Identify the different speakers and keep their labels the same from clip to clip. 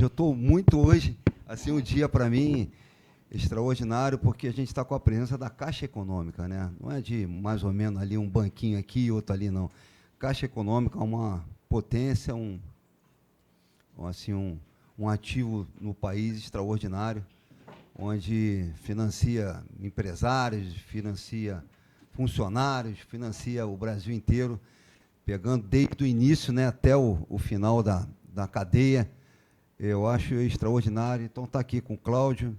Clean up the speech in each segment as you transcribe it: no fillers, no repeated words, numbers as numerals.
Speaker 1: Eu estou muito hoje, assim, um dia para mim extraordinário, porque a gente está com a presença da Caixa Econômica, né? Não é de mais ou menos ali um banquinho aqui e outro ali, não. Caixa Econômica é uma potência, assim, um ativo no país extraordinário, onde financia empresários, financia funcionários, financia o Brasil inteiro, pegando desde o início, né, até o final da cadeia. Eu acho extraordinário. Então, estar aqui com o Cláudio,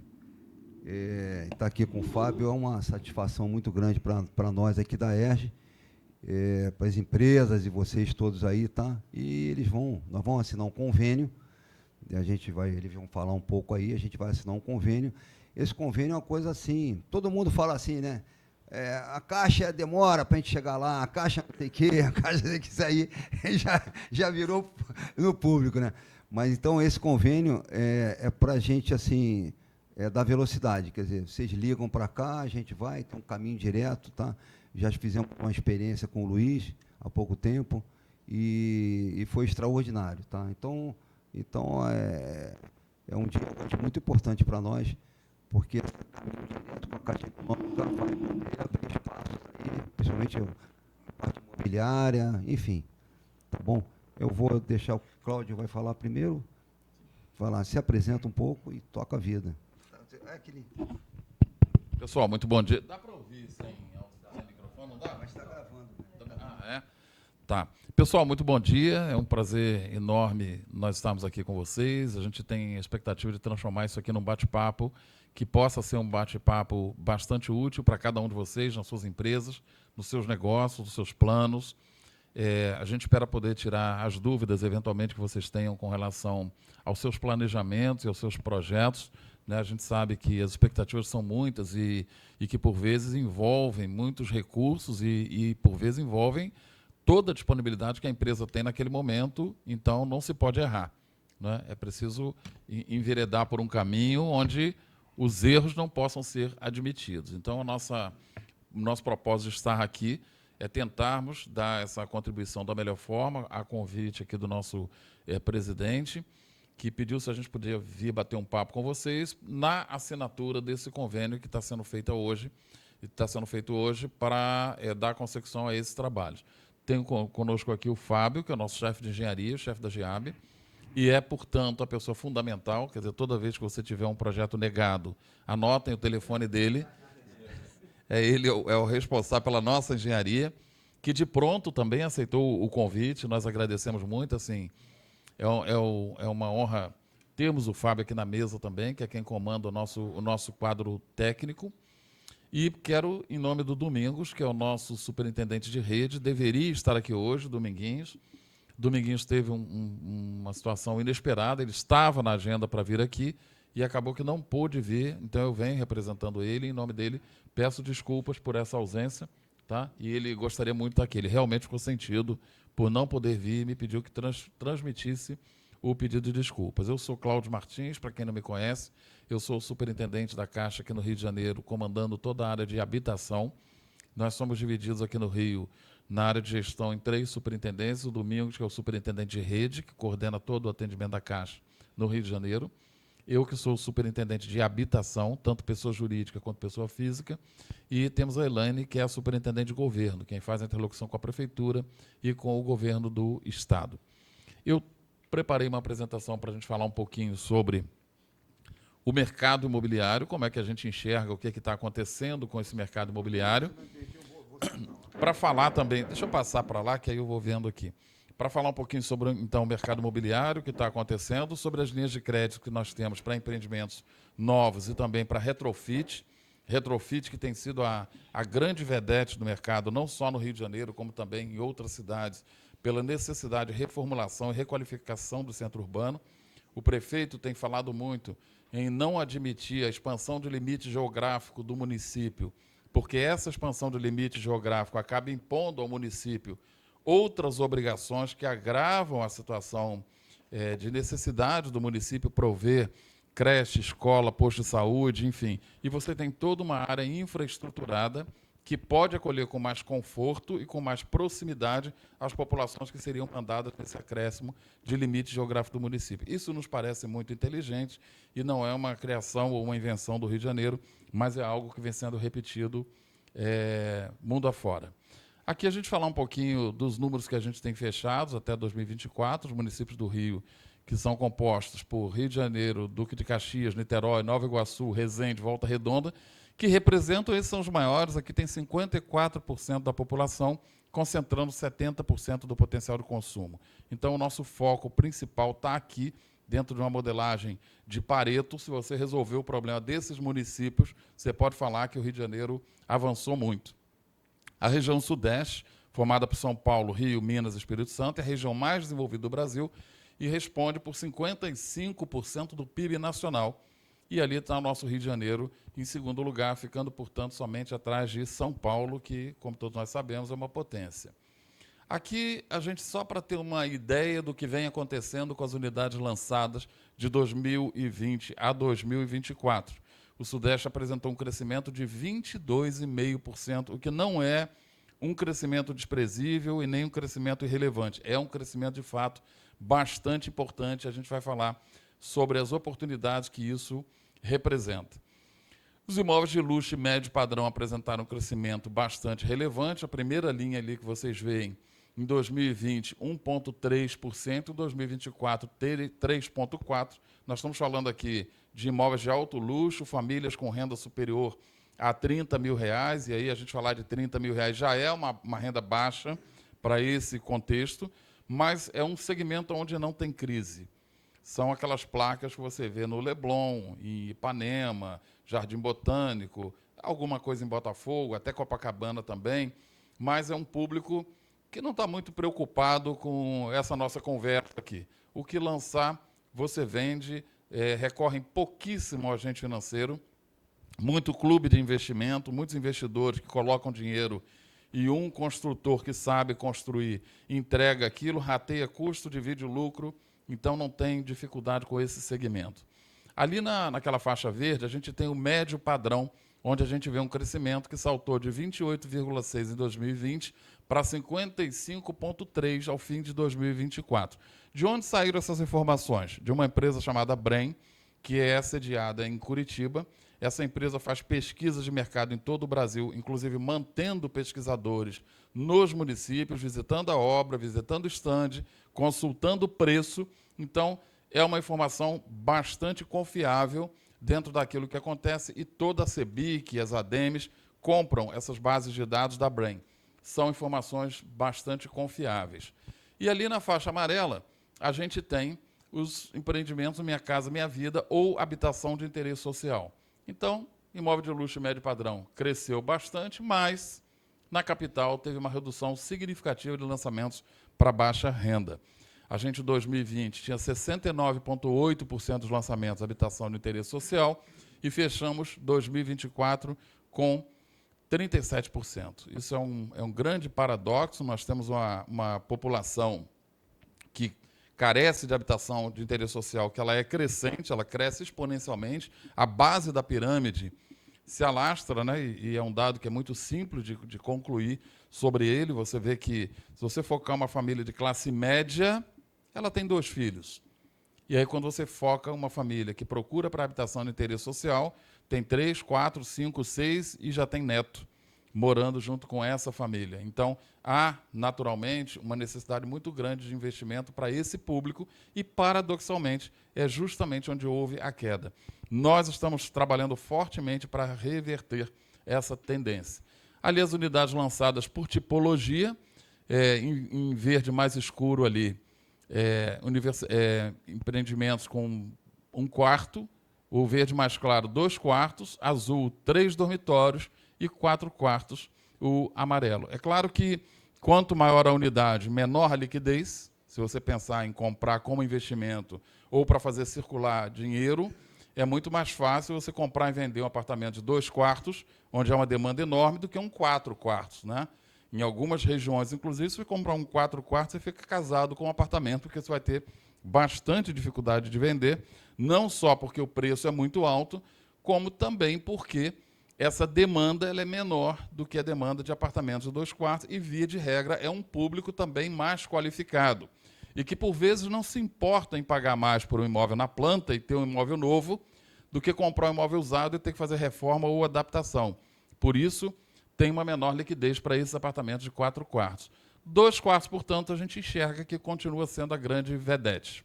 Speaker 1: estar aqui com o Fábio, é uma satisfação muito grande para nós aqui da ERJ, para as empresas e vocês todos aí, tá? E nós vamos assinar um convênio, e eles vão falar um pouco aí, a gente vai assinar um convênio. Esse convênio é uma coisa assim, todo mundo fala assim, né? A Caixa demora para a gente chegar lá, a Caixa não sei o quê, a Caixa tem que sair, já virou no público, né? Mas então esse convênio é para a gente assim, dar velocidade, quer dizer, vocês ligam para cá, a gente vai, tem um caminho direto, tá? Já fizemos uma experiência com o Luiz há pouco tempo e foi extraordinário, tá? Então é um dia hoje muito importante para nós, porque esse caminho direto com a Caixa Econômica vai poder abrir espaços aí, principalmente a parte imobiliária, enfim, tá bom? Eu vou deixar o Cláudio vai falar primeiro, se apresenta um pouco e toca a vida.
Speaker 2: Pessoal, muito bom dia. Dá para ouvir sem microfone? Não dá?
Speaker 1: Mas está gravando.
Speaker 2: É? Tá. Pessoal, muito bom dia. É um prazer enorme nós estarmos aqui com vocês. A gente tem a expectativa de transformar isso aqui num bate-papo que possa ser um bate-papo bastante útil para cada um de vocês, nas suas empresas, nos seus negócios, nos seus planos. A gente espera poder tirar as dúvidas, eventualmente, que vocês tenham com relação aos seus planejamentos e aos seus projetos, né? A gente sabe que as expectativas são muitas e que, por vezes, envolvem muitos recursos e, por vezes, envolvem toda a disponibilidade que a empresa tem naquele momento, então não se pode errar, né? É preciso enveredar por um caminho onde os erros não possam ser admitidos. Então, o nosso propósito de estar aqui é tentarmos dar essa contribuição da melhor forma, a convite aqui do nosso presidente, que pediu se a gente podia vir bater um papo com vocês na assinatura desse convênio que está sendo feito hoje, para dar consecução a esses trabalhos. Tenho conosco aqui o Fábio, que é o nosso chefe de engenharia, chefe da GEAB, e é, portanto, a pessoa fundamental. Quer dizer, toda vez que você tiver um projeto negado, anotem o telefone dele. Ele é o responsável pela nossa engenharia, que de pronto também aceitou o convite. Nós agradecemos muito. Assim, é uma honra termos o Fábio aqui na mesa também, que é quem comanda o nosso quadro técnico. E quero, em nome do Domingos, que é o nosso superintendente de rede, deveria estar aqui hoje, Dominguinhos. Dominguinhos teve uma situação inesperada, ele estava na agenda para vir aqui e acabou que não pôde vir, então eu venho representando ele, em nome dele, peço desculpas por essa ausência, tá? E ele gostaria muito de estar aqui, ele realmente ficou sentido por não poder vir e me pediu que transmitisse o pedido de desculpas. Eu sou Cláudio Martins, para quem não me conhece, eu sou o superintendente da Caixa aqui no Rio de Janeiro, comandando toda a área de habitação. Nós somos divididos aqui no Rio, na área de gestão, em 3 superintendentes. O Domingos, que é o superintendente de rede, que coordena todo o atendimento da Caixa no Rio de Janeiro. Eu, que sou o superintendente de habitação, tanto pessoa jurídica quanto pessoa física. E temos a Elaine, que é a superintendente de governo, quem faz a interlocução com a prefeitura e com o governo do Estado. Eu preparei uma apresentação para a gente falar um pouquinho sobre o mercado imobiliário, como é que a gente enxerga o que está acontecendo com esse mercado imobiliário. Para falar também, deixa eu passar para lá, que aí eu vou vendo aqui. Para falar um pouquinho sobre, então, o mercado imobiliário, o que está acontecendo, sobre as linhas de crédito que nós temos para empreendimentos novos e também para retrofit. Retrofit que tem sido a grande vedete do mercado, não só no Rio de Janeiro, como também em outras cidades, pela necessidade de reformulação e requalificação do centro urbano. O prefeito tem falado muito em não admitir a expansão de limite geográfico do município, porque essa expansão de limite geográfico acaba impondo ao município outras obrigações que agravam a situação de necessidade do município prover creche, escola, posto de saúde, enfim. E você tem toda uma área infraestruturada que pode acolher com mais conforto e com mais proximidade as populações que seriam mandadas nesse acréscimo de limite geográfico do município. Isso nos parece muito inteligente e não é uma criação ou uma invenção do Rio de Janeiro, mas é algo que vem sendo repetido mundo afora. Aqui a gente falar um pouquinho dos números que a gente tem fechados até 2024, os municípios do Rio, que são compostos por Rio de Janeiro, Duque de Caxias, Niterói, Nova Iguaçu, Resende, Volta Redonda, que representam, esses são os maiores, aqui tem 54% da população, concentrando 70% do potencial de consumo. Então, o nosso foco principal está aqui, dentro de uma modelagem de Pareto. Se você resolver o problema desses municípios, você pode falar que o Rio de Janeiro avançou muito. A região Sudeste, formada por São Paulo, Rio, Minas e Espírito Santo, é a região mais desenvolvida do Brasil e responde por 55% do PIB nacional. E ali está o nosso Rio de Janeiro em segundo lugar, ficando, portanto, somente atrás de São Paulo, que, como todos nós sabemos, é uma potência. Aqui, a gente, só para ter uma ideia do que vem acontecendo com as unidades lançadas de 2020 a 2024. O Sudeste apresentou um crescimento de 22,5%, o que não é um crescimento desprezível e nem um crescimento irrelevante. É um crescimento, de fato, bastante importante. A gente vai falar sobre as oportunidades que isso representa. Os imóveis de luxo e médio padrão apresentaram um crescimento bastante relevante. A primeira linha ali que vocês veem, em 2020, 1,3%, em 2024, 3,4%. Nós estamos falando aqui de imóveis de alto luxo, famílias com renda superior a R$30 mil, e aí a gente falar de R$30 mil já é uma renda baixa para esse contexto, mas é um segmento onde não tem crise. São aquelas placas que você vê no Leblon, em Ipanema, Jardim Botânico, alguma coisa em Botafogo, até Copacabana também, mas é um público que não está muito preocupado com essa nossa conversa aqui. O que lançar, você vende, recorre pouquíssimo ao agente financeiro, muito clube de investimento, muitos investidores que colocam dinheiro e um construtor que sabe construir entrega aquilo, rateia custo, divide o lucro, então não tem dificuldade com esse segmento. Ali naquela faixa verde, a gente tem o médio padrão, onde a gente vê um crescimento que saltou de 28,6 em 2020 para 55,3 ao fim de 2024. De onde saíram essas informações? De uma empresa chamada Brem, que é sediada em Curitiba. Essa empresa faz pesquisas de mercado em todo o Brasil, inclusive mantendo pesquisadores nos municípios, visitando a obra, visitando o stand, consultando o preço. Então, é uma informação bastante confiável dentro daquilo que acontece, e toda a CEBIC e as ADEMES compram essas bases de dados da Brem. São informações bastante confiáveis. E ali na faixa amarela, a gente tem os empreendimentos Minha Casa Minha Vida ou habitação de interesse social. Então, imóvel de luxo e médio padrão cresceu bastante, mas na capital teve uma redução significativa de lançamentos para baixa renda. A gente, em 2020, tinha 69,8% dos lançamentos habitação de interesse social e fechamos 2024 com 37%. Isso é um grande paradoxo. Nós temos uma população que carece de habitação de interesse social, que ela é crescente, ela cresce exponencialmente. A base da pirâmide se alastra, né? E é um dado que é muito simples de concluir sobre ele. Você vê que, se você focar uma família de classe média, ela tem 2 filhos. E aí, quando você foca uma família que procura para habitação de interesse social, tem 3, 4, 5, 6 e já tem neto morando junto com essa família. Então, há, naturalmente, uma necessidade muito grande de investimento para esse público e, paradoxalmente, é justamente onde houve a queda. Nós estamos trabalhando fortemente para reverter essa tendência. Ali, as unidades lançadas por tipologia, em verde mais escuro ali, empreendimentos com 1 quarto, o verde mais claro, 2 quartos, azul, 3 dormitórios e 4 quartos, o amarelo. É claro que, quanto maior a unidade, menor a liquidez. Se você pensar em comprar como investimento ou para fazer circular dinheiro, é muito mais fácil você comprar e vender um apartamento de 2 quartos, onde há uma demanda enorme, do que um 4 quartos, né? Em algumas regiões, inclusive, se você comprar um 4 quartos, você fica casado com um apartamento, porque você vai ter bastante dificuldade de vender, não só porque o preço é muito alto, como também porque essa demanda ela é menor do que a demanda de apartamentos de 2 quartos e, via de regra, é um público também mais qualificado e que, por vezes, não se importa em pagar mais por um imóvel na planta e ter um imóvel novo do que comprar um imóvel usado e ter que fazer reforma ou adaptação. Por isso, tem uma menor liquidez para esses apartamentos de 4 quartos. 2 quartos, portanto, a gente enxerga que continua sendo a grande vedete.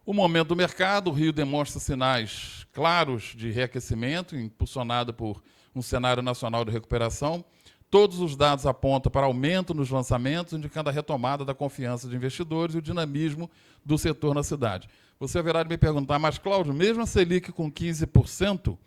Speaker 2: O momento do mercado, o Rio demonstra sinais claros de reaquecimento, impulsionado por um cenário nacional de recuperação. Todos os dados apontam para aumento nos lançamentos, indicando a retomada da confiança de investidores e o dinamismo do setor na cidade. Você haverá de me perguntar, mas, Cláudio, mesmo a Selic com 15%,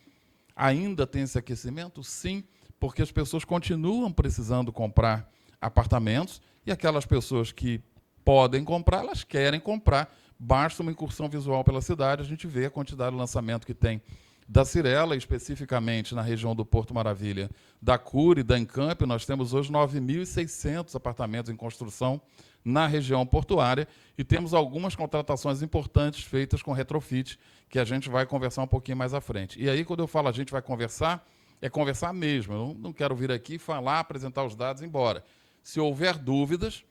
Speaker 2: ainda tem esse aquecimento? Sim, porque as pessoas continuam precisando comprar apartamentos e aquelas pessoas que podem comprar, elas querem comprar. Basta uma incursão visual pela cidade, a gente vê a quantidade de lançamento que tem da Cirela, especificamente na região do Porto Maravilha, da Cury, da Encamp. Nós temos hoje 9.600 apartamentos em construção na região portuária e temos algumas contratações importantes feitas com retrofit, que a gente vai conversar um pouquinho mais à frente. E aí, quando eu falo a gente vai conversar, é conversar mesmo. Eu não quero vir aqui falar, apresentar os dados e ir embora. Se houver dúvidas,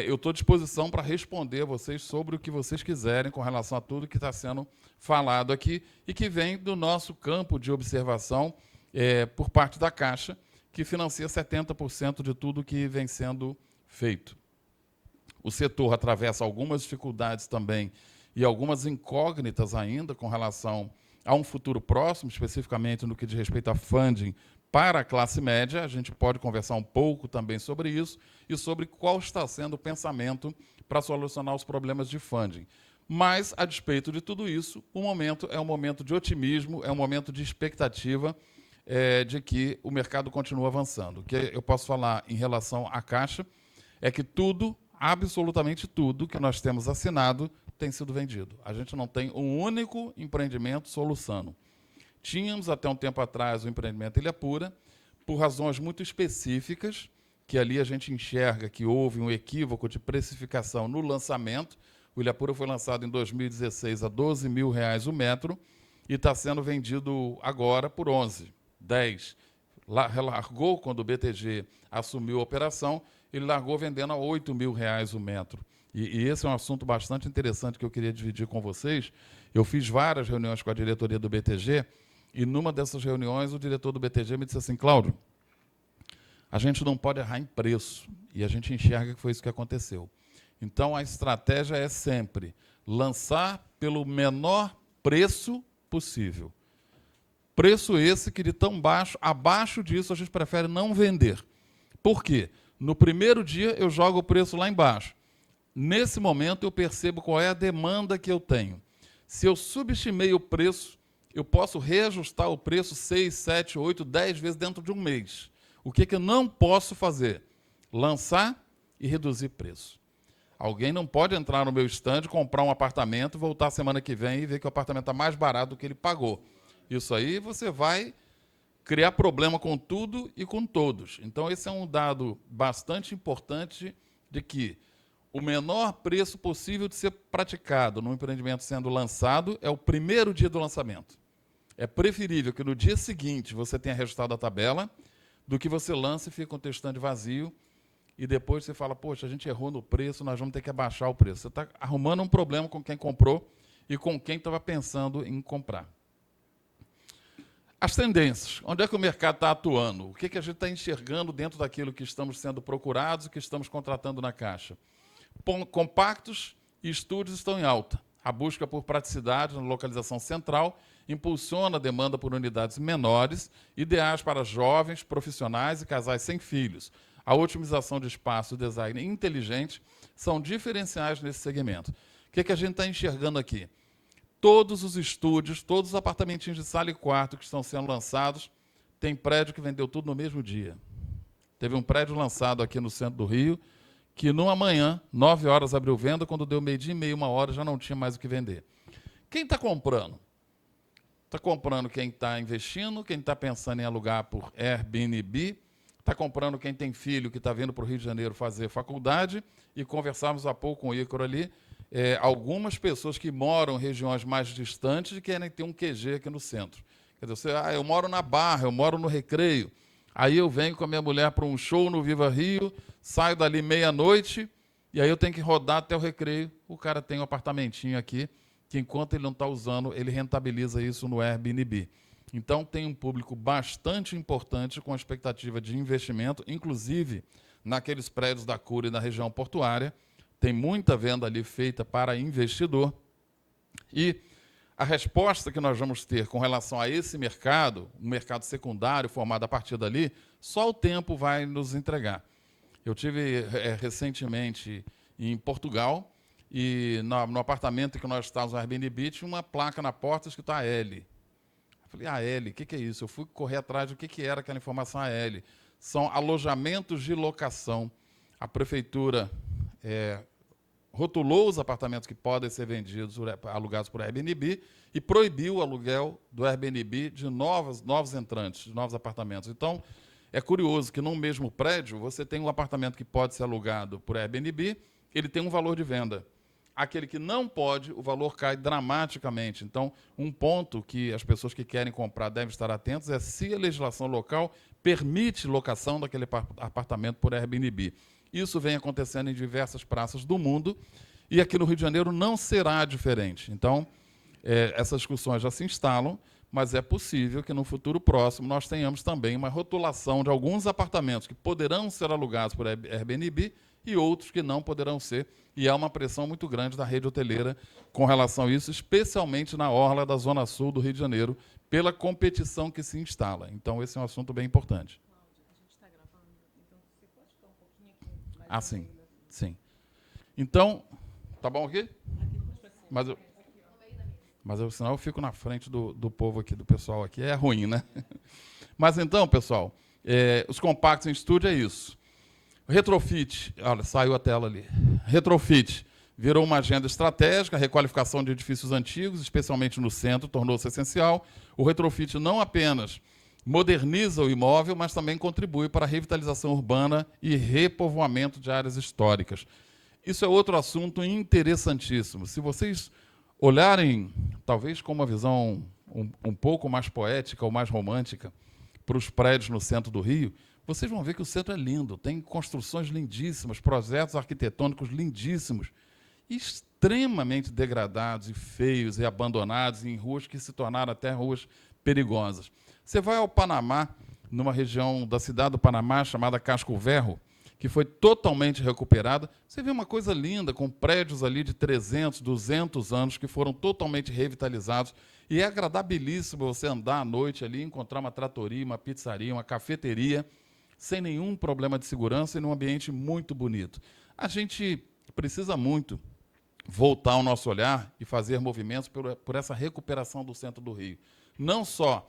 Speaker 2: eu estou à disposição para responder a vocês sobre o que vocês quiserem com relação a tudo que está sendo falado aqui e que vem do nosso campo de observação por parte da Caixa, que financia 70% de tudo que vem sendo feito. O setor atravessa algumas dificuldades também e algumas incógnitas ainda com relação a um futuro próximo, especificamente no que diz respeito a funding para a classe média. A gente pode conversar um pouco também sobre isso e sobre qual está sendo o pensamento para solucionar os problemas de funding. Mas, a despeito de tudo isso, o momento é um momento de otimismo, é um momento de expectativa de que o mercado continue avançando. O que eu posso falar em relação à Caixa é que tudo, absolutamente tudo, que nós temos assinado tem sido vendido. A gente não tem um único empreendimento soluçando. Tínhamos, até um tempo atrás, o empreendimento Ilha Pura, por razões muito específicas, que ali a gente enxerga que houve um equívoco de precificação no lançamento. O Ilha Pura foi lançado em 2016 a R$12 mil o metro e está sendo vendido agora por 11, 10. Largou, quando o BTG assumiu a operação, ele largou vendendo a R$8 mil o metro. E esse é um assunto bastante interessante que eu queria dividir com vocês. Eu fiz várias reuniões com a diretoria do BTG e, numa dessas reuniões, o diretor do BTG me disse assim: Cláudio, a gente não pode errar em preço. E a gente enxerga que foi isso que aconteceu. Então, a estratégia é sempre lançar pelo menor preço possível. Preço esse que de tão baixo, abaixo disso, a gente prefere não vender. Por quê? No primeiro dia, eu jogo o preço lá embaixo. Nesse momento, eu percebo qual é a demanda que eu tenho. Se eu subestimei o preço, eu posso reajustar o preço 6, 7, 8, 10 vezes dentro de um mês. O que eu não posso fazer? Lançar e reduzir preço. Alguém não pode entrar no meu stand, comprar um apartamento, voltar semana que vem e ver que o apartamento está mais barato do que ele pagou. Isso aí você vai criar problema com tudo e com todos. Então, esse é um dado bastante importante de que o menor preço possível de ser praticado no empreendimento sendo lançado é o primeiro dia do lançamento. É preferível que no dia seguinte você tenha resultado da tabela do que você lance e fique com o teu stand vazio e depois você fala, poxa, a gente errou no preço, nós vamos ter que abaixar o preço. Você está arrumando um problema com quem comprou e com quem estava pensando em comprar. As tendências. Onde é que o mercado está atuando? O que a gente está enxergando dentro daquilo que estamos sendo procurados e que estamos contratando na Caixa? Compactos e estúdios estão em alta. A busca por praticidade na localização central impulsiona a demanda por unidades menores, ideais para jovens, profissionais e casais sem filhos. A otimização de espaço e o design inteligente são diferenciais nesse segmento. O que a gente está enxergando aqui? Todos os estúdios, todos os apartamentinhos de sala e quarto que estão sendo lançados, tem prédio que vendeu tudo no mesmo dia. Teve um prédio lançado aqui no centro do Rio, que numa manhã, 9 horas abriu venda, quando deu meio-dia e meia, 1 hora, já não tinha mais o que vender. Quem está comprando? Está comprando quem está investindo, quem está pensando em alugar por Airbnb, está comprando quem tem filho que está vindo para o Rio de Janeiro fazer faculdade, e conversávamos há pouco com o Ícaro ali, algumas pessoas que moram em regiões mais distantes e querem ter um QG aqui no centro. Quer dizer, eu moro na Barra, eu moro no Recreio. Aí eu venho com a minha mulher para um show no Viva Rio, saio dali meia-noite, e aí eu tenho que rodar até o Recreio. O cara tem um apartamentinho aqui, que enquanto ele não está usando, ele rentabiliza isso no Airbnb. Então, tem um público bastante importante com expectativa de investimento, inclusive naqueles prédios da Cura e na região portuária. Tem muita venda ali feita para investidor. E a resposta que nós vamos ter com relação a esse mercado, um mercado secundário formado a partir dali, só o tempo vai nos entregar. Eu tive recentemente em Portugal e no apartamento que nós estávamos no Airbnb tinha uma placa na porta escrita AL. Eu falei, AL, o que é isso? Eu fui correr atrás do que era aquela informação AL. São alojamentos de locação. A prefeitura rotulou os apartamentos que podem ser vendidos, alugados por Airbnb, e proibiu o aluguel do Airbnb de novos entrantes, de novos apartamentos. Então, é curioso que num mesmo prédio você tem um apartamento que pode ser alugado por Airbnb, ele tem um valor de venda. Aquele que não pode, o valor cai dramaticamente. Então, um ponto que as pessoas que querem comprar devem estar atentos é se a legislação local permite locação daquele apartamento por Airbnb. Isso vem acontecendo em diversas praças do mundo e aqui no Rio de Janeiro não será diferente. Então, essas discussões já se instalam, mas é possível que no futuro próximo nós tenhamos também uma rotulação de alguns apartamentos que poderão ser alugados por Airbnb e outros que não poderão ser. E há uma pressão muito grande da rede hoteleira com relação a isso, especialmente na orla da Zona Sul do Rio de Janeiro, pela competição que se instala. Então, esse é um assunto bem importante. Sim. Sim. Então, tá bom aqui? Senão eu fico na frente do povo aqui, do pessoal aqui. É ruim, né? Mas então, pessoal, os compactos em estúdio é isso. Retrofit, olha, saiu a tela ali. Retrofit virou uma agenda estratégica, a requalificação de edifícios antigos, especialmente no centro, tornou-se essencial. O retrofit não apenas moderniza o imóvel, mas também contribui para a revitalização urbana e repovoamento de áreas históricas. Isso é outro assunto interessantíssimo. Se vocês olharem, talvez com uma visão um pouco mais poética ou mais romântica, para os prédios no centro do Rio, vocês vão ver que o centro é lindo, tem construções lindíssimas, projetos arquitetônicos lindíssimos, extremamente degradados e feios e abandonados em ruas que se tornaram até ruas perigosas. Você vai ao Panamá, numa região da cidade do Panamá, chamada Casco Verro, que foi totalmente recuperada. Você vê uma coisa linda, com prédios ali de 300, 200 anos, que foram totalmente revitalizados. E é agradabilíssimo você andar à noite ali, encontrar uma tratoria, uma pizzaria, uma cafeteria, sem nenhum problema de segurança e num ambiente muito bonito. A gente precisa muito voltar o nosso olhar e fazer movimentos por essa recuperação do centro do Rio. Não só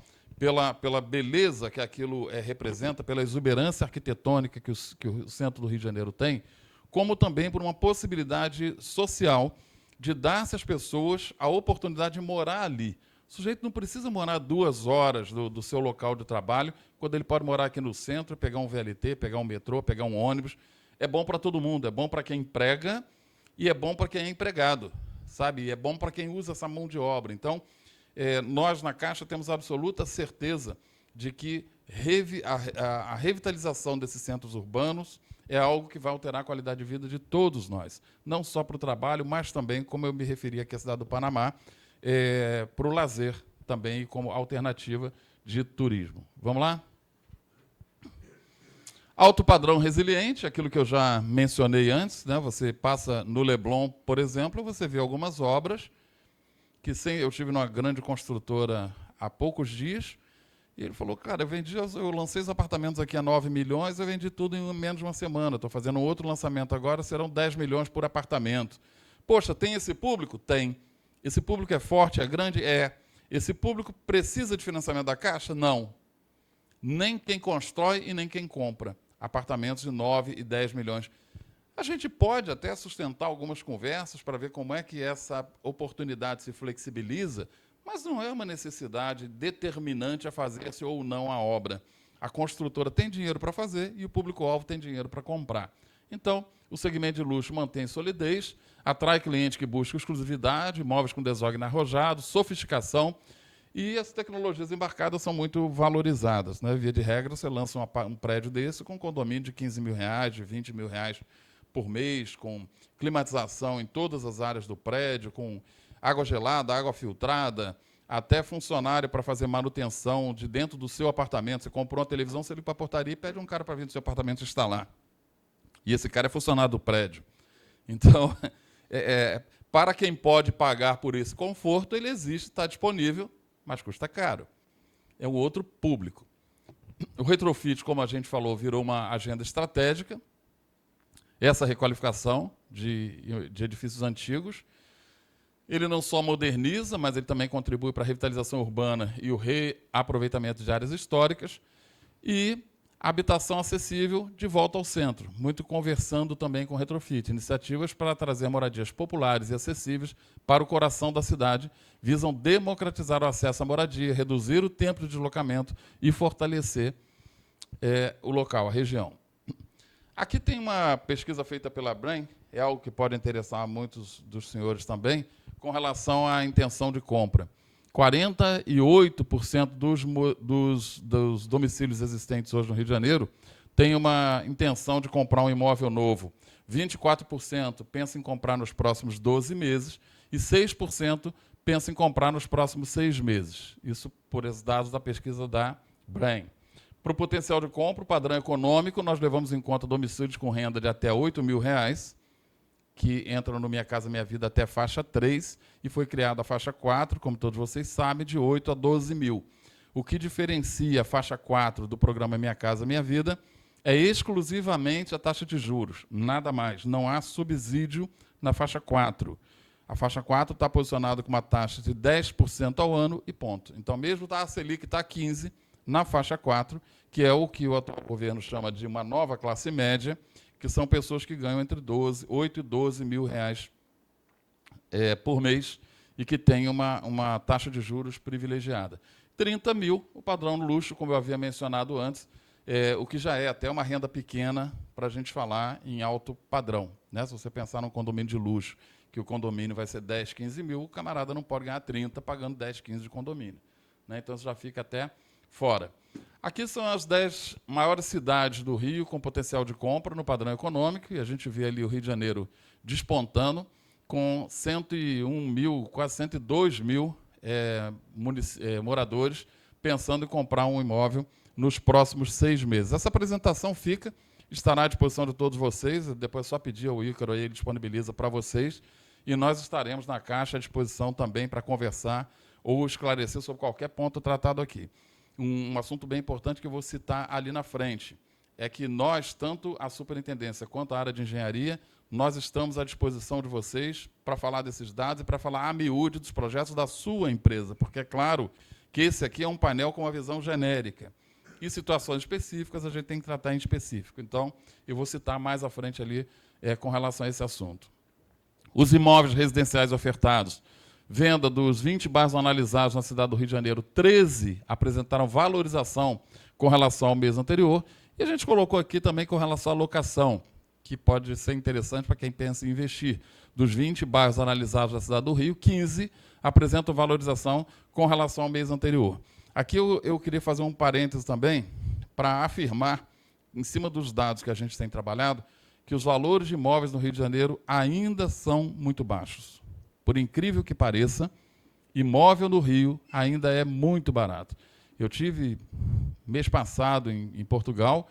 Speaker 2: pela beleza que aquilo representa, pela exuberância arquitetônica que o centro do Rio de Janeiro tem, como também por uma possibilidade social de dar-se às pessoas a oportunidade de morar ali. O sujeito não precisa morar 2 horas do seu local de trabalho, quando ele pode morar aqui no centro, pegar um VLT, pegar um metrô, pegar um ônibus. É bom para todo mundo, é bom para quem emprega e é bom para quem é empregado, sabe? E é bom para quem usa essa mão de obra. Então, nós, na Caixa, temos absoluta certeza de que a revitalização desses centros urbanos é algo que vai alterar a qualidade de vida de todos nós, não só para o trabalho, mas também, como eu me referi aqui à cidade do Panamá, para o lazer também como alternativa de turismo. Vamos lá? Alto padrão resiliente, aquilo que eu já mencionei antes, né? Você passa no Leblon, por exemplo, você vê algumas obras que eu estive numa grande construtora há poucos dias, e ele falou, cara, eu lancei os apartamentos aqui a 9 milhões, eu vendi tudo em menos de uma semana, estou fazendo um outro lançamento agora, serão 10 milhões por apartamento. Poxa, tem esse público? Tem. Esse público é forte, é grande? É. Esse público precisa de financiamento da Caixa? Não. Nem quem constrói e nem quem compra apartamentos de 9 e 10 milhões. A gente pode até sustentar algumas conversas para ver como é que essa oportunidade se flexibiliza, mas não é uma necessidade determinante a fazer-se ou não a obra. A construtora tem dinheiro para fazer e o público-alvo tem dinheiro para comprar. Então, o segmento de luxo mantém solidez, atrai cliente que busca exclusividade, imóveis com desordem arrojado, sofisticação. E as tecnologias embarcadas são muito valorizadas, né? Via de regra, você lança um prédio desse com um condomínio de 15 mil reais, de 20 mil reais por mês, com climatização em todas as áreas do prédio, com água gelada, água filtrada, até funcionário para fazer manutenção de dentro do seu apartamento. Você comprou uma televisão, você liga para a portaria e pede um cara para vir no seu apartamento instalar. E esse cara é funcionário do prédio. Então, para quem pode pagar por esse conforto, ele existe, está disponível, mas custa caro. É um outro público. O retrofit, como a gente falou, virou uma agenda estratégica. Essa requalificação de edifícios antigos, ele não só moderniza, mas ele também contribui para a revitalização urbana e o reaproveitamento de áreas históricas. E habitação acessível de volta ao centro, muito conversando também com retrofit. Iniciativas para trazer moradias populares e acessíveis para o coração da cidade visam democratizar o acesso à moradia, reduzir o tempo de deslocamento e fortalecer o local, a região. Aqui tem uma pesquisa feita pela Brain, é algo que pode interessar a muitos dos senhores também, com relação à intenção de compra. 48% dos domicílios existentes hoje no Rio de Janeiro têm uma intenção de comprar um imóvel novo. 24% pensam em comprar nos próximos 12 meses e 6% pensam em comprar nos próximos 6 meses. Isso por esses dados da pesquisa da Brain. Para o potencial de compra, o padrão econômico, nós levamos em conta domicílios com renda de até R$ 8 mil, que entram no Minha Casa Minha Vida até faixa 3, e foi criada a faixa 4, como todos vocês sabem, de 8 a 12 mil. O que diferencia a faixa 4 do programa Minha Casa Minha Vida é exclusivamente a taxa de juros, nada mais. Não há subsídio na faixa 4. A faixa 4 está posicionada com uma taxa de 10% ao ano e ponto. Então, mesmo a Selic está a 15%, na faixa 4, que é o que o atual governo chama de uma nova classe média, que são pessoas que ganham entre 8 e 12 mil reais por mês e que têm uma taxa de juros privilegiada. 30 mil, o padrão luxo, como eu havia mencionado antes, o que já é até uma renda pequena para a gente falar em alto padrão. Né? Se você pensar num condomínio de luxo, que o condomínio vai ser 10, 15 mil, o camarada não pode ganhar 30 pagando 10, 15 de condomínio. Né? Então, isso já fica até fora. Aqui são as 10 maiores cidades do Rio com potencial de compra no padrão econômico, e a gente vê ali o Rio de Janeiro despontando, com 101 mil, quase 102 mil moradores pensando em comprar um imóvel nos próximos 6 meses. Essa apresentação estará à disposição de todos vocês, depois é só pedir ao Ícaro, aí ele disponibiliza para vocês, e nós estaremos na Caixa à disposição também para conversar ou esclarecer sobre qualquer ponto tratado aqui. Um assunto bem importante que eu vou citar ali na frente é que nós, tanto a superintendência quanto a área de engenharia, nós estamos à disposição de vocês para falar desses dados e para falar a miúde dos projetos da sua empresa, porque é claro que esse aqui é um painel com uma visão genérica. E situações específicas a gente tem que tratar em específico. Então, eu vou citar mais à frente ali com relação a esse assunto. Os imóveis residenciais ofertados. Venda dos 20 bairros analisados na cidade do Rio de Janeiro, 13 apresentaram valorização com relação ao mês anterior. E a gente colocou aqui também com relação à locação, que pode ser interessante para quem pensa em investir. Dos 20 bairros analisados na cidade do Rio, 15 apresentam valorização com relação ao mês anterior. Aqui eu queria fazer um parênteses também para afirmar, em cima dos dados que a gente tem trabalhado, que os valores de imóveis no Rio de Janeiro ainda são muito baixos. Por incrível que pareça, imóvel no Rio ainda é muito barato. Eu tive, mês passado, em Portugal,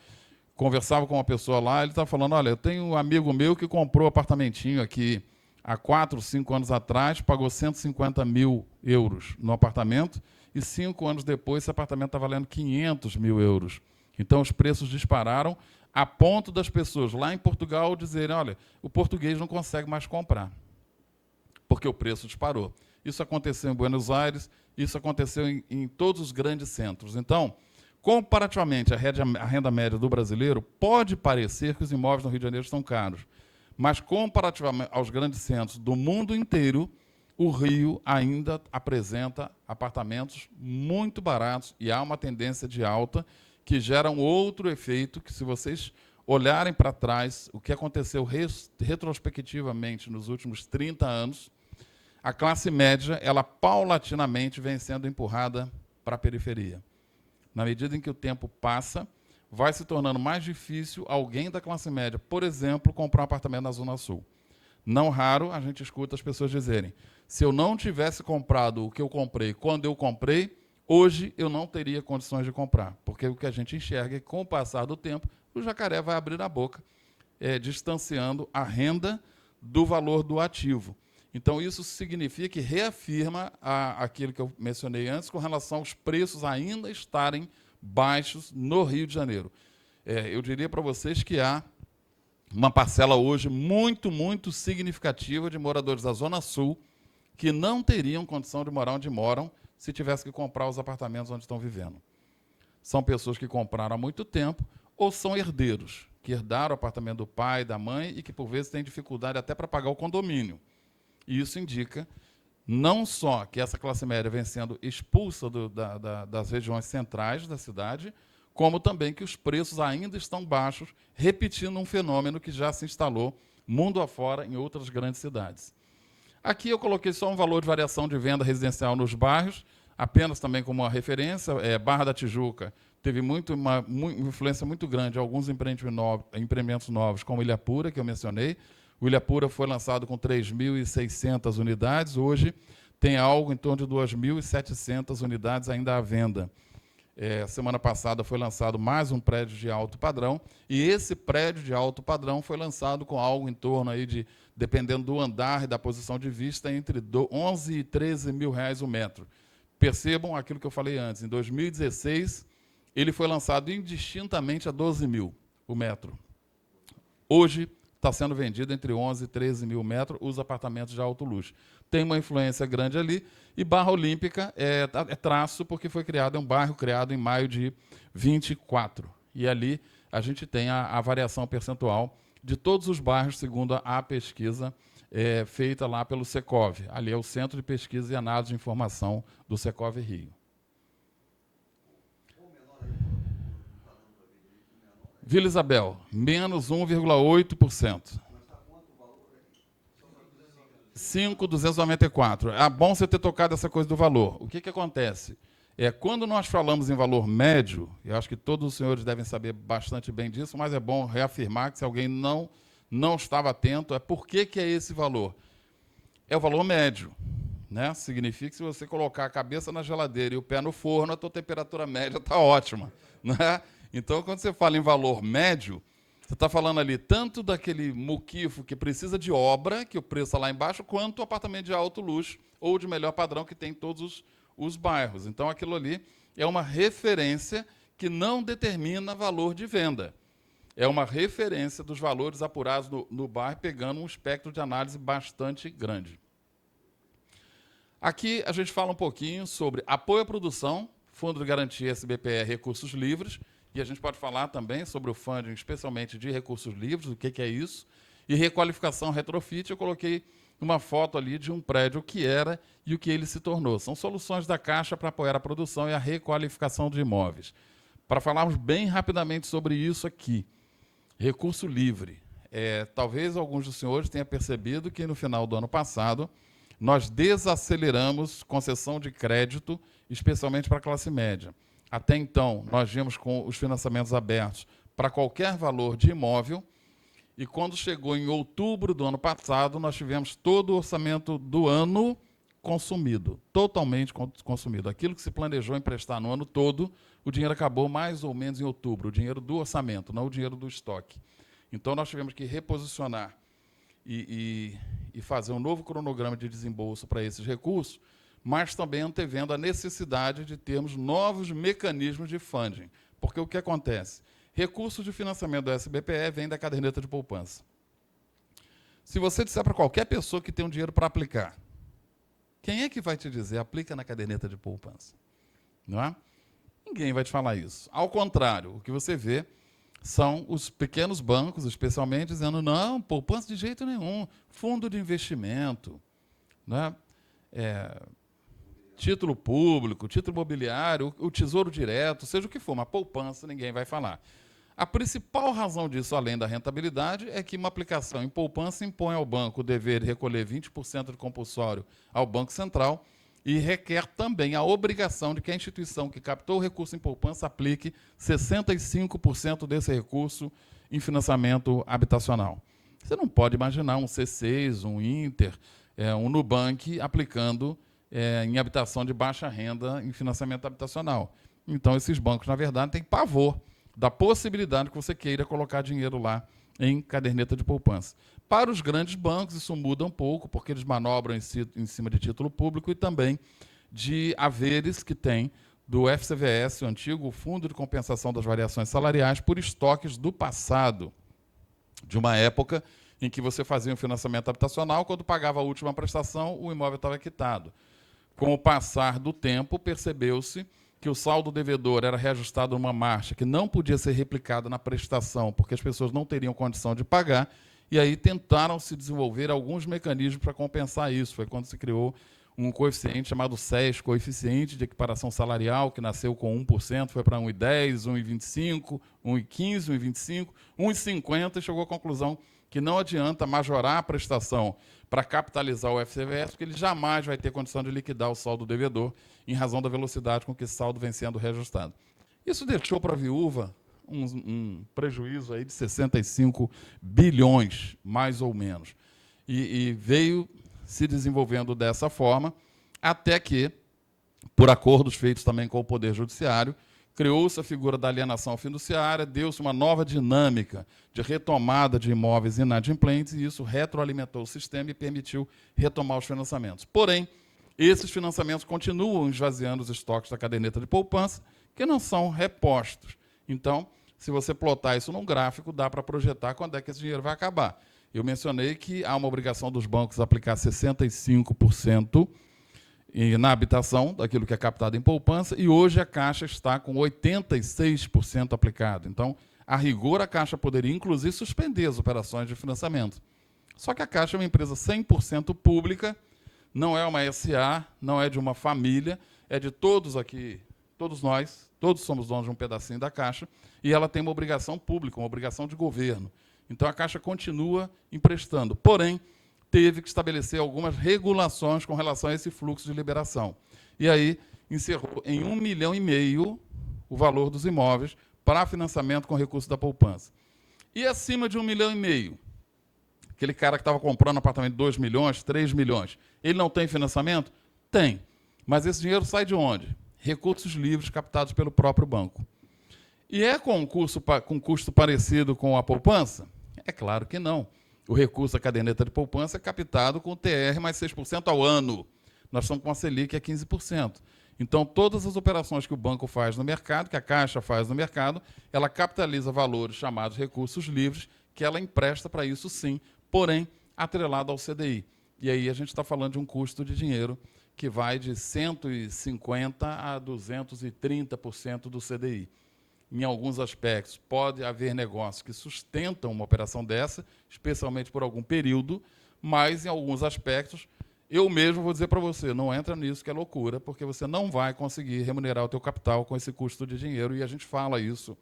Speaker 2: conversava com uma pessoa lá, ele estava falando, olha, eu tenho um amigo meu que comprou um apartamentinho aqui há 4, 5 anos atrás, pagou 150 mil euros no apartamento, e 5 anos depois esse apartamento está valendo 500 mil euros. Então, os preços dispararam, a ponto das pessoas lá em Portugal dizerem, olha, o português não consegue mais comprar, porque o preço disparou. Isso aconteceu em Buenos Aires, isso aconteceu em todos os grandes centros. Então, comparativamente à renda média do brasileiro, pode parecer que os imóveis no Rio de Janeiro estão caros, mas comparativamente aos grandes centros do mundo inteiro, o Rio ainda apresenta apartamentos muito baratos e há uma tendência de alta que gera um outro efeito que, se vocês olharem para trás, o que aconteceu retrospectivamente nos últimos 30 anos, a classe média, ela paulatinamente vem sendo empurrada para a periferia. Na medida em que o tempo passa, vai se tornando mais difícil alguém da classe média, por exemplo, comprar um apartamento na Zona Sul. Não raro, a gente escuta as pessoas dizerem: se eu não tivesse comprado o que eu comprei quando eu comprei, hoje eu não teria condições de comprar. Porque o que a gente enxerga é que, com o passar do tempo, o jacaré vai abrir a boca, distanciando a renda do valor do ativo. Então, isso significa que reafirma aquilo que eu mencionei antes com relação aos preços ainda estarem baixos no Rio de Janeiro. Eu diria para vocês que há uma parcela hoje muito, muito significativa de moradores da Zona Sul que não teriam condição de morar onde moram se tivessem que comprar os apartamentos onde estão vivendo. São pessoas que compraram há muito tempo ou são herdeiros, que herdaram o apartamento do pai, da mãe e que, por vezes, têm dificuldade até para pagar o condomínio. E isso indica não só que essa classe média vem sendo expulsa das regiões centrais da cidade, como também que os preços ainda estão baixos, repetindo um fenômeno que já se instalou mundo afora em outras grandes cidades. Aqui eu coloquei só um valor de variação de venda residencial nos bairros, apenas também como uma referência. Barra da Tijuca teve uma influência muito grande de alguns empreendimentos novos, como Ilhapura, que eu mencionei. O Ilhapura foi lançado com 3.600 unidades, hoje tem algo em torno de 2.700 unidades ainda à venda. Semana passada foi lançado mais um prédio de alto padrão, e esse prédio de alto padrão foi lançado com algo em torno aí de, dependendo do andar e da posição de vista, entre 11 e 13 mil reais o metro. Percebam aquilo que eu falei antes, em 2016 ele foi lançado indistintamente a 12 mil o metro. Hoje está sendo vendido entre 11 e 13 mil metros os apartamentos de alto luxo. Tem uma influência grande ali, e Barra Olímpica é traço, porque foi criado, é um bairro criado em maio de 24. E ali a gente tem a variação percentual de todos os bairros, segundo a pesquisa feita lá pelo Secov. Ali é o Centro de Pesquisa e Análise de Informação do Secov Rio. Vila Isabel, menos 1,8%. 5.294. É bom você ter tocado essa coisa do valor. O que acontece? Quando nós falamos em valor médio, eu acho que todos os senhores devem saber bastante bem disso, mas é bom reafirmar que, se alguém não estava atento, por que é esse valor? É o valor médio. Né? Significa que, se você colocar a cabeça na geladeira e o pé no forno, a tua temperatura média está ótima. Né? Então, quando você fala em valor médio, você está falando ali tanto daquele muquifo que precisa de obra, que o preço está lá embaixo, quanto o apartamento de alto luxo ou de melhor padrão que tem em todos os bairros. Então, aquilo ali é uma referência que não determina valor de venda. É uma referência dos valores apurados no bairro, pegando um espectro de análise bastante grande. Aqui a gente fala um pouquinho sobre apoio à produção, Fundo de Garantia SBPE Recursos Livres, e a gente pode falar também sobre o funding, especialmente de recursos livres, o que é isso, e requalificação retrofit. Eu coloquei uma foto ali de um prédio, o que era e o que ele se tornou. São soluções da Caixa para apoiar a produção e a requalificação de imóveis. Para falarmos bem rapidamente sobre isso aqui, recurso livre. Talvez alguns dos senhores tenham percebido que, no final do ano passado, nós desaceleramos concessão de crédito, especialmente para a classe média. Até então, nós vimos com os financiamentos abertos para qualquer valor de imóvel, e quando chegou em outubro do ano passado, nós tivemos todo o orçamento do ano consumido, totalmente consumido. Aquilo que se planejou emprestar no ano todo, o dinheiro acabou mais ou menos em outubro, o dinheiro do orçamento, não o dinheiro do estoque. Então, nós tivemos que reposicionar e fazer um novo cronograma de desembolso para esses recursos, mas também antevendo a necessidade de termos novos mecanismos de funding. Porque o que acontece? Recursos de financiamento do SBPE vêm da caderneta de poupança. Se você disser para qualquer pessoa que tem um dinheiro para aplicar, quem é que vai te dizer, aplica na caderneta de poupança? Não é? Ninguém vai te falar isso. Ao contrário, o que você vê são os pequenos bancos, especialmente, dizendo: não, poupança de jeito nenhum, fundo de investimento, né? Título público, título imobiliário, o tesouro direto, seja o que for, mas poupança ninguém vai falar. A principal razão disso, além da rentabilidade, é que uma aplicação em poupança impõe ao banco o dever de recolher 20% de compulsório ao Banco Central e requer também a obrigação de que a instituição que captou o recurso em poupança aplique 65% desse recurso em financiamento habitacional. Você não pode imaginar um C6, um Inter, um Nubank aplicando em habitação de baixa renda em financiamento habitacional. Então, esses bancos, na verdade, têm pavor da possibilidade que você queira colocar dinheiro lá em caderneta de poupança. Para os grandes bancos, isso muda um pouco, porque eles manobram em cima de título público e também de haveres que tem do FCVS, o antigo Fundo de Compensação das Variações Salariais, por estoques do passado, de uma época em que você fazia um financiamento habitacional, quando pagava a última prestação, o imóvel estava quitado. Com o passar do tempo, percebeu-se que o saldo devedor era reajustado numa marcha que não podia ser replicada na prestação, porque as pessoas não teriam condição de pagar, e aí tentaram se desenvolver alguns mecanismos para compensar isso. Foi quando se criou um coeficiente chamado SES, coeficiente de equiparação salarial, que nasceu com 1%, foi para 1,10, 1,25, 1,15, 1,25, 1,50, e chegou à conclusão que não adianta majorar a prestação para capitalizar o FCVS, porque ele jamais vai ter condição de liquidar o saldo devedor em razão da velocidade com que esse saldo vem sendo reajustado. Isso deixou para a viúva um prejuízo aí de 65 bilhões, mais ou menos. E veio se desenvolvendo dessa forma, até que, por acordos feitos também com o Poder Judiciário, criou-se a figura da alienação fiduciária, deu-se uma nova dinâmica de retomada de imóveis inadimplentes, e isso retroalimentou o sistema e permitiu retomar os financiamentos. Porém, esses financiamentos continuam esvaziando os estoques da caderneta de poupança, que não são repostos. Então, se você plotar isso num gráfico, dá para projetar quando é que esse dinheiro vai acabar. Eu mencionei que há uma obrigação dos bancos aplicar 65% na habitação, daquilo que é captado em poupança, e hoje a Caixa está com 86% aplicado. Então, a rigor, a Caixa poderia, inclusive, suspender as operações de financiamento. Só que a Caixa é uma empresa 100% pública, não é uma SA, não é de uma família, é de todos aqui, todos nós, todos somos donos de um pedacinho da Caixa, e ela tem uma obrigação pública, uma obrigação de governo. Então, a Caixa continua emprestando. Porém, teve que estabelecer algumas regulações com relação a esse fluxo de liberação. E aí encerrou em 1,5 milhão o valor dos imóveis para financiamento com recurso da poupança. E acima de 1,5 milhão, aquele cara que estava comprando apartamento de 2 milhões, 3 milhões, ele não tem financiamento? Tem. Mas esse dinheiro sai de onde? Recursos livres captados pelo próprio banco. E é com custo parecido com a poupança? É claro que não. O recurso da caderneta de poupança é captado com o TR mais 6% ao ano. Nós estamos com a Selic a 15%. Então, todas as operações que o banco faz no mercado, que a Caixa faz no mercado, ela capitaliza valores chamados recursos livres, que ela empresta para isso sim, porém, atrelado ao CDI. E aí a gente está falando de um custo de dinheiro que vai de 150% a 230% do CDI. Em alguns aspectos, pode haver negócios que sustentam uma operação dessa, especialmente por algum período, mas, em alguns aspectos, eu mesmo vou dizer para você, não entra nisso, que é loucura, porque você não vai conseguir remunerar o teu capital com esse custo de dinheiro, e a gente fala isso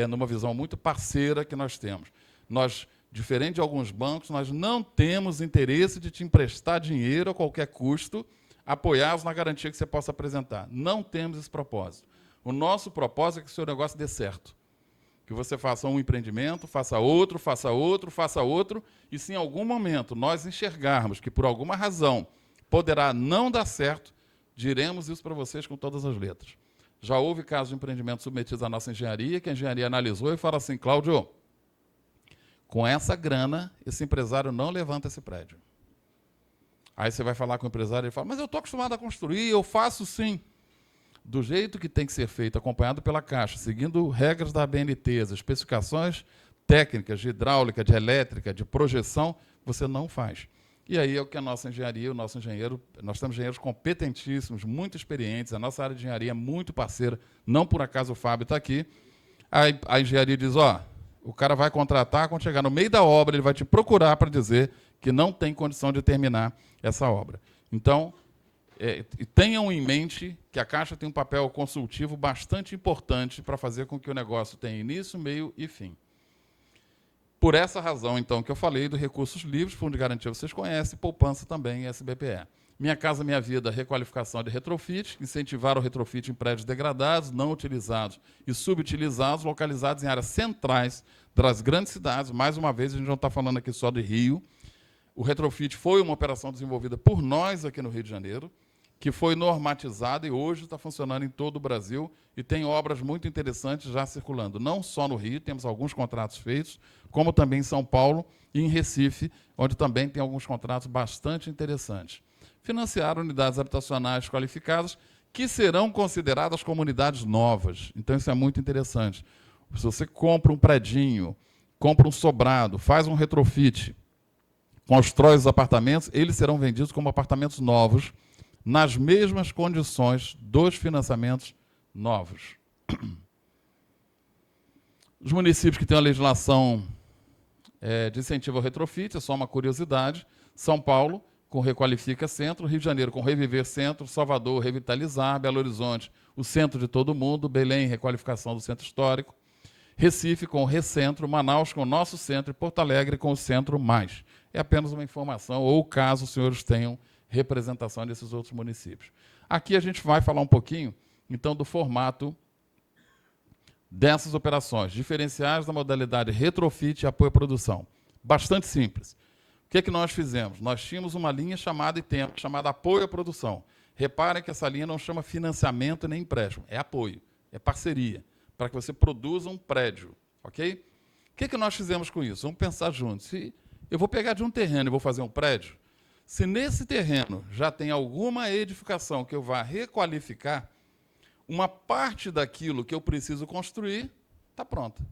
Speaker 2: numa visão muito parceira que nós temos. Nós, diferente de alguns bancos, nós não temos interesse de te emprestar dinheiro a qualquer custo, apoiados na garantia que você possa apresentar. Não temos esse propósito. O nosso propósito é que o seu negócio dê certo. Que você faça um empreendimento, faça outro, faça outro, faça outro, e se em algum momento nós enxergarmos que, por alguma razão, poderá não dar certo, diremos isso para vocês com todas as letras. Já houve casos de empreendimento submetidos à nossa engenharia, que a engenharia analisou e fala assim, Cláudio, com essa grana, esse empresário não levanta esse prédio. Aí você vai falar com o empresário e ele fala, mas eu estou acostumado a construir, eu faço sim. Do jeito que tem que ser feito, acompanhado pela Caixa, seguindo regras da ABNT, as especificações técnicas de hidráulica, de elétrica, de projeção, você não faz. E aí é o que a nossa engenharia, o nosso engenheiro, nós temos engenheiros competentíssimos, muito experientes, a nossa área de engenharia é muito parceira, não por acaso o Fábio está aqui. A engenharia diz, o cara vai contratar, quando chegar no meio da obra, ele vai te procurar para dizer que não tem condição de terminar essa obra. Então, E tenham em mente que a Caixa tem um papel consultivo bastante importante para fazer com que o negócio tenha início, meio e fim. Por essa razão, então, que eu falei do recursos livres, Fundo de Garantia vocês conhecem, poupança também, SBPE. Minha Casa Minha Vida, requalificação de retrofit, incentivar o retrofit em prédios degradados, não utilizados e subutilizados, localizados em áreas centrais das grandes cidades. Mais uma vez, a gente não está falando aqui só de Rio. O retrofit foi uma operação desenvolvida por nós aqui no Rio de Janeiro, que foi normatizada e hoje está funcionando em todo o Brasil e tem obras muito interessantes já circulando, não só no Rio, temos alguns contratos feitos, como também em São Paulo e em Recife, onde também tem alguns contratos bastante interessantes. Financiar unidades habitacionais qualificadas que serão consideradas comunidades novas. Então, isso é muito interessante. Se você compra um predinho, compra um sobrado, faz um retrofit, constrói os apartamentos, eles serão vendidos como apartamentos novos, nas mesmas condições dos financiamentos novos. Os municípios que têm a legislação de incentivo ao retrofit, é só uma curiosidade, São Paulo, com Requalifica Centro, Rio de Janeiro, com Reviver Centro, Salvador, Revitalizar, Belo Horizonte, o Centro de Todo Mundo, Belém, Requalificação do Centro Histórico, Recife, com o Recentro, Manaus, com o Nosso Centro, e Porto Alegre, com o Centro Mais. É apenas uma informação, ou caso os senhores tenham representação desses outros municípios. Aqui a gente vai falar um pouquinho, então, do formato dessas operações, diferenciais da modalidade retrofit e apoio à produção. Bastante simples. O que é que nós fizemos? Nós tínhamos uma linha chamada, e temos, chamada apoio à produção. Reparem que essa linha não chama financiamento nem empréstimo, é apoio, é parceria, para que você produza um prédio, ok? O que é que nós fizemos com isso? Vamos pensar juntos. Se eu vou pegar de um terreno e vou fazer um prédio, se nesse terreno já tem alguma edificação que eu vá requalificar, uma parte daquilo que eu preciso construir está pronta.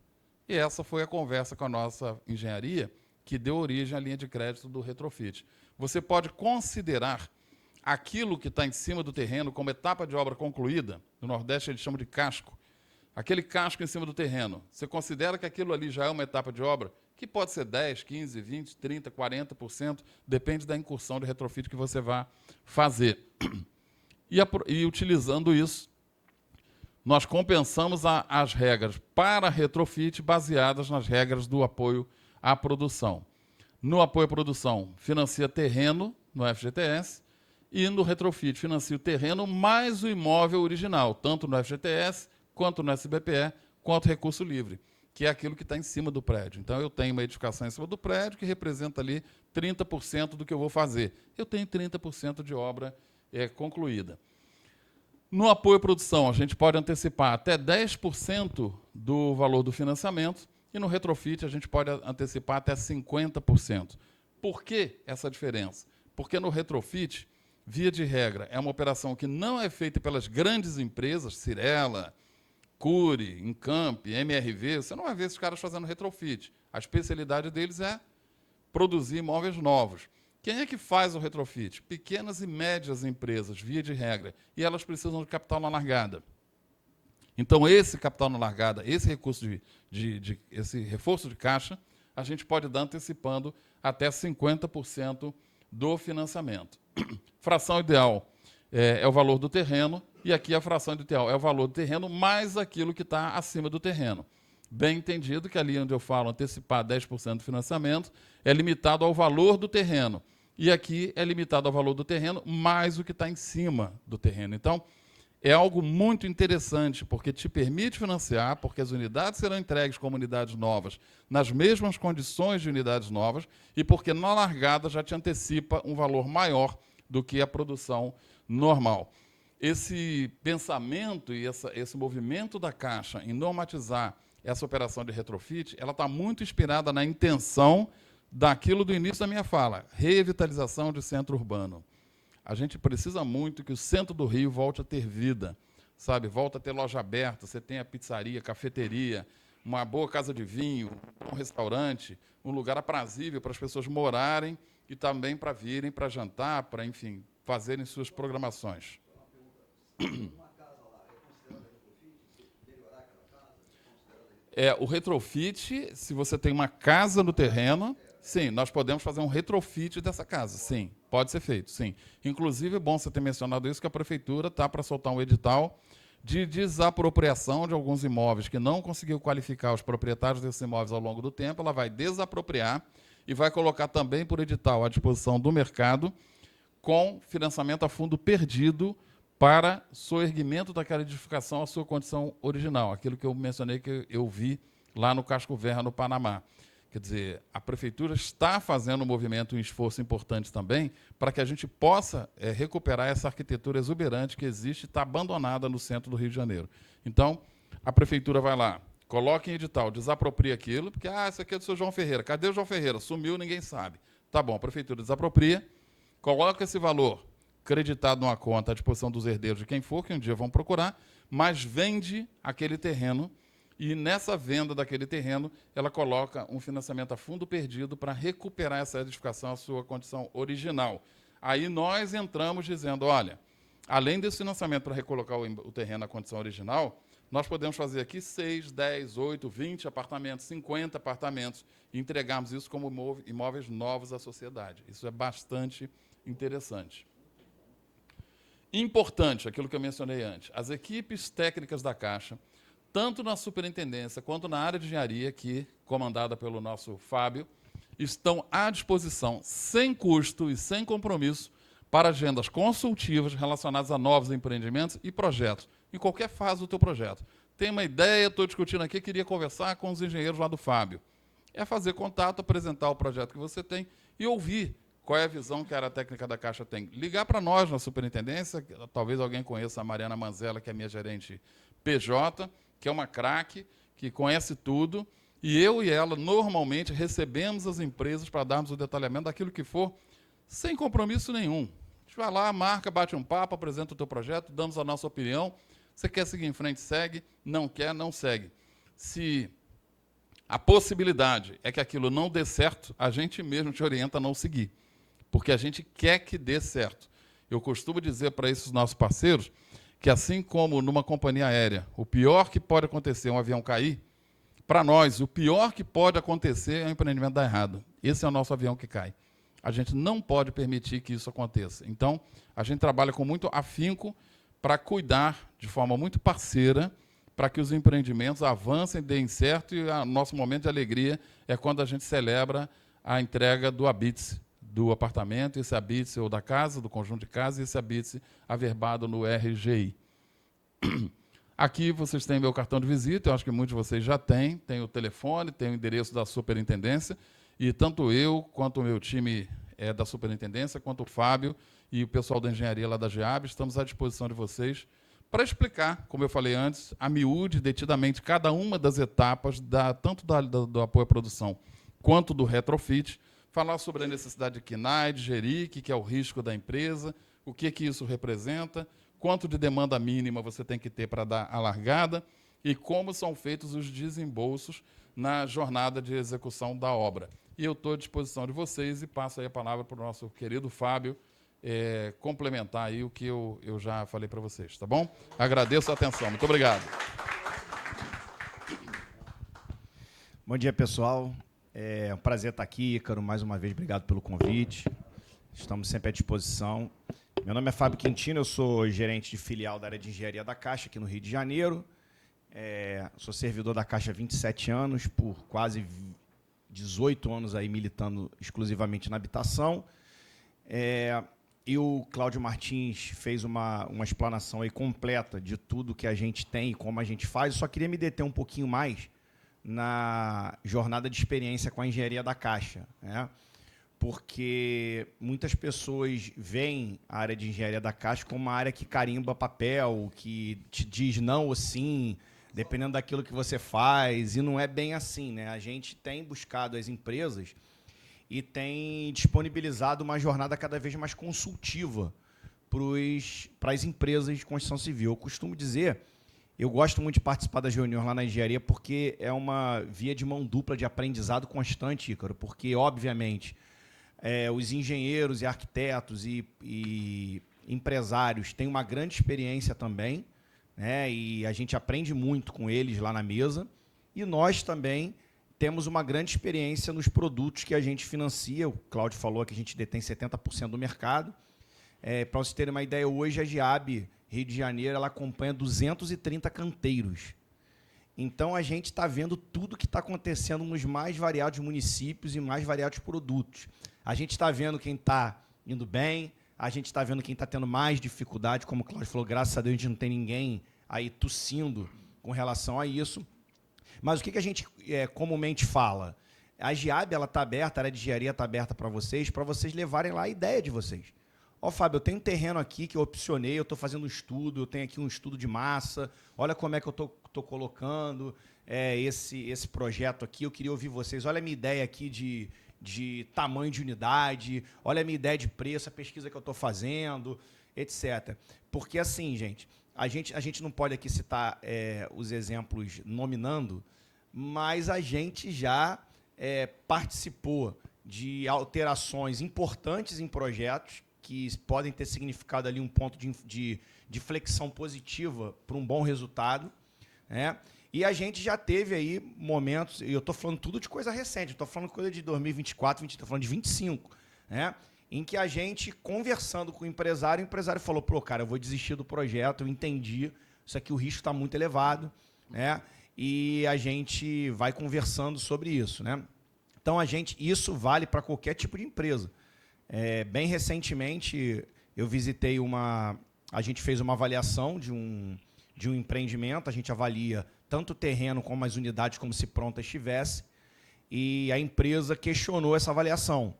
Speaker 2: E essa foi a conversa com a nossa engenharia, que deu origem à linha de crédito do retrofit. Você pode considerar aquilo que está em cima do terreno como etapa de obra concluída, no Nordeste eles chamam de casco, aquele casco em cima do terreno. Você considera que aquilo ali já é uma etapa de obra, que pode ser 10, 15, 20, 30, 40%, depende da incursão de retrofit que você vai fazer. E utilizando isso, nós compensamos as regras para retrofit baseadas nas regras do apoio à produção. No apoio à produção, financia terreno no FGTS e no retrofit financia o terreno mais o imóvel original, tanto no FGTS, quanto no SBPE, quanto recurso livre, que é aquilo que está em cima do prédio. Então, eu tenho uma edificação em cima do prédio que representa ali 30% do que eu vou fazer. Eu tenho 30% de obra concluída. No apoio à produção, a gente pode antecipar até 10% do valor do financiamento e no retrofit a gente pode antecipar até 50%. Por que essa diferença? Porque no retrofit, via de regra, é uma operação que não é feita pelas grandes empresas, Cirela, Cury, Encamp, MRV, você não vai ver esses caras fazendo retrofit. A especialidade deles é produzir imóveis novos. Quem é que faz o retrofit? Pequenas e médias empresas, via de regra, e elas precisam de capital na largada. Então, esse capital na largada, esse recurso esse reforço de caixa, a gente pode dar antecipando até 50% do financiamento. Fração ideal é o valor do terreno, e aqui a fração ideal é o valor do terreno mais aquilo que está acima do terreno. Bem entendido que ali onde eu falo antecipar 10% do financiamento é limitado ao valor do terreno. E aqui é limitado ao valor do terreno mais o que está em cima do terreno. Então, é algo muito interessante, porque te permite financiar, porque as unidades serão entregues como unidades novas, nas mesmas condições de unidades novas, e porque na largada já te antecipa um valor maior do que a produção normal. Esse pensamento e esse movimento da Caixa em normatizar essa operação de retrofit, ela está muito inspirada na intenção daquilo do início da minha fala, revitalização de centro urbano. A gente precisa muito que o centro do Rio volte a ter vida, sabe? Volta a ter loja aberta, você tem a pizzaria, cafeteria, uma boa casa de vinho, um restaurante, um lugar aprazível para as pessoas morarem e também para virem para jantar, para, enfim, fazerem suas programações. O retrofit, se você tem uma casa no terreno, sim, nós podemos fazer um retrofit dessa casa, sim. Pode ser feito, sim. Inclusive, é bom você ter mencionado isso, que a Prefeitura está para soltar um edital de desapropriação de alguns imóveis que não conseguiu qualificar os proprietários desses imóveis ao longo do tempo. Ela vai desapropriar e vai colocar também por edital à disposição do mercado com financiamento a fundo perdido para soerguimento daquela edificação à sua condição original, aquilo que eu mencionei que eu vi lá no Casco Verde, no Panamá. Quer dizer, a Prefeitura está fazendo um movimento, um esforço importante também, para que a gente possa recuperar essa arquitetura exuberante que existe e está abandonada no centro do Rio de Janeiro. Então, a Prefeitura vai lá, coloca em edital, desapropria aquilo, porque, isso aqui é do seu João Ferreira. Cadê o João Ferreira? Sumiu, ninguém sabe. Tá bom, a Prefeitura desapropria, coloca esse valor creditado numa conta à disposição dos herdeiros de quem for, que um dia vão procurar, mas vende aquele terreno e, nessa venda daquele terreno, ela coloca um financiamento a fundo perdido para recuperar essa edificação à sua condição original. Aí nós entramos dizendo, olha, além desse financiamento para recolocar o terreno à condição original, nós podemos fazer aqui 6, 10, 8, 20 apartamentos, 50 apartamentos, e entregarmos isso como imóveis novos à sociedade. Isso é bastante interessante. Importante, aquilo que eu mencionei antes, as equipes técnicas da Caixa, tanto na superintendência quanto na área de engenharia, aqui comandada pelo nosso Fábio, estão à disposição, sem custo e sem compromisso, para agendas consultivas relacionadas a novos empreendimentos e projetos, em qualquer fase do teu projeto. Tem uma ideia, estou discutindo aqui, queria conversar com os engenheiros lá do Fábio. É fazer contato, apresentar o projeto que você tem e ouvir qual é a visão que a área técnica da Caixa tem. Ligar para nós na superintendência, talvez alguém conheça a Mariana Manzella, que é minha gerente PJ, que é uma craque, que conhece tudo, e eu e ela, normalmente, recebemos as empresas para darmos o detalhamento daquilo que for, sem compromisso nenhum. A gente vai lá, marca, bate um papo, apresenta o teu projeto, damos a nossa opinião. Você quer seguir em frente, segue. Não quer, não segue. Se a possibilidade é que aquilo não dê certo, a gente mesmo te orienta a não seguir, porque a gente quer que dê certo. Eu costumo dizer para esses nossos parceiros que, assim como numa companhia aérea, o pior que pode acontecer é um avião cair, para nós, o pior que pode acontecer é um empreendimento dar errado. Esse é o nosso avião que cai. A gente não pode permitir que isso aconteça. Então, a gente trabalha com muito afinco para cuidar de forma muito parceira para que os empreendimentos avancem, deem certo, e o nosso momento de alegria é quando a gente celebra a entrega do habite do apartamento, esse habite ou da casa, do conjunto de casa, e esse habite averbado no RGI. Aqui vocês têm meu cartão de visita, eu acho que muitos de vocês já têm, tem o telefone, tem o endereço da superintendência, e tanto eu quanto o meu time da superintendência, quanto o Fábio e o pessoal da engenharia lá da GEAB, estamos à disposição de vocês para explicar, como eu falei antes, a miúde, detidamente, cada uma das etapas, tanto do apoio à produção quanto do retrofit, falar sobre a necessidade de KNAI, de GERIC, que é o risco da empresa, o que isso representa, quanto de demanda mínima você tem que ter para dar a largada e como são feitos os desembolsos na jornada de execução da obra. E eu estou à disposição de vocês e passo aí a palavra para o nosso querido Fábio complementar aí o que eu já falei para vocês, tá bom? Agradeço a atenção. Muito obrigado.
Speaker 3: Bom dia, pessoal. É um prazer estar aqui, Ícaro. Mais uma vez, obrigado pelo convite. Estamos sempre à disposição. Meu nome é Fábio Quintino, eu sou gerente de filial da área de engenharia da Caixa, aqui no Rio de Janeiro. Sou servidor da Caixa há 27 anos, por quase 18 anos aí militando exclusivamente na habitação. E o Cláudio Martins fez uma explanação aí completa de tudo que a gente tem e como a gente faz. Eu só queria me deter um pouquinho mais na jornada de experiência com a engenharia da Caixa, né? Porque muitas pessoas veem a área de engenharia da Caixa como uma área que carimba papel, que te diz não ou sim, dependendo daquilo que você faz, e não é bem assim, né? A gente tem buscado as empresas e tem disponibilizado uma jornada cada vez mais consultiva para as empresas de construção civil. Eu costumo dizer, eu gosto muito de participar das reuniões lá na engenharia porque é uma via de mão dupla de aprendizado constante, Ícaro, porque, obviamente, os engenheiros e arquitetos e empresários têm uma grande experiência também, né? E a gente aprende muito com eles lá na mesa, e nós também temos uma grande experiência nos produtos que a gente financia. O Cláudio falou que a gente detém 70% do mercado. Para vocês terem uma ideia, hoje a Giab Rio de Janeiro ela acompanha 230 canteiros. Então, a gente está vendo tudo que está acontecendo nos mais variados municípios e mais variados produtos. A gente está vendo quem está indo bem, a gente está vendo quem está tendo mais dificuldade, como o Cláudio falou, graças a Deus a gente não tem ninguém aí tossindo com relação a isso. Mas o que a gente comumente fala? A Giab está aberta, a área de engenharia está aberta para vocês levarem lá a ideia de vocês. Ó, Fábio, eu tenho um terreno aqui que eu opcionei, eu estou fazendo um estudo, eu tenho aqui um estudo de massa, olha como é que eu estou colocando esse projeto aqui, eu queria ouvir vocês, olha a minha ideia aqui de tamanho de unidade, olha a minha ideia de preço, a pesquisa que eu estou fazendo, etc. Porque, assim, gente, a gente não pode aqui citar os exemplos nominando, mas a gente já participou de alterações importantes em projetos que podem ter significado ali um ponto de flexão positiva para um bom resultado, né? E a gente já teve aí momentos, e eu estou falando tudo de coisa recente, estou falando coisa de 2024, estou falando de 25, né? Em que a gente, conversando com o empresário falou, pô, cara, eu vou desistir do projeto, eu entendi, isso aqui o risco está muito elevado, né? E a gente vai conversando sobre isso, né? Então, isso vale para qualquer tipo de empresa. Bem recentemente, eu visitei a gente fez uma avaliação de um empreendimento, a gente avalia tanto o terreno como as unidades, como se pronta estivesse, e a empresa questionou essa avaliação.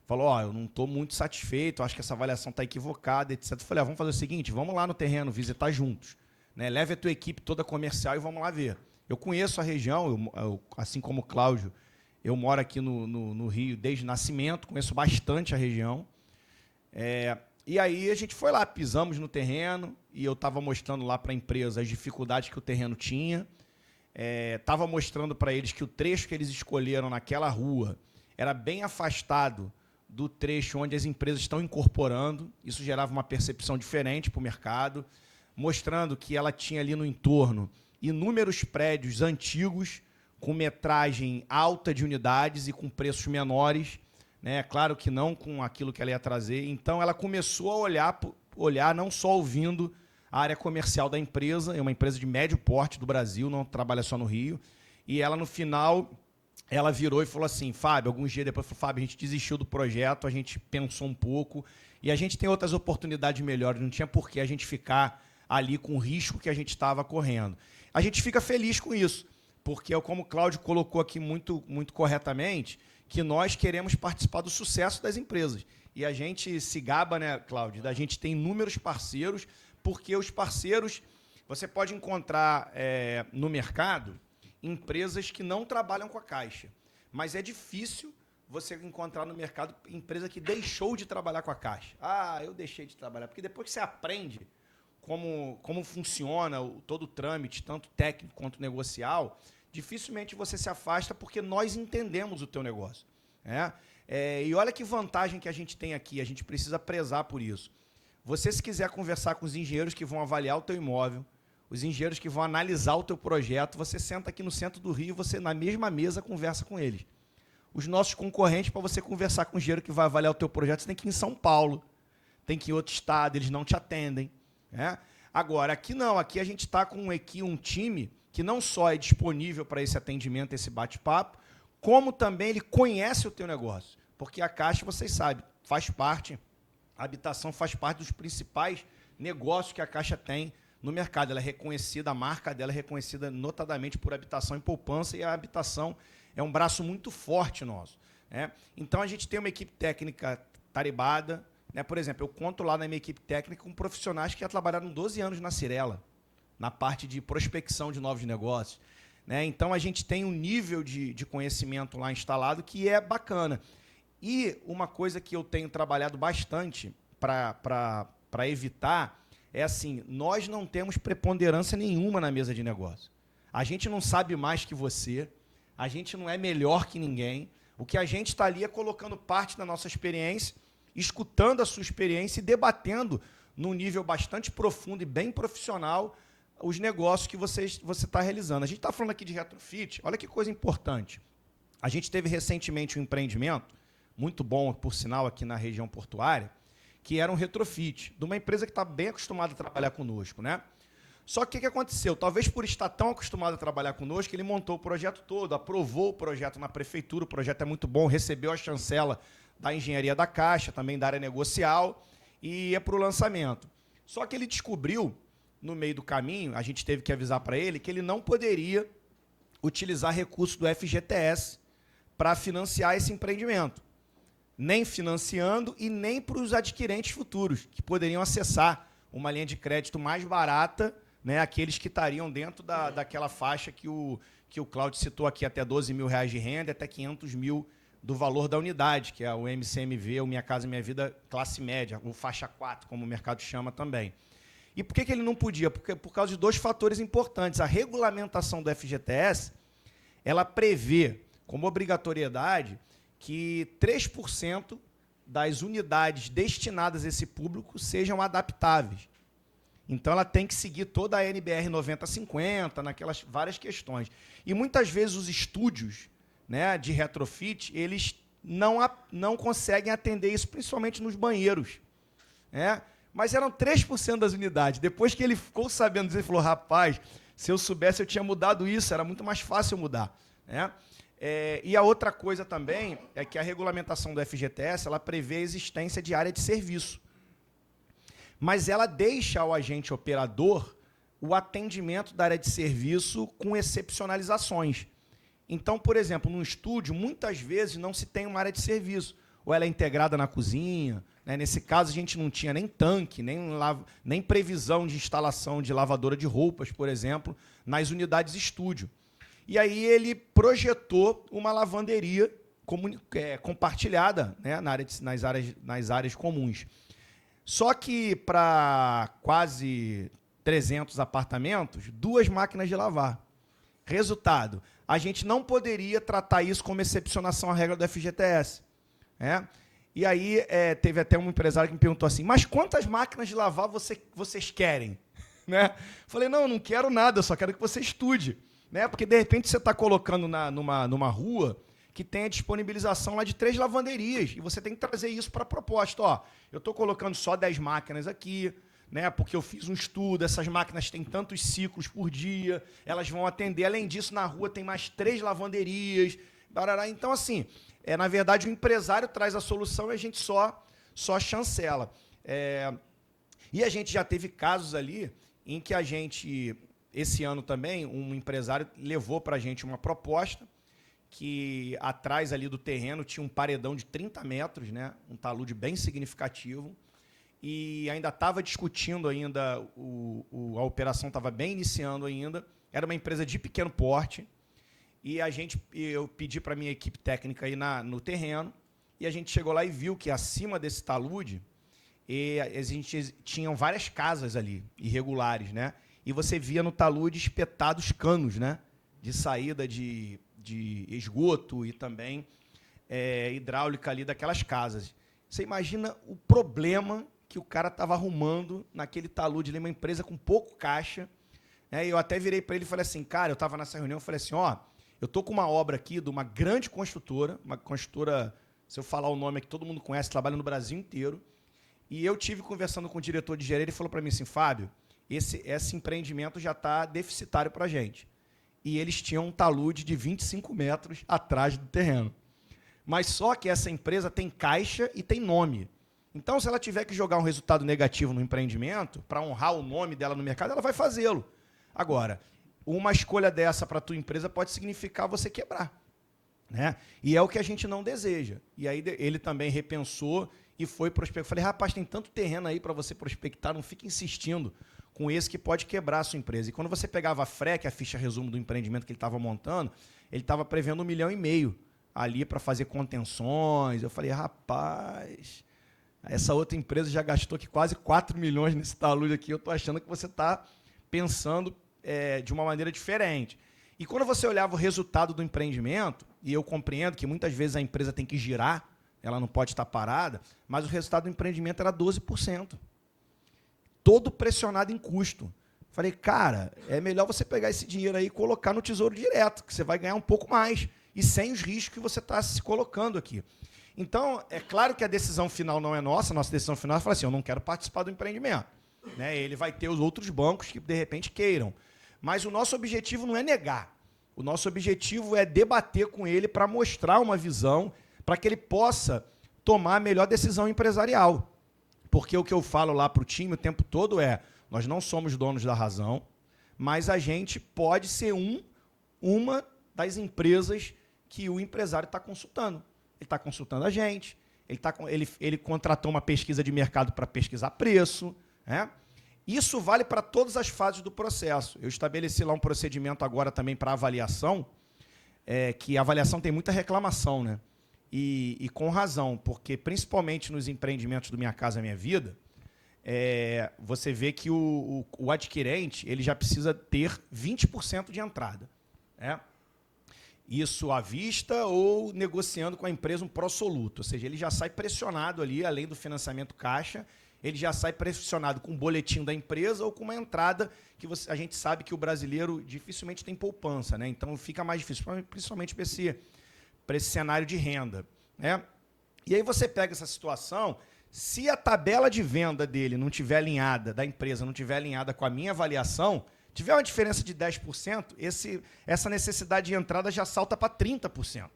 Speaker 3: Falou, eu não estou muito satisfeito, acho que essa avaliação está equivocada, etc. Eu falei, vamos fazer o seguinte, vamos lá no terreno, visitar juntos. Né? Leve a tua equipe toda comercial e vamos lá ver. Eu conheço a região, assim como o Cláudio, eu moro aqui no Rio desde nascimento, conheço bastante a região. E aí a gente foi lá, pisamos no terreno, e eu estava mostrando lá para a empresa as dificuldades que o terreno tinha. Estava mostrando para eles que o trecho que eles escolheram naquela rua era bem afastado do trecho onde as empresas estão incorporando. Isso gerava uma percepção diferente para o mercado, mostrando que ela tinha ali no entorno inúmeros prédios antigos, com metragem alta de unidades e com preços menores, né? Claro que não com aquilo que ela ia trazer. Então, ela começou a olhar não só ouvindo a área comercial da empresa, é uma empresa de médio porte do Brasil, não trabalha só no Rio, e ela, no final, ela virou e falou assim, Fábio, alguns dias depois, falou, Fábio, a gente desistiu do projeto, a gente pensou um pouco, e a gente tem outras oportunidades melhores, não tinha por que a gente ficar ali com o risco que a gente estava correndo. A gente fica feliz com isso, porque, como o Cláudio colocou aqui muito, muito corretamente, que nós queremos participar do sucesso das empresas. E a gente se gaba, né, Cláudio, da gente ter inúmeros parceiros, porque os parceiros, você pode encontrar no mercado empresas que não trabalham com a Caixa, mas é difícil você encontrar no mercado empresa que deixou de trabalhar com a Caixa. Eu deixei de trabalhar, porque depois que você aprende como funciona todo o trâmite, tanto técnico quanto negocial, dificilmente você se afasta porque nós entendemos o teu negócio. E olha que vantagem que a gente tem aqui, a gente precisa prezar por isso. Você, se quiser conversar com os engenheiros que vão avaliar o teu imóvel, os engenheiros que vão analisar o teu projeto, você senta aqui no centro do Rio, você na mesma mesa conversa com eles. Os nossos concorrentes, para você conversar com o engenheiro que vai avaliar o teu projeto, você tem que ir em São Paulo, tem que ir em outro estado, eles não te atendem. Agora, aqui não, aqui a gente está com um time que não só é disponível para esse atendimento, esse bate-papo, como também ele conhece o teu negócio. Porque a Caixa, vocês sabem, a habitação faz parte dos principais negócios que a Caixa tem no mercado. Ela é reconhecida, a marca dela é reconhecida notadamente por habitação e poupança, e a habitação é um braço muito forte nosso. Então, a gente tem uma equipe técnica taribada. Por exemplo, eu conto lá na minha equipe técnica com profissionais que já trabalharam 12 anos na Cirela, na parte de prospecção de novos negócios. Então, a gente tem um nível de conhecimento lá instalado que é bacana. E uma coisa que eu tenho trabalhado bastante para evitar é assim, nós não temos preponderância nenhuma na mesa de negócio. A gente não sabe mais que você, a gente não é melhor que ninguém. O que a gente está ali é colocando parte da nossa experiência, escutando a sua experiência e debatendo num nível bastante profundo e bem profissional os negócios que você está realizando. A gente está falando aqui de retrofit, olha que coisa importante. A gente teve recentemente um empreendimento, muito bom, por sinal, aqui na região portuária, que era um retrofit, de uma empresa que está bem acostumada a trabalhar conosco, né? Só que o que aconteceu? Talvez por estar tão acostumado a trabalhar conosco, ele montou o projeto todo, aprovou o projeto na prefeitura, o projeto é muito bom, recebeu a chancela da engenharia da Caixa, também da área negocial, e ia para o lançamento. Só que ele descobriu, no meio do caminho, a gente teve que avisar para ele que ele não poderia utilizar recursos do FGTS para financiar esse empreendimento. Nem financiando e nem para os adquirentes futuros, que poderiam acessar uma linha de crédito mais barata, né, aqueles que estariam dentro daquela faixa que o Cláudio citou aqui, até R$12 mil de renda, até 500 mil do valor da unidade, que é o MCMV, o Minha Casa Minha Vida classe média, o faixa 4, como o mercado chama também. E por que ele não podia? Porque, por causa de dois fatores importantes. A regulamentação do FGTS, ela prevê como obrigatoriedade que 3% das unidades destinadas a esse público sejam adaptáveis. Então, ela tem que seguir toda a NBR 9050, naquelas várias questões. E, muitas vezes, os estúdios, né, de retrofit, eles não conseguem atender isso, principalmente nos banheiros, né? Mas eram 3% das unidades. Depois que ele ficou sabendo disso, ele falou, rapaz, se eu soubesse, eu tinha mudado isso, era muito mais fácil mudar, né? E a outra coisa também é que a regulamentação do FGTS, ela prevê a existência de área de serviço. Mas ela deixa ao agente operador o atendimento da área de serviço com excepcionalizações. Então, por exemplo, num estúdio, muitas vezes não se tem uma área de serviço. Ou ela é integrada na cozinha, né? Nesse caso, a gente não tinha nem tanque, nem previsão de instalação de lavadora de roupas, por exemplo, nas unidades estúdio. E aí ele projetou uma lavanderia compartilhada, né, nas áreas comuns. Só que para quase 300 apartamentos, 2 máquinas de lavar. Resultado, a gente não poderia tratar isso como excepcionação à regra do FGTS. Né? E aí teve até um empresário que me perguntou assim, mas quantas máquinas de lavar vocês querem? Né? Falei, não quero nada, eu só quero que você estude. Né? Porque, de repente, você está colocando numa rua que tem a disponibilização lá de 3 lavanderias, e você tem que trazer isso para a proposta. Ó, eu estou colocando só 10 máquinas aqui, né, porque eu fiz um estudo, essas máquinas têm tantos ciclos por dia, elas vão atender. Além disso, na rua tem mais 3 lavanderias. Barará. Então, assim, na verdade, o empresário traz a solução e a gente só chancela. E a gente já teve casos ali em que a gente, esse ano também, um empresário levou para a gente uma proposta que atrás ali do terreno tinha um paredão de 30 metros, né, um talude bem significativo, e ainda estava discutindo ainda, a operação estava bem iniciando ainda, era uma empresa de pequeno porte, e eu pedi para a minha equipe técnica ir no terreno, e a gente chegou lá e viu que acima desse talude, a gente tinham várias casas ali, irregulares, né, e você via no talude espetados canos, né, de saída de esgoto e também hidráulica ali daquelas casas. Você imagina o problema que o cara estava arrumando naquele talude ali, uma empresa com pouco caixa. Né? Eu até virei para ele e falei assim, cara, eu estava nessa reunião, eu falei assim, ó, eu estou com uma obra aqui de uma grande construtora, se eu falar o nome aqui, todo mundo conhece, trabalha no Brasil inteiro, e eu tive conversando com o diretor de engenharia, ele falou para mim assim, Fábio, esse empreendimento já está deficitário para a gente. E eles tinham um talude de 25 metros atrás do terreno. Mas só que essa empresa tem caixa e tem nome. Então, se ela tiver que jogar um resultado negativo no empreendimento, para honrar o nome dela no mercado, ela vai fazê-lo. Agora, uma escolha dessa para a tua empresa pode significar você quebrar. Né? E é o que a gente não deseja. E aí ele também repensou e foi prospectar. Falei, rapaz, tem tanto terreno aí para você prospectar, não fique insistindo com esse que pode quebrar a sua empresa. E quando você pegava a FRE, que é a ficha resumo do empreendimento que ele estava montando, ele estava prevendo 1,5 milhão ali para fazer contenções. Eu falei, rapaz, essa outra empresa já gastou aqui quase 4 milhões nesse talude aqui, eu estou achando que você está pensando de uma maneira diferente. E quando você olhava o resultado do empreendimento, e eu compreendo que muitas vezes a empresa tem que girar, ela não pode estar parada, mas o resultado do empreendimento era 12%. Todo pressionado em custo. Falei, cara, é melhor você pegar esse dinheiro aí e colocar no Tesouro Direto, que você vai ganhar um pouco mais, e sem os riscos que você está se colocando aqui. Então, é claro que a decisão final não é nossa, a nossa decisão final é falar assim, eu não quero participar do empreendimento. Né? Ele vai ter os outros bancos que, de repente, queiram. Mas o nosso objetivo não é negar. O nosso objetivo é debater com ele para mostrar uma visão, para que ele possa tomar a melhor decisão empresarial. Porque o que eu falo lá para o time o tempo todo é, nós não somos donos da razão, mas a gente pode ser uma das empresas que o empresário está consultando. Ele está consultando a gente, ele contratou uma pesquisa de mercado para pesquisar preço. Né? Isso vale para todas as fases do processo. Eu estabeleci lá um procedimento agora também para avaliação, que a avaliação tem muita reclamação, né? E com razão, porque principalmente nos empreendimentos do Minha Casa Minha Vida, você vê que o adquirente ele já precisa ter 20% de entrada. Né? Isso à vista ou negociando com a empresa um pró-soluto, ou seja, ele já sai pressionado ali, além do financiamento caixa, ele já sai pressionado com um boletim da empresa ou com uma entrada que a gente sabe que o brasileiro dificilmente tem poupança, né? Então fica mais difícil, principalmente para esse cenário de renda. Né? E aí você pega essa situação, se a tabela de venda dele não tiver alinhada, da empresa não tiver alinhada com a minha avaliação, tiver uma diferença de 10%, essa necessidade de entrada já salta para 30%.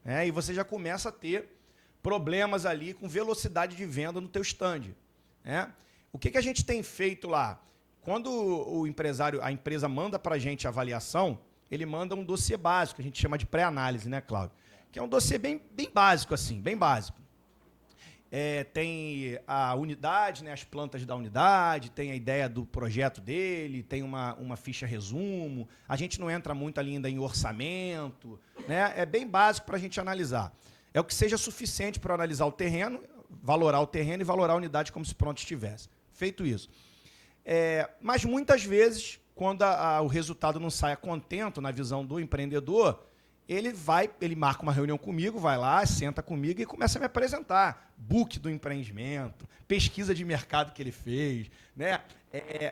Speaker 3: Né? E você já começa a ter problemas ali com velocidade de venda no teu stand. Né? O que a gente tem feito lá? Quando a empresa manda para a gente a avaliação, ele manda um dossiê básico, a gente chama de pré-análise, né, Cláudio? Que é um dossiê bem básico, assim, bem básico. Tem a unidade, né, as plantas da unidade, tem a ideia do projeto dele, tem uma ficha resumo, a gente não entra muito ali ainda em orçamento, né? É bem básico para a gente analisar. É o que seja suficiente para analisar o terreno, valorar o terreno e valorar a unidade como se pronto estivesse. Feito isso. Mas muitas vezes, quando o resultado não sai a contento na visão do empreendedor, ele marca uma reunião comigo, vai lá, senta comigo e começa a me apresentar. Book do empreendimento, pesquisa de mercado que ele fez, né?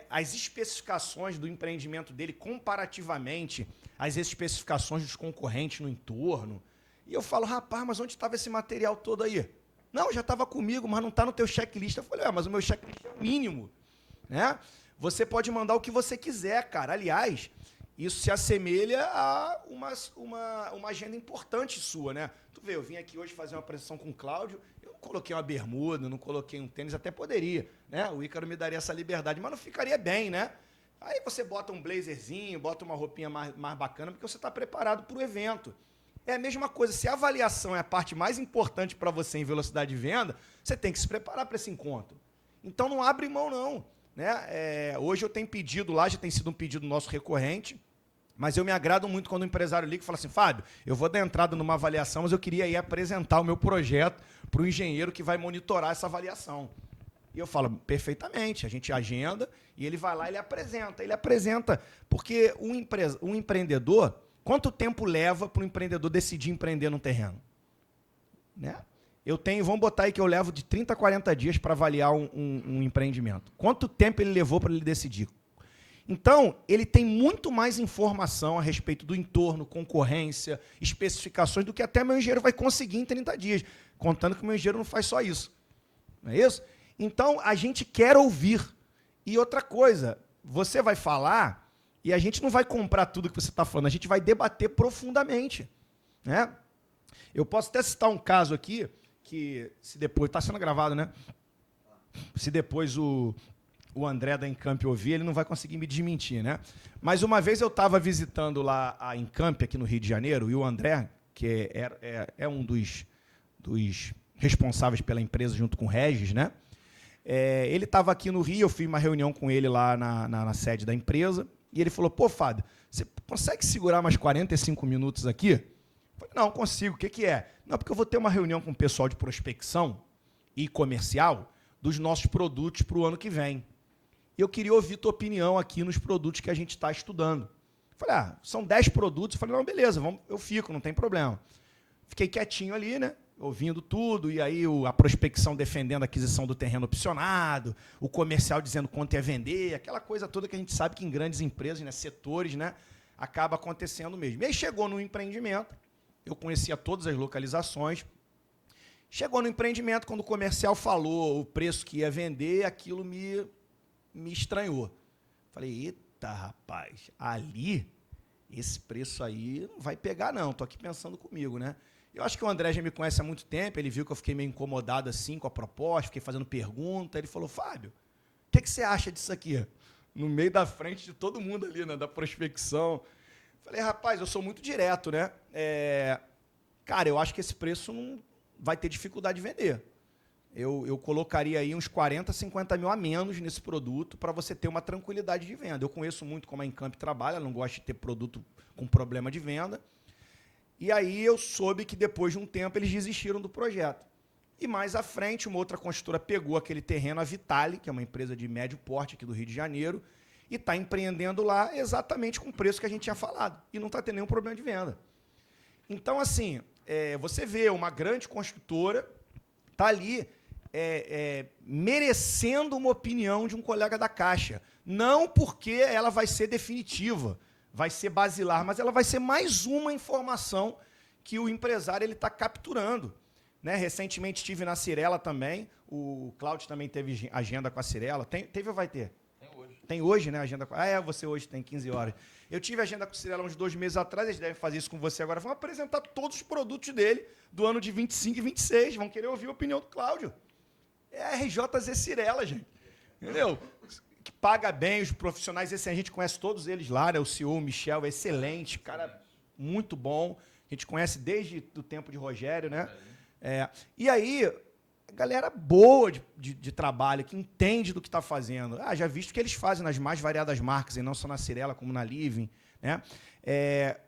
Speaker 3: As especificações do empreendimento dele comparativamente às especificações dos concorrentes no entorno. E eu falo, rapaz, mas onde estava esse material todo aí? Não, já estava comigo, mas não está no teu checklist. Eu falei, mas o meu checklist é o mínimo. Né? Você pode mandar o que você quiser, cara. Aliás, isso se assemelha a uma agenda importante sua, né? Tu vê, eu vim aqui hoje fazer uma apresentação com o Cláudio, eu não coloquei uma bermuda, não coloquei um tênis, até poderia, né? O Ícaro me daria essa liberdade, mas não ficaria bem, né? Aí você bota um blazerzinho, bota uma roupinha mais bacana, porque você está preparado para o evento. É a mesma coisa, se a avaliação é a parte mais importante para você em velocidade de venda, você tem que se preparar para esse encontro. Então não abre mão, não. Né? Hoje eu tenho pedido lá, já tem sido um pedido nosso recorrente, mas eu me agrado muito quando o empresário liga e fala assim, Fábio, eu vou dar entrada numa avaliação, mas eu queria ir apresentar o meu projeto para o engenheiro que vai monitorar essa avaliação. E eu falo, perfeitamente, a gente agenda e ele vai lá e ele apresenta, porque um empreendedor, quanto tempo leva para o empreendedor decidir empreender num terreno? Né? Vamos botar aí que eu levo de 30 a 40 dias para avaliar um empreendimento. Quanto tempo ele levou para ele decidir? Então, ele tem muito mais informação a respeito do entorno, concorrência, especificações, do que até meu engenheiro vai conseguir em 30 dias, contando que o meu engenheiro não faz só isso. Não é isso? Então, a gente quer ouvir. E outra coisa, você vai falar e a gente não vai comprar tudo que você está falando, a gente vai debater profundamente. Né? Eu posso até citar um caso aqui, que se depois... Está sendo gravado, né? Se depois o André da Encamp ouvir, ele não vai conseguir me desmentir, né? Mas uma vez eu estava visitando lá a Encamp, aqui no Rio de Janeiro, e o André, que é um dos responsáveis pela empresa, junto com o Regis, né? Ele estava aqui no Rio, eu fiz uma reunião com ele lá na sede da empresa, e ele falou, pô, Fábio, você consegue segurar mais 45 minutos aqui? Eu falei, não, consigo, o que é? Não, porque eu vou ter uma reunião com o pessoal de prospecção e comercial dos nossos produtos para o ano que vem. E eu queria ouvir tua opinião aqui nos produtos que a gente está estudando. Eu falei, são 10 produtos. Eu falei, não, beleza, eu fico, não tem problema. Fiquei quietinho ali, né? ouvindo tudo, e aí a prospecção defendendo a aquisição do terreno opcionado, o comercial dizendo quanto ia vender, aquela coisa toda que a gente sabe que em grandes empresas, né, setores, né, acaba acontecendo mesmo. E aí chegou no empreendimento, eu conhecia todas as localizações, chegou no empreendimento, quando o comercial falou o preço que ia vender, aquilo me estranhou. Falei, eita, rapaz, ali, esse preço aí não vai pegar, não. Estou aqui pensando comigo, né? Eu acho que o André já me conhece há muito tempo, ele viu que eu fiquei meio incomodado assim com a proposta, fiquei fazendo pergunta, ele falou, Fábio, o que você acha disso aqui? No meio da frente de todo mundo ali, né, da prospecção. Falei, rapaz, eu sou muito direto, né? Cara, eu acho que esse preço não vai ter dificuldade de vender. Eu colocaria aí uns 40, 50 mil a menos nesse produto para você ter uma tranquilidade de venda. Eu conheço muito como a Encamp trabalha, não gosto de ter produto com problema de venda. E aí eu soube que depois de um tempo eles desistiram do projeto. E mais à frente, uma outra construtora pegou aquele terreno, a Vitale, que é uma empresa de médio porte aqui do Rio de Janeiro, e está empreendendo lá exatamente com o preço que a gente tinha falado. E não está tendo nenhum problema de venda. Então, assim, você vê uma grande construtora está ali merecendo uma opinião de um colega da Caixa. Não porque ela vai ser definitiva, vai ser basilar, mas ela vai ser mais uma informação que o empresário está capturando. Né? Recentemente estive na Cirela também, o Cláudio também teve agenda com a Cirela. Teve ou vai ter?
Speaker 2: Tem hoje.
Speaker 3: Tem hoje, né? Agenda com... você hoje tem 15 horas. Eu tive agenda com o Cirela uns 2 meses atrás, eles devem fazer isso com você agora. Vão apresentar todos os produtos dele do ano de 25 e 26. Vão querer ouvir a opinião do Cláudio. É a RJZ Cirela, gente. Entendeu? Que paga bem os profissionais. Esse a gente conhece todos eles lá, né? O CEO, o Michel, é excelente, cara muito bom. A gente conhece desde o tempo de Rogério, né? E aí, galera boa de trabalho, que entende do que está fazendo. Já visto o que eles fazem nas mais variadas marcas, e não só na Cirela, como na Living, né?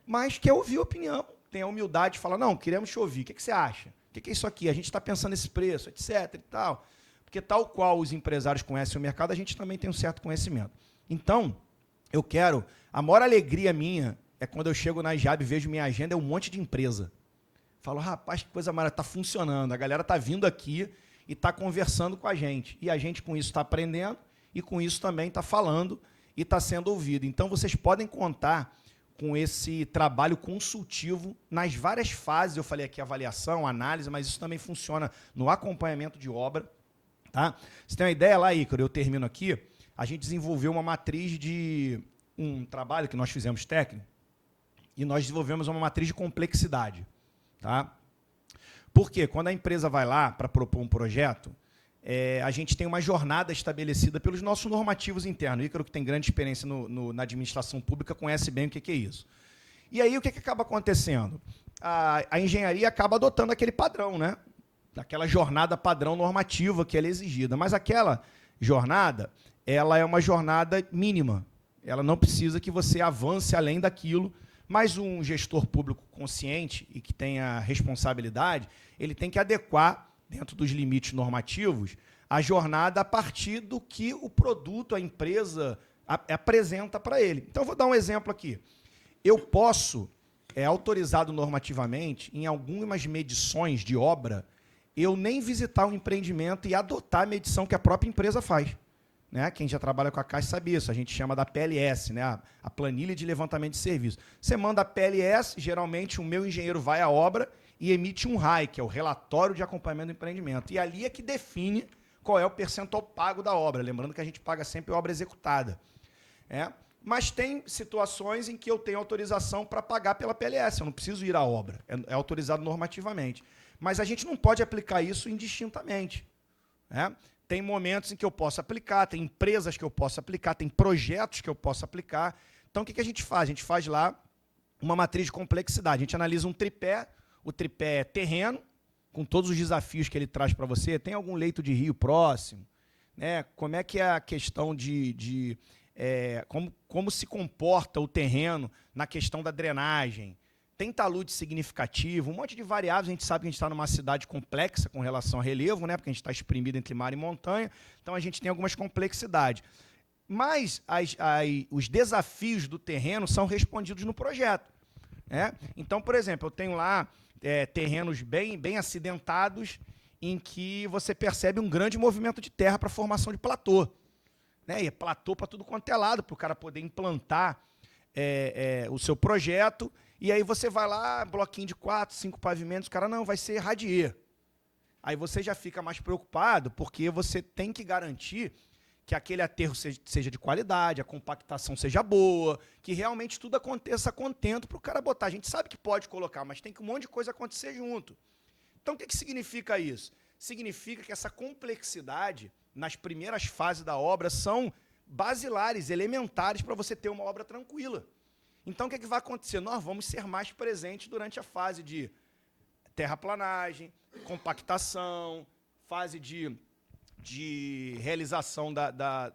Speaker 3: Mas quer ouvir a opinião, tem a humildade de falar, não, queremos te ouvir, o que você acha? O que é isso aqui? A gente está pensando nesse preço, etc. e tal. Porque tal qual os empresários conhecem o mercado, a gente também tem um certo conhecimento. Então, a maior alegria minha é quando eu chego na IJAB e vejo minha agenda, é um monte de empresa. Falo, rapaz, que coisa maravilhosa, está funcionando. A galera está vindo aqui e está conversando com a gente. E a gente, com isso, está aprendendo e, com isso, também está falando e está sendo ouvido. Então, vocês podem contar com esse trabalho consultivo nas várias fases. Eu falei aqui avaliação, análise, mas isso também funciona no acompanhamento de obra. Tá? Você tem uma ideia lá, Ícaro, eu termino aqui, a gente desenvolveu uma matriz de um trabalho que nós fizemos técnico e nós desenvolvemos uma matriz de complexidade. Tá? Porque quando a empresa vai lá para propor um projeto, a gente tem uma jornada estabelecida pelos nossos normativos internos. O Ícaro, que tem grande experiência na administração pública, conhece bem o que é isso. E aí o que acaba acontecendo? A engenharia acaba adotando aquele padrão, né? Aquela jornada padrão normativa que ela é exigida. Mas aquela jornada, ela é uma jornada mínima. Ela não precisa que você avance além daquilo. Mas um gestor público consciente e que tenha responsabilidade, ele tem que adequar, dentro dos limites normativos, a jornada a partir do que o produto, a empresa, apresenta para ele. Então, vou dar um exemplo aqui. Eu posso, autorizado normativamente, em algumas medições de obra, eu nem visitar o empreendimento e adotar a medição que a própria empresa faz. Né? Quem já trabalha com a Caixa sabe isso, a gente chama da PLS, né? A planilha de levantamento de serviço. Você manda a PLS, geralmente o meu engenheiro vai à obra e emite um RAI, que é o relatório de acompanhamento do empreendimento. E ali é que define qual é o percentual pago da obra. Lembrando que a gente paga sempre a obra executada. Mas tem situações em que eu tenho autorização para pagar pela PLS, eu não preciso ir à obra, é autorizado normativamente. Mas a gente não pode aplicar isso indistintamente. Tem momentos em que eu posso aplicar, tem empresas que eu posso aplicar, tem projetos que eu posso aplicar. Então, o que a gente faz? A gente faz lá uma matriz de complexidade. A gente analisa um tripé, o tripé é terreno, com todos os desafios que ele traz para você. Tem algum leito de rio próximo? Né? Como é que é a questão como se comporta o terreno na questão da drenagem? Tem talude significativo, um monte de variáveis. A gente sabe que a gente está numa cidade complexa com relação a relevo, né? Porque a gente está exprimido entre mar e montanha, então a gente tem algumas complexidades. Mas os desafios do terreno são respondidos no projeto. Então, por exemplo, eu tenho lá terrenos bem acidentados, em que você percebe um grande movimento de terra para a formação de platô. Né? E é platô para tudo quanto é lado, para o cara poder implantar o seu projeto. E aí você vai lá, bloquinho de 4, 5 pavimentos, o cara, não, vai ser radier. Aí você já fica mais preocupado, porque você tem que garantir que aquele aterro seja de qualidade, a compactação seja boa, que realmente tudo aconteça contento para o cara botar. A gente sabe que pode colocar, mas tem que um monte de coisa acontecer junto. Então, o que significa isso? Significa que essa complexidade, nas primeiras fases da obra, são basilares, elementares, para você ter uma obra tranquila. Então, o que vai acontecer? Nós vamos ser mais presentes durante a fase de terraplanagem, compactação, fase de realização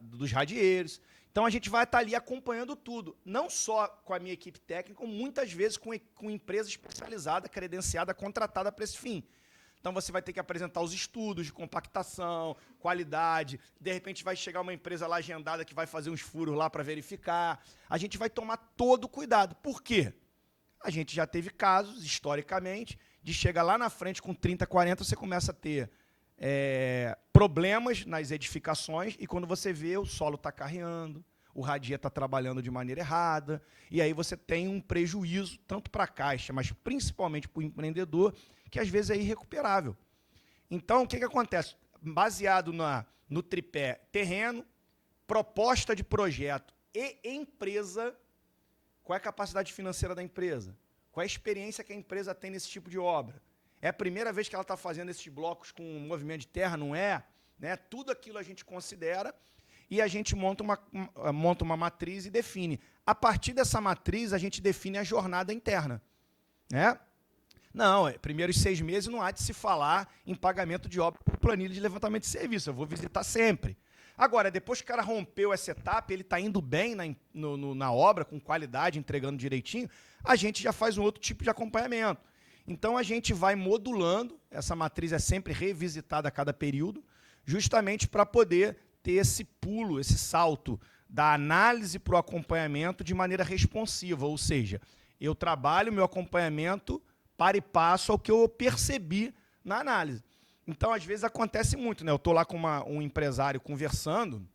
Speaker 3: dos radieiros. Então, a gente vai estar ali acompanhando tudo, não só com a minha equipe técnica, como muitas vezes com empresa especializada, credenciada, contratada para esse fim. Então, você vai ter que apresentar os estudos de compactação, qualidade. De repente, vai chegar uma empresa lá agendada que vai fazer uns furos lá para verificar. A gente vai tomar todo o cuidado. Por quê? A gente já teve casos, historicamente, de chegar lá na frente com 30, 40, você começa a ter problemas nas edificações e quando você vê, o solo está carreando, o radier está trabalhando de maneira errada, e aí você tem um prejuízo, tanto para a Caixa, mas principalmente para o empreendedor, que às vezes é irrecuperável. Então, o que acontece? Baseado no tripé terreno, proposta de projeto e empresa, qual é a capacidade financeira da empresa? Qual é a experiência que a empresa tem nesse tipo de obra? É a primeira vez que ela está fazendo esses blocos com movimento de terra? Não é? Né? Tudo aquilo a gente considera e a gente monta uma matriz e define. A partir dessa matriz, a gente define a jornada interna. Né? Não, primeiros 6 meses não há de se falar em pagamento de obra por planilha de levantamento de serviço. Eu vou visitar sempre. Agora, depois que o cara rompeu essa etapa, ele está indo bem na obra, com qualidade, entregando direitinho, a gente já faz um outro tipo de acompanhamento. Então, a gente vai modulando, essa matriz é sempre revisitada a cada período, justamente para poder ter esse pulo, esse salto da análise para o acompanhamento de maneira responsiva, ou seja, eu trabalho meu acompanhamento para e passo ao que eu percebi na análise. Então, às vezes, acontece muito, né? Eu estou lá com um empresário conversando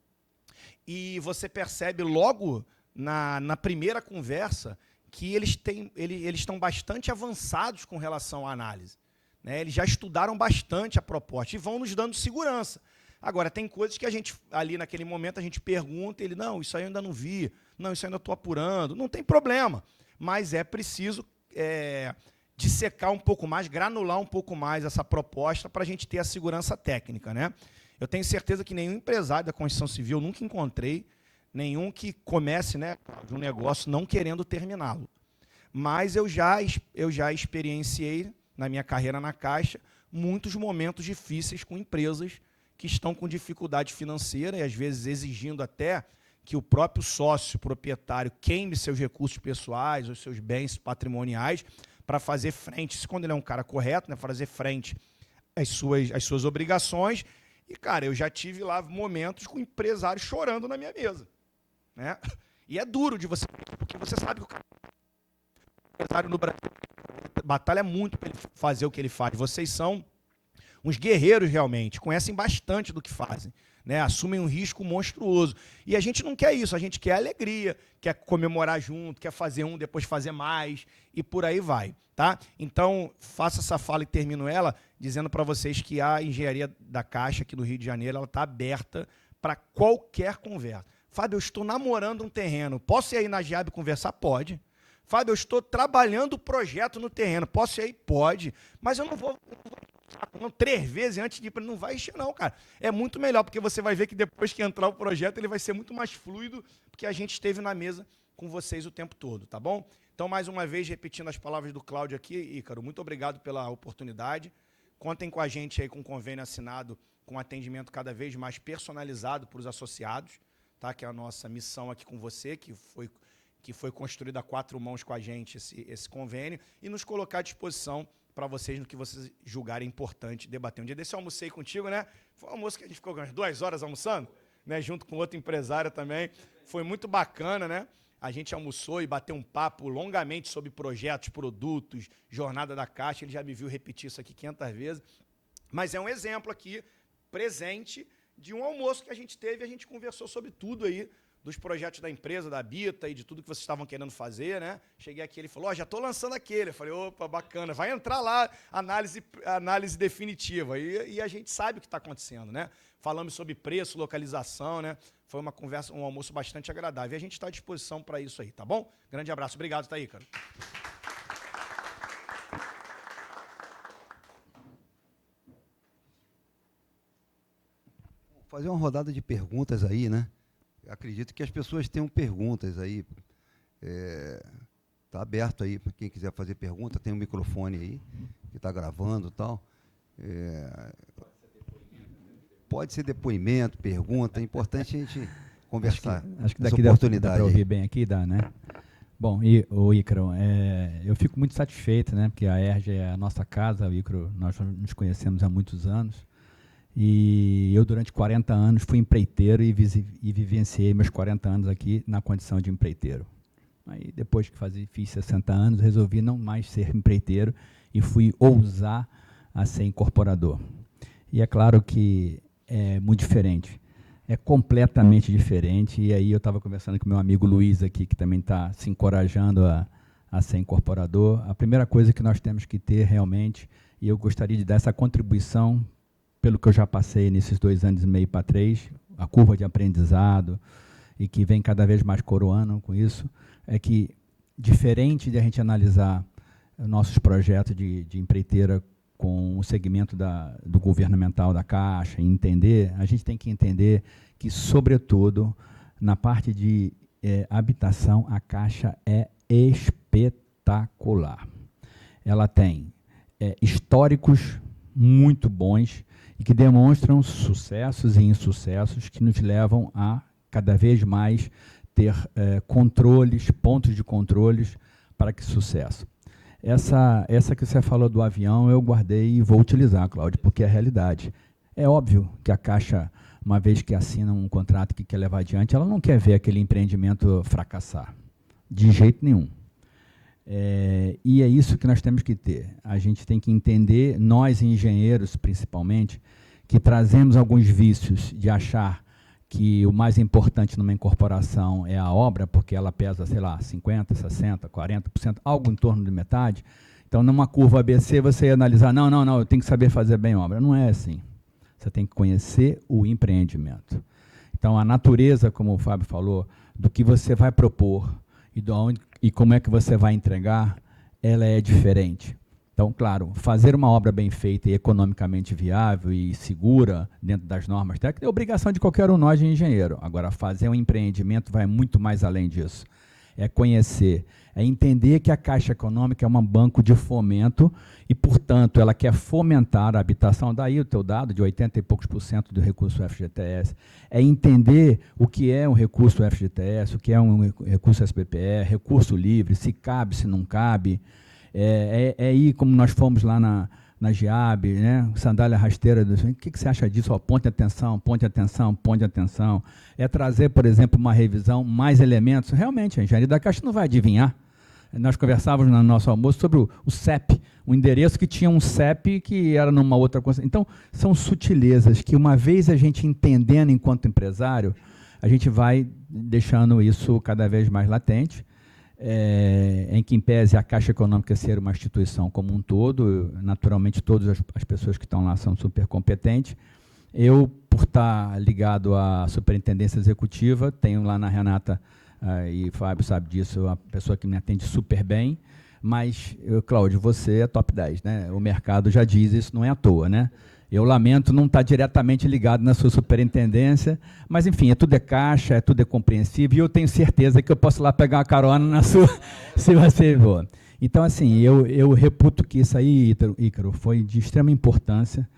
Speaker 3: e você percebe logo na primeira conversa que eles estão bastante avançados com relação à análise. Né? Eles já estudaram bastante a proposta e vão nos dando segurança. Agora, tem coisas que a gente, ali naquele momento, a gente pergunta, ele, não, isso aí eu ainda não vi, não, isso aí eu ainda estou apurando, não tem problema, mas é preciso dissecar um pouco mais, granular um pouco mais essa proposta para a gente ter a segurança técnica. Né? Eu tenho certeza que nenhum empresário da construção civil, nunca encontrei, nenhum que comece, né, de um negócio não querendo terminá-lo. Mas eu já experienciei, na minha carreira na Caixa, muitos momentos difíceis com empresas que estão com dificuldade financeira e, às vezes, exigindo até que o próprio sócio proprietário queime seus recursos pessoais, os seus bens patrimoniais, para fazer frente, isso quando ele é um cara correto, né, fazer frente às suas obrigações. E, cara, eu já tive lá momentos com empresários chorando na minha mesa. Né? E é duro de você, porque você sabe que o empresário no Brasil batalha muito para ele fazer o que ele faz. Vocês são uns guerreiros realmente, conhecem bastante do que fazem, né? Assumem um risco monstruoso. E a gente não quer isso, a gente quer alegria, quer comemorar junto, quer fazer um, depois fazer mais, e por aí vai. Tá? Então, faço essa fala e termino ela dizendo para vocês que a engenharia da Caixa aqui no Rio de Janeiro está aberta para qualquer conversa. Fábio, eu estou namorando um terreno, posso ir aí na GIAB conversar? Pode. Fábio, eu estou trabalhando o projeto no terreno, posso ir aí? Pode. Mas eu não vou 3 vezes antes de ir, não vai encher não, cara. É muito melhor, porque você vai ver que depois que entrar o projeto, ele vai ser muito mais fluido, porque a gente esteve na mesa com vocês o tempo todo, tá bom? Então, mais uma vez, repetindo as palavras do Cláudio aqui, Ícaro, muito obrigado pela oportunidade. Contem com a gente aí com convênio assinado, com atendimento cada vez mais personalizado para os associados, tá? Que é a nossa missão aqui com você, que foi construída a 4 mãos com a gente esse convênio, e nos colocar à disposição para vocês no que vocês julgarem importante debater. Um dia desse eu almocei contigo, né? Foi um almoço que a gente ficou umas 2 horas almoçando, né? Junto com outro empresário também. Foi muito bacana, né? a gente almoçou e bateu um papo longamente sobre projetos, produtos, jornada da Caixa. Ele já me viu repetir isso aqui 500 vezes. Mas é um exemplo aqui, presente, de um almoço que a gente teve, a gente conversou sobre tudo aí, dos projetos da empresa, da Bita e de tudo que vocês estavam querendo fazer, né? Cheguei aqui, ele falou, já estou lançando aquele. Eu falei, opa, bacana, vai entrar lá, análise definitiva. E a gente sabe o que está acontecendo, né? Falamos sobre preço, localização, né? Foi uma conversa, um almoço bastante agradável. E a gente está à disposição para isso aí, tá bom? Grande abraço, obrigado, tá aí, cara.
Speaker 1: Fazer uma rodada de perguntas aí, né? Acredito que as pessoas tenham perguntas aí. Está aberto aí para quem quiser fazer pergunta. Tem um microfone aí que está gravando e tal. Pode ser depoimento, pergunta. É importante a gente conversar.
Speaker 4: Acho que daqui dá para ouvir bem aqui, dá, né? Bom, e o Ícaro, eu fico muito satisfeito, né? Porque a ERJ é a nossa casa, o Ícaro, nós nos conhecemos há muitos anos. E eu, durante 40 anos, fui empreiteiro e vivenciei meus 40 anos aqui na condição de empreiteiro. Aí, depois que fiz 60 anos, resolvi não mais ser empreiteiro e fui ousar a ser incorporador. E é claro que é muito diferente, é completamente diferente. E aí eu estava conversando com meu amigo Luiz aqui, que também está se encorajando a ser incorporador. A primeira coisa que nós temos que ter realmente, e eu gostaria de dar essa contribuição, pelo que eu já passei nesses 2 anos e meio para 3, a curva de aprendizado, e que vem cada vez mais coroando com isso, é que, diferente de a gente analisar nossos projetos de empreiteira com o segmento do governamental da Caixa, e entender, a gente tem que entender que, sobretudo, na parte de habitação, a Caixa é espetacular. Ela tem históricos muito bons, e que demonstram sucessos e insucessos que nos levam a, cada vez mais, ter controles, pontos de controles para que sucesso. Essa que você falou do avião, eu guardei e vou utilizar, Cláudio, porque é a realidade. É óbvio que a Caixa, uma vez que assina um contrato que quer levar adiante, ela não quer ver aquele empreendimento fracassar, de jeito nenhum. E é isso que nós temos que ter. A gente tem que entender, nós engenheiros principalmente, que trazemos alguns vícios de achar que o mais importante numa incorporação é a obra, porque ela pesa, sei lá, 50%, 60%, 40%, algo em torno de metade. Então, numa curva ABC, você ia analisar, não, eu tenho que saber fazer bem obra. Não é assim. Você tem que conhecer o empreendimento. Então, a natureza, como o Fábio falou, do que você vai propor, e como é que você vai entregar, ela é diferente. Então, claro, fazer uma obra bem feita e economicamente viável e segura dentro das normas técnicas é obrigação de qualquer um nós de engenheiro. Agora, fazer um empreendimento vai muito mais além disso. É conhecer, é entender que a Caixa Econômica é um banco de fomento e, portanto, ela quer fomentar a habitação. Daí o teu dado de 80 e poucos % do recurso FGTS. É entender o que é um recurso FGTS, o que é um recurso SBPE, recurso livre, se cabe, se não cabe. Aí, como nós fomos lá na GIAB, né? Sandália rasteira, o que você acha disso? Ó, ponte atenção, ponte atenção, ponte atenção. É trazer, por exemplo, uma revisão, mais elementos. Realmente, a engenharia da Caixa não vai adivinhar. Nós conversávamos no nosso almoço sobre o CEP, o endereço que tinha um CEP que era numa outra coisa. Então, são sutilezas que, uma vez a gente entendendo enquanto empresário, a gente vai deixando isso cada vez mais latente. Em que, em pese, a Caixa Econômica ser uma instituição como um todo, naturalmente todas as pessoas que estão lá são super competentes. Eu, por estar ligado à superintendência executiva, tenho lá na Renata, e o Fábio sabe disso, uma pessoa que me atende super bem, mas, Cláudio, você é top 10, né? O mercado já diz isso, não é à toa, né? Eu lamento não estar diretamente ligado na sua superintendência, mas, enfim, tudo é Caixa, tudo é compreensível, e eu tenho certeza que eu posso lá pegar uma carona na sua, se você for. Então, assim, eu reputo que isso aí, Ícaro, foi de extrema importância.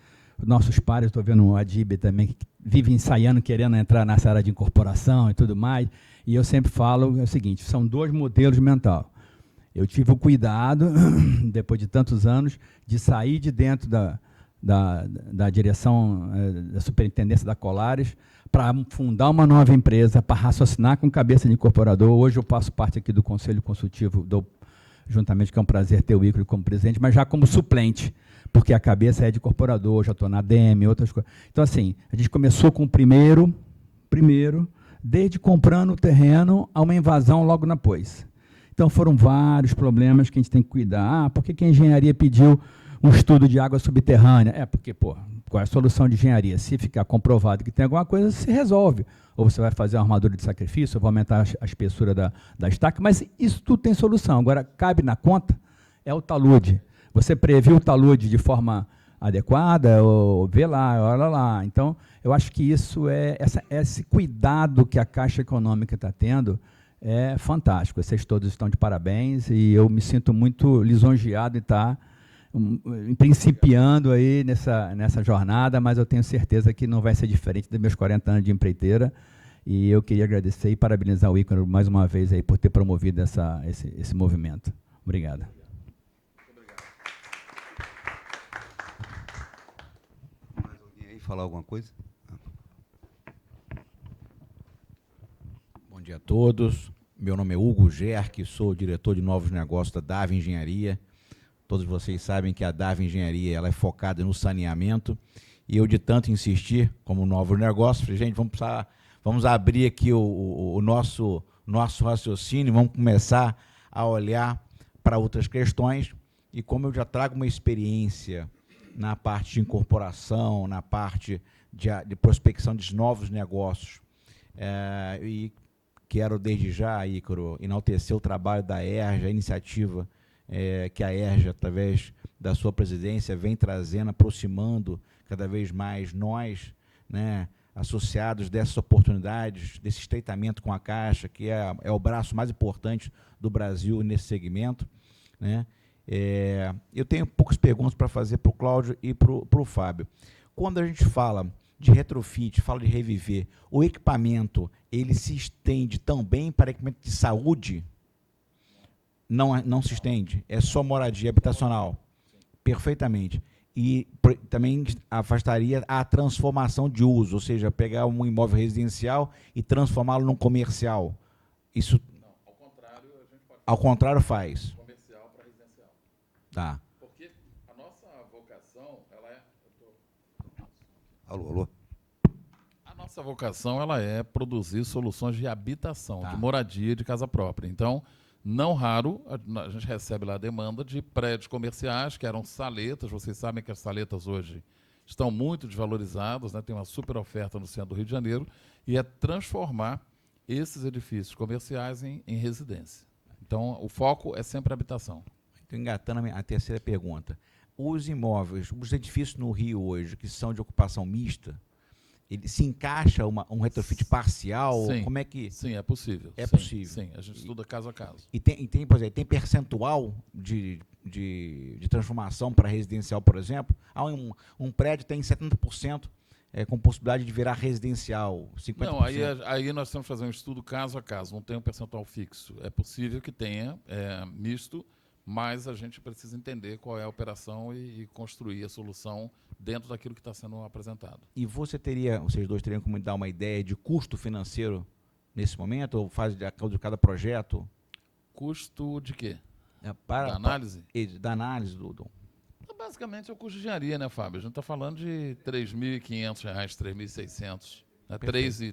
Speaker 4: Nossos pares, estou vendo o Adib também, que vive ensaiando, querendo entrar nessa área de incorporação e tudo mais, e eu sempre falo o seguinte, são 2 modelos mental. Eu tive o cuidado, depois de tantos anos, de sair de dentro da direção da superintendência da Colares para fundar uma nova empresa, para raciocinar com cabeça de incorporador. Hoje eu faço parte aqui do Conselho Consultivo, juntamente, que é um prazer ter o Ícaro como presidente, mas já como suplente, porque a cabeça é de incorporador, já estou na ADM, outras coisas. Então, assim, a gente começou com o primeiro, desde comprando o terreno a uma invasão logo depois. Então, foram vários problemas que a gente tem que cuidar. Por que a engenharia pediu um estudo de água subterrânea? Porque, qual é a solução de engenharia? Se ficar comprovado que tem alguma coisa, se resolve. Ou você vai fazer uma armadura de sacrifício, ou vai aumentar a espessura da estaca, mas isso tudo tem solução. Agora, cabe na conta, é o talude. Você previu o talude de forma adequada, ou vê lá, olha lá. Então, eu acho que isso esse cuidado que a Caixa Econômica está tendo é fantástico. Vocês todos estão de parabéns e eu me sinto muito lisonjeado de estar principiando aí nessa jornada, mas eu tenho certeza que não vai ser diferente dos meus 40 anos de empreiteira. E eu queria agradecer e parabenizar o Ícaro mais uma vez aí por ter promovido esse movimento. Obrigado.
Speaker 1: Mais alguém aí falar alguma coisa?
Speaker 5: Bom dia a todos. Meu nome é Hugo Gerck, sou diretor de novos negócios da DAV Engenharia. Todos vocês sabem que a DAV Engenharia ela é focada no saneamento. E eu, de tanto insistir como novos negócios, falei, gente, vamos abrir aqui o nosso raciocínio, vamos começar a olhar para outras questões. E como eu já trago uma experiência na parte de incorporação, na parte de prospecção de novos negócios, e quero desde já, Ícaro, enaltecer o trabalho da ERJA, a iniciativa que a ERJA, através da sua presidência, vem trazendo, aproximando cada vez mais nós, né, associados dessas oportunidades, desse estreitamento com a Caixa, que é o braço mais importante do Brasil nesse segmento, né. Eu tenho poucas perguntas para fazer para o Cláudio e para o Fábio. Quando a gente fala de retrofit, fala de reviver, o equipamento, ele se estende também para equipamento de saúde? Não se estende, é só moradia habitacional. Perfeitamente. E também afastaria a transformação de uso, ou seja, pegar um imóvel residencial e transformá-lo num comercial. Isso.
Speaker 2: Não, ao contrário, a gente pode
Speaker 5: ao contrário faz.
Speaker 2: comercial para residencial.
Speaker 5: Tá.
Speaker 2: Porque a nossa vocação, ela é...
Speaker 1: Alô?
Speaker 2: A nossa vocação, ela é produzir soluções de habitação,
Speaker 5: Tá.
Speaker 2: de moradia, de casa própria. Então, não raro, a gente recebe lá a demanda de prédios comerciais, que eram saletas. Vocês sabem que as saletas hoje estão muito desvalorizadas, né? Tem uma super oferta no centro do Rio de Janeiro, e é transformar esses edifícios comerciais em residência. Então, o foco é sempre a habitação.
Speaker 5: Estou engatando a terceira pergunta. Os imóveis, os edifícios no Rio hoje, que são de ocupação mista, ele se encaixa um retrofit parcial?
Speaker 2: Sim.
Speaker 5: Como é que...
Speaker 2: Sim, é possível.
Speaker 5: É
Speaker 2: Sim,
Speaker 5: possível.
Speaker 2: Sim, a gente estuda caso a caso.
Speaker 5: E por exemplo, tem percentual de transformação para residencial, por exemplo? Um prédio tem 70% com possibilidade de virar residencial, 50%.
Speaker 2: Não, aí nós temos que fazer um estudo caso a caso, não tem um percentual fixo. É possível que tenha misto, mas a gente precisa entender qual é a operação e construir a solução dentro daquilo que está sendo apresentado.
Speaker 5: E vocês dois teriam como dar uma ideia de custo financeiro nesse momento, ou faz de acordo de cada projeto?
Speaker 2: Custo de quê?
Speaker 5: Da
Speaker 2: análise?
Speaker 5: Da análise do...
Speaker 2: Então, basicamente é o custo de engenharia, né, Fábio? A gente está falando de R$ 3.500, R$ 3.600, né?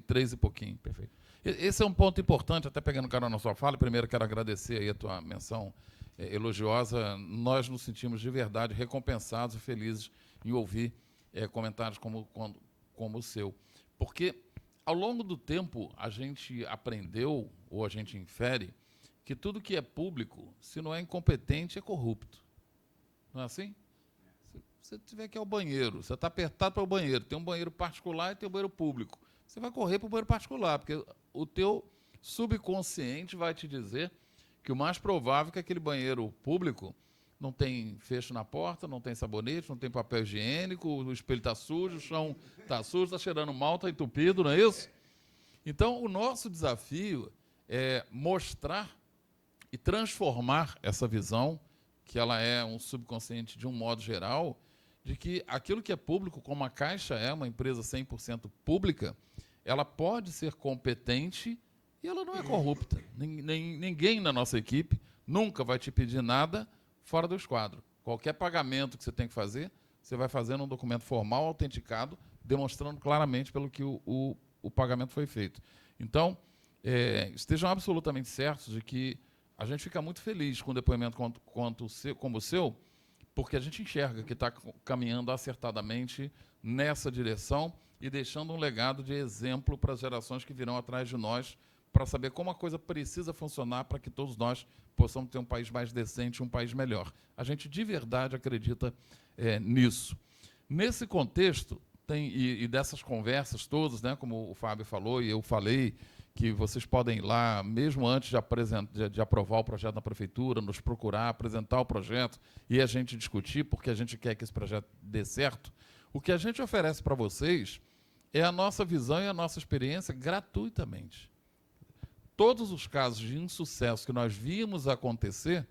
Speaker 2: 3 e pouquinho.
Speaker 5: Perfeito.
Speaker 2: Esse é um ponto importante, até pegando cara na sua fala. Primeiro, quero agradecer aí a tua menção elogiosa. Nós nos sentimos de verdade recompensados e felizes em ouvir comentários como o seu. Porque, ao longo do tempo, a gente aprendeu, ou a gente infere, que tudo que é público, se não é incompetente, é corrupto. Não é assim? Se você tiver que ir ao banheiro, você está apertado para o banheiro, tem um banheiro particular e tem um banheiro público. Você vai correr para o banheiro particular, porque o teu subconsciente vai te dizer que o mais provável é que aquele banheiro público não tem fecho na porta, não tem sabonete, não tem papel higiênico, o espelho está sujo, o chão está sujo, está cheirando mal, está entupido, não é isso? Então, o nosso desafio é mostrar e transformar essa visão, que ela é um subconsciente de um modo geral, de que aquilo que é público, como a Caixa é uma empresa 100% pública, ela pode ser competente e ela não é corrupta. Ninguém na nossa equipe nunca vai te pedir nada fora do esquadro. Qualquer pagamento que você tem que fazer, você vai fazer num documento formal, autenticado, demonstrando claramente pelo que o pagamento foi feito. Então, estejam absolutamente certos de que a gente fica muito feliz com um depoimento como o seu, porque a gente enxerga que está caminhando acertadamente nessa direção e deixando um legado de exemplo para as gerações que virão atrás de nós, para saber como a coisa precisa funcionar para que todos nós possamos ter um país mais decente, um país melhor. A gente de verdade acredita nisso. Nesse contexto, e dessas conversas todas, né, como o Fábio falou e eu falei, que vocês podem ir lá, mesmo antes de aprovar o projeto na prefeitura, nos procurar, apresentar o projeto e a gente discutir, porque a gente quer que esse projeto dê certo. O que a gente oferece para vocês é a nossa visão e a nossa experiência gratuitamente. Todos os casos de insucesso que nós vimos acontecer,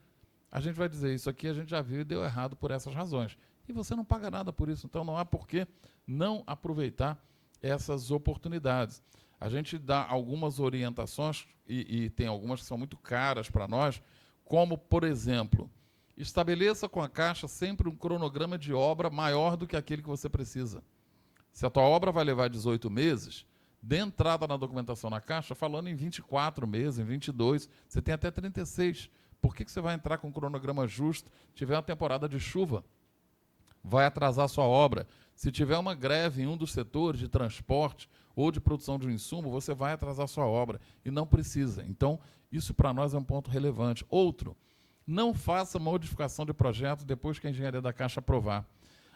Speaker 2: a gente vai dizer, isso aqui a gente já viu e deu errado por essas razões. E você não paga nada por isso, então não há por que não aproveitar essas oportunidades. A gente dá algumas orientações, e tem algumas que são muito caras para nós, como, por exemplo, estabeleça com a Caixa sempre um cronograma de obra maior do que aquele que você precisa. Se a tua obra vai levar 18 meses, dê entrada na documentação na Caixa falando em 24 meses, em 22, você tem até 36. Por que você vai entrar com um cronograma justo se tiver uma temporada de chuva? Vai atrasar a sua obra. Se tiver uma greve em um dos setores de transporte ou de produção de um insumo, você vai atrasar a sua obra e não precisa. Então, isso para nós é um ponto relevante. Outro, não faça modificação de projeto depois que a engenharia da Caixa aprovar.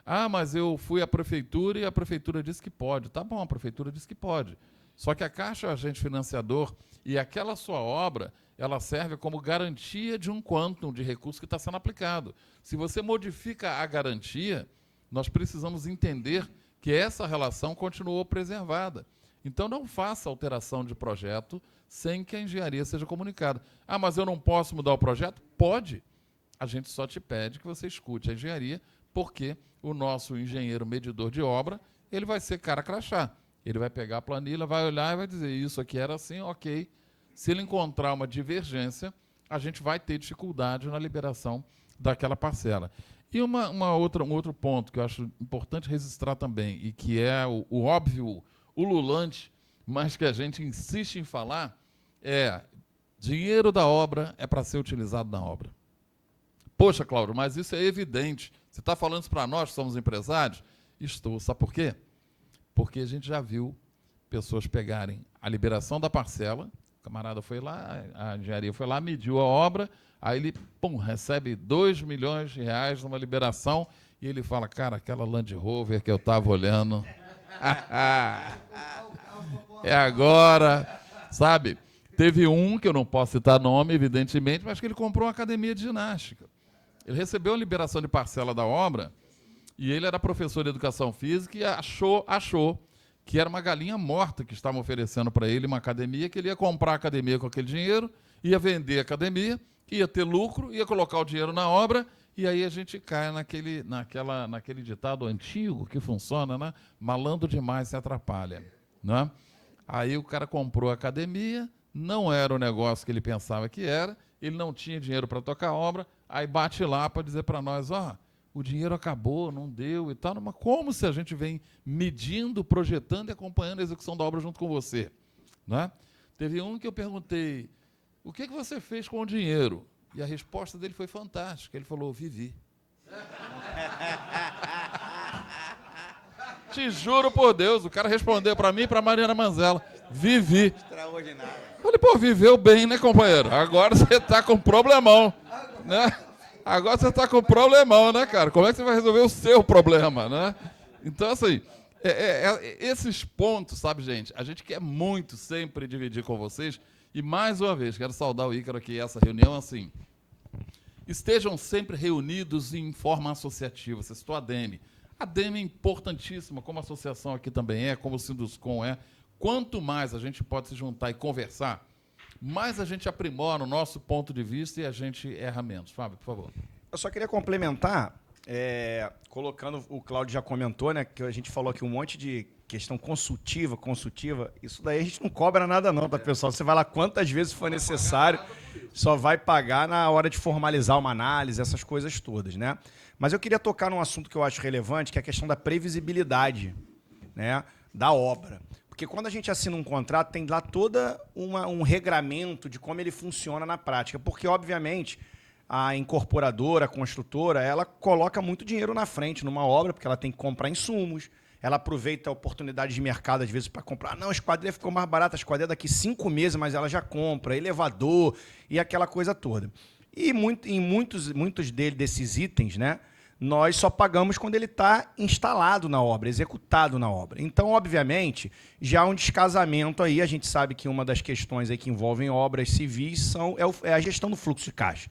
Speaker 2: Ah, mas eu fui à prefeitura e a prefeitura disse que pode. Tá bom, a prefeitura disse que pode. Só que a Caixa é o agente financiador e aquela sua obra, ela serve como garantia de um quantum de recurso que está sendo aplicado. Se você modifica a garantia, nós precisamos entender que essa relação continuou preservada. Então, não faça alteração de projeto sem que a engenharia seja comunicada. Ah, mas eu não posso mudar o projeto? Pode. A gente só te pede que você escute a engenharia, porque o nosso engenheiro medidor de obra, ele vai ser cara crachá. Ele vai pegar a planilha, vai olhar e vai dizer, isso aqui era assim, ok. Se ele encontrar uma divergência, a gente vai ter dificuldade na liberação daquela parcela. E um outro ponto que eu acho importante registrar também, e que é o óbvio, ululante, mas que a gente insiste em falar, é dinheiro da obra é para ser utilizado na obra. Poxa, Cláudio, mas isso é evidente. Você está falando isso para nós, que somos empresários? Estou. Sabe por quê? Porque a gente já viu pessoas pegarem a liberação da parcela, o camarada foi lá, a engenharia foi lá, mediu a obra, aí ele, recebe 2 milhões de reais numa liberação e ele fala, cara, aquela Land Rover que eu estava olhando, é agora, sabe? Teve um, que eu não posso citar nome, evidentemente, mas que ele comprou uma academia de ginástica. Ele recebeu a liberação de parcela da obra e ele era professor de educação física e achou que era uma galinha morta que estavam oferecendo para ele uma academia, que ele ia comprar a academia com aquele dinheiro, ia vender a academia, ia ter lucro, ia colocar o dinheiro na obra, e aí a gente cai naquele ditado antigo que funciona, né? Malandro demais se atrapalha. Né? Aí o cara comprou a academia, não era o negócio que ele pensava que era, ele não tinha dinheiro para tocar a obra, aí bate lá para dizer para nós, o dinheiro acabou, não deu e tal, mas como se a gente vem medindo, projetando e acompanhando a execução da obra junto com você? Né? Teve um que eu perguntei, o que você fez com o dinheiro? E a resposta dele foi fantástica, ele falou, vivi. Te juro por Deus, o cara respondeu para mim e para Mariana Manzella, vivi.
Speaker 5: Extraordinário.
Speaker 2: Eu falei, viveu bem, né, companheiro? Agora você está com problemão, né? Agora você está com problemão, né, cara? Como é que você vai resolver o seu problema, né? Então, assim, esses pontos, sabe, gente? A gente quer muito sempre dividir com vocês. E, mais uma vez, quero saudar o Ícaro aqui, essa reunião, assim, estejam sempre reunidos em forma associativa. Você citou a ADEME. A ADEME é importantíssima, como a associação aqui também é, como o Sinduscom é. Quanto mais a gente pode se juntar e conversar, mais a gente aprimora o nosso ponto de vista e a gente erra menos. Fábio, por favor.
Speaker 3: Eu só queria complementar colocando, o Cláudio já comentou, né, que a gente falou aqui um monte de questão consultiva, isso daí a gente não cobra nada não, tá, pessoal? Você vai lá quantas vezes for necessário, só vai pagar na hora de formalizar uma análise, essas coisas todas, né? Mas eu queria tocar num assunto que eu acho relevante, que é a questão da previsibilidade, né, da obra. Porque quando a gente assina um contrato, tem lá todo um regramento de como ele funciona na prática. Porque, obviamente, a incorporadora, a construtora, ela coloca muito dinheiro na frente numa obra, porque ela tem que comprar insumos, ela aproveita a oportunidade de mercado, às vezes, para comprar. Não, a esquadria ficou mais barata, a esquadria daqui 5 meses, mas ela já compra, elevador e aquela coisa toda. E em muitos desses itens, né, nós só pagamos quando ele está instalado na obra, executado na obra. Então, obviamente, já há um descasamento aí. A gente sabe que uma das questões aí que envolvem obras civis é a gestão do fluxo de caixa.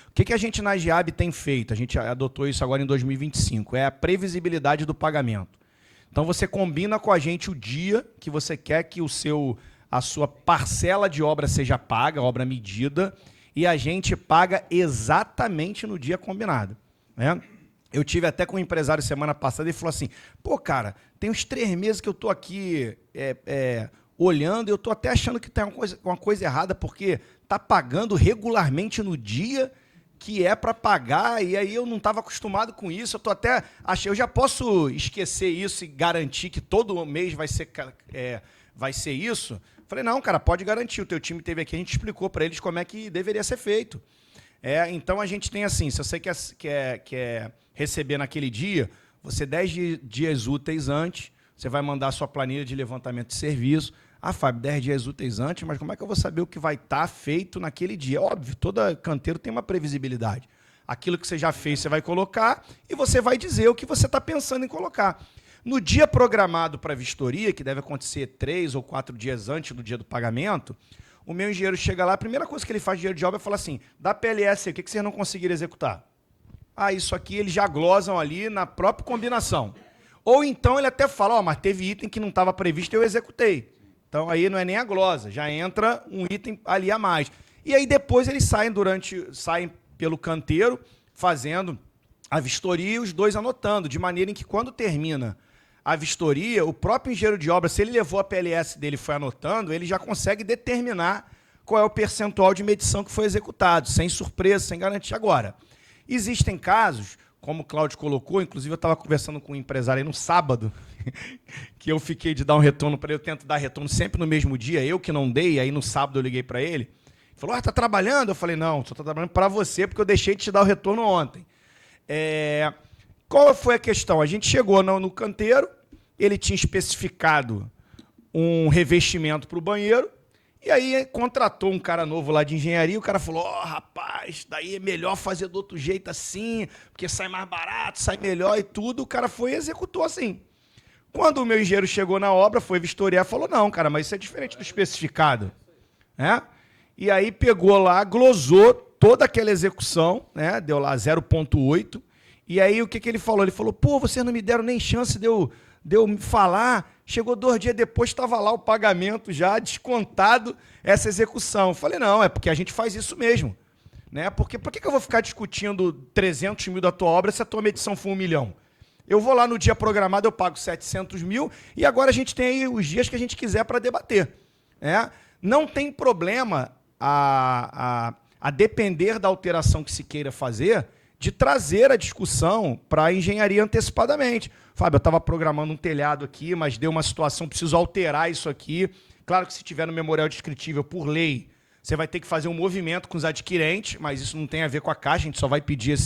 Speaker 3: O que a gente na GIAB tem feito? A gente adotou isso agora em 2025, é a previsibilidade do pagamento. Então, você combina com a gente o dia que você quer que a sua parcela de obra seja paga, obra medida, e a gente paga exatamente no dia combinado. Eu tive até com um empresário semana passada e falou assim, pô, cara, tem uns 3 meses que eu estou aqui olhando e eu estou até achando que tem uma coisa errada, porque está pagando regularmente no dia que é para pagar, e aí eu não estava acostumado com isso, eu já posso esquecer isso e garantir que todo mês vai ser isso? Falei, não, cara, pode garantir, o teu time teve aqui, a gente explicou para eles como é que deveria ser feito. Então a gente tem assim, se você quer receber naquele dia, você 10 dias úteis antes, você vai mandar a sua planilha de levantamento de serviço. Ah, Fábio, 10 dias úteis antes, mas como é que eu vou saber o que vai estar feito naquele dia? Óbvio, todo canteiro tem uma previsibilidade. Aquilo que você já fez, você vai colocar e você vai dizer o que você está pensando em colocar. No dia programado para a vistoria, que deve acontecer 3 ou 4 dias antes do dia do pagamento, o meu engenheiro chega lá, a primeira coisa que ele faz de dinheiro de obra é falar assim, da PLS, o que vocês não conseguiram executar? Ah, isso aqui eles já glosam ali na própria combinação. Ou então ele até fala, mas teve item que não estava previsto e eu executei. Então aí não é nem a glosa, já entra um item ali a mais. E aí depois eles saem pelo canteiro fazendo a vistoria e os dois anotando, de maneira em que quando termina a vistoria, o próprio engenheiro de obra, se ele levou a PLS dele e foi anotando, ele já consegue determinar qual é o percentual de medição que foi executado, sem surpresa, sem garantia. Agora, existem casos, como o Cláudio colocou, inclusive eu estava conversando com um empresário aí no sábado, que eu fiquei de dar um retorno para ele, eu tento dar retorno sempre no mesmo dia, eu que não dei, aí no sábado eu liguei para ele, ele falou, tá trabalhando? Eu falei, não, só estou trabalhando para você, porque eu deixei de te dar o retorno ontem. Qual foi a questão? A gente chegou no canteiro, ele tinha especificado um revestimento para o banheiro, e aí contratou um cara novo lá de engenharia, o cara falou, rapaz, daí é melhor fazer do outro jeito assim, porque sai mais barato, sai melhor e tudo, o cara foi e executou assim. Quando o meu engenheiro chegou na obra, foi vistoriar, falou, não, cara, mas isso é diferente do especificado. E aí pegou lá, glosou toda aquela execução, né? Deu lá 0,8, e aí o que ele falou? Ele falou, pô, vocês não me deram nem chance de eu me falar, chegou 2 dias depois, estava lá o pagamento já descontado, essa execução. Eu falei, não, é porque a gente faz isso mesmo. Porque por que eu vou ficar discutindo 300 mil da tua obra se a tua medição for 1 milhão? Eu vou lá no dia programado, eu pago 700 mil, e agora a gente tem aí os dias que a gente quiser para debater. Não tem problema a depender da alteração que se queira fazer, de trazer a discussão para a engenharia antecipadamente. Fábio, eu estava programando um telhado aqui, mas deu uma situação, preciso alterar isso aqui. Claro que se tiver no memorial descritível, por lei, você vai ter que fazer um movimento com os adquirentes, mas isso não tem a ver com a Caixa, a gente só vai pedir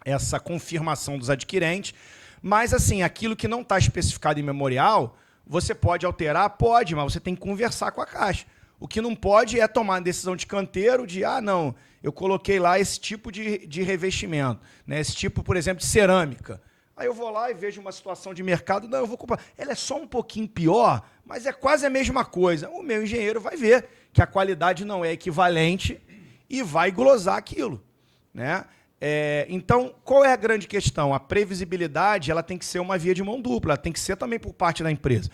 Speaker 3: essa confirmação dos adquirentes. Mas, assim, aquilo que não está especificado em memorial, você pode alterar? Pode, mas você tem que conversar com a Caixa. O que não pode é tomar a decisão de canteiro de, não, eu coloquei lá esse tipo de revestimento, esse tipo, por exemplo, de cerâmica. Aí eu vou lá e vejo uma situação de mercado, não, eu vou comprar. Ela é só um pouquinho pior, mas é quase a mesma coisa. O meu engenheiro vai ver que a qualidade não é equivalente e vai glosar aquilo. Então, qual é a grande questão? A previsibilidade ela tem que ser uma via de mão dupla, ela tem que ser também por parte da empresa.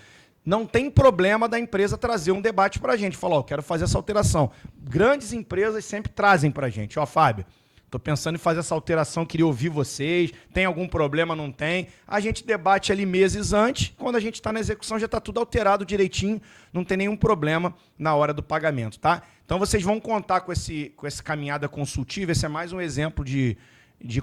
Speaker 3: Não tem problema da empresa trazer um debate para a gente, falar, eu quero fazer essa alteração. Grandes empresas sempre trazem para a gente, Fábio, Estou pensando em fazer essa alteração, queria ouvir vocês. Tem algum problema, não tem? A gente debate ali meses antes. Quando a gente está na execução, já está tudo alterado direitinho. Não tem nenhum problema na hora do pagamento, tá? Então, vocês vão contar com essa caminhada consultiva. Esse é mais um exemplo de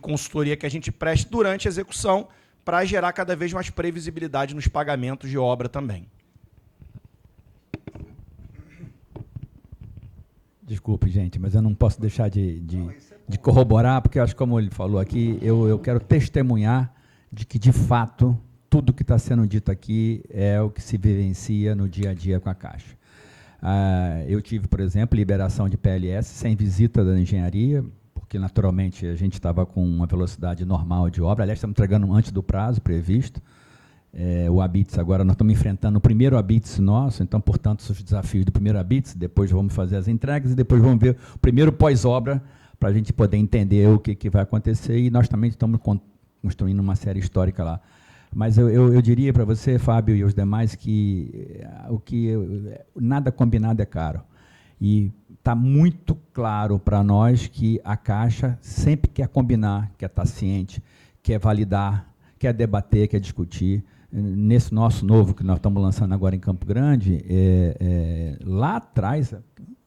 Speaker 3: consultoria que a gente presta durante a execução para gerar cada vez mais previsibilidade nos pagamentos de obra também.
Speaker 4: Desculpe, gente, mas eu não posso deixar de corroborar, porque eu acho que, como ele falou aqui, eu quero testemunhar de que, de fato, tudo que está sendo dito aqui é o que se vivencia no dia a dia com a Caixa. Eu tive, por exemplo, liberação de PLS sem visita da engenharia, porque, naturalmente, a gente estava com uma velocidade normal de obra. Aliás, estamos entregando antes do prazo previsto. O ABITS, agora nós estamos enfrentando o primeiro ABITS nosso, então, portanto, os desafios do primeiro ABITS, depois vamos fazer as entregas e depois vamos ver o primeiro pós-obra para a gente poder entender o que vai acontecer, e nós também estamos construindo uma série histórica lá. Mas eu diria para você, Fábio, e os demais, que nada combinado é caro. E está muito claro para nós que a Caixa sempre quer combinar, quer estar ciente, quer validar, quer debater, quer discutir. Nesse nosso novo que nós estamos lançando agora em Campo Grande, lá atrás,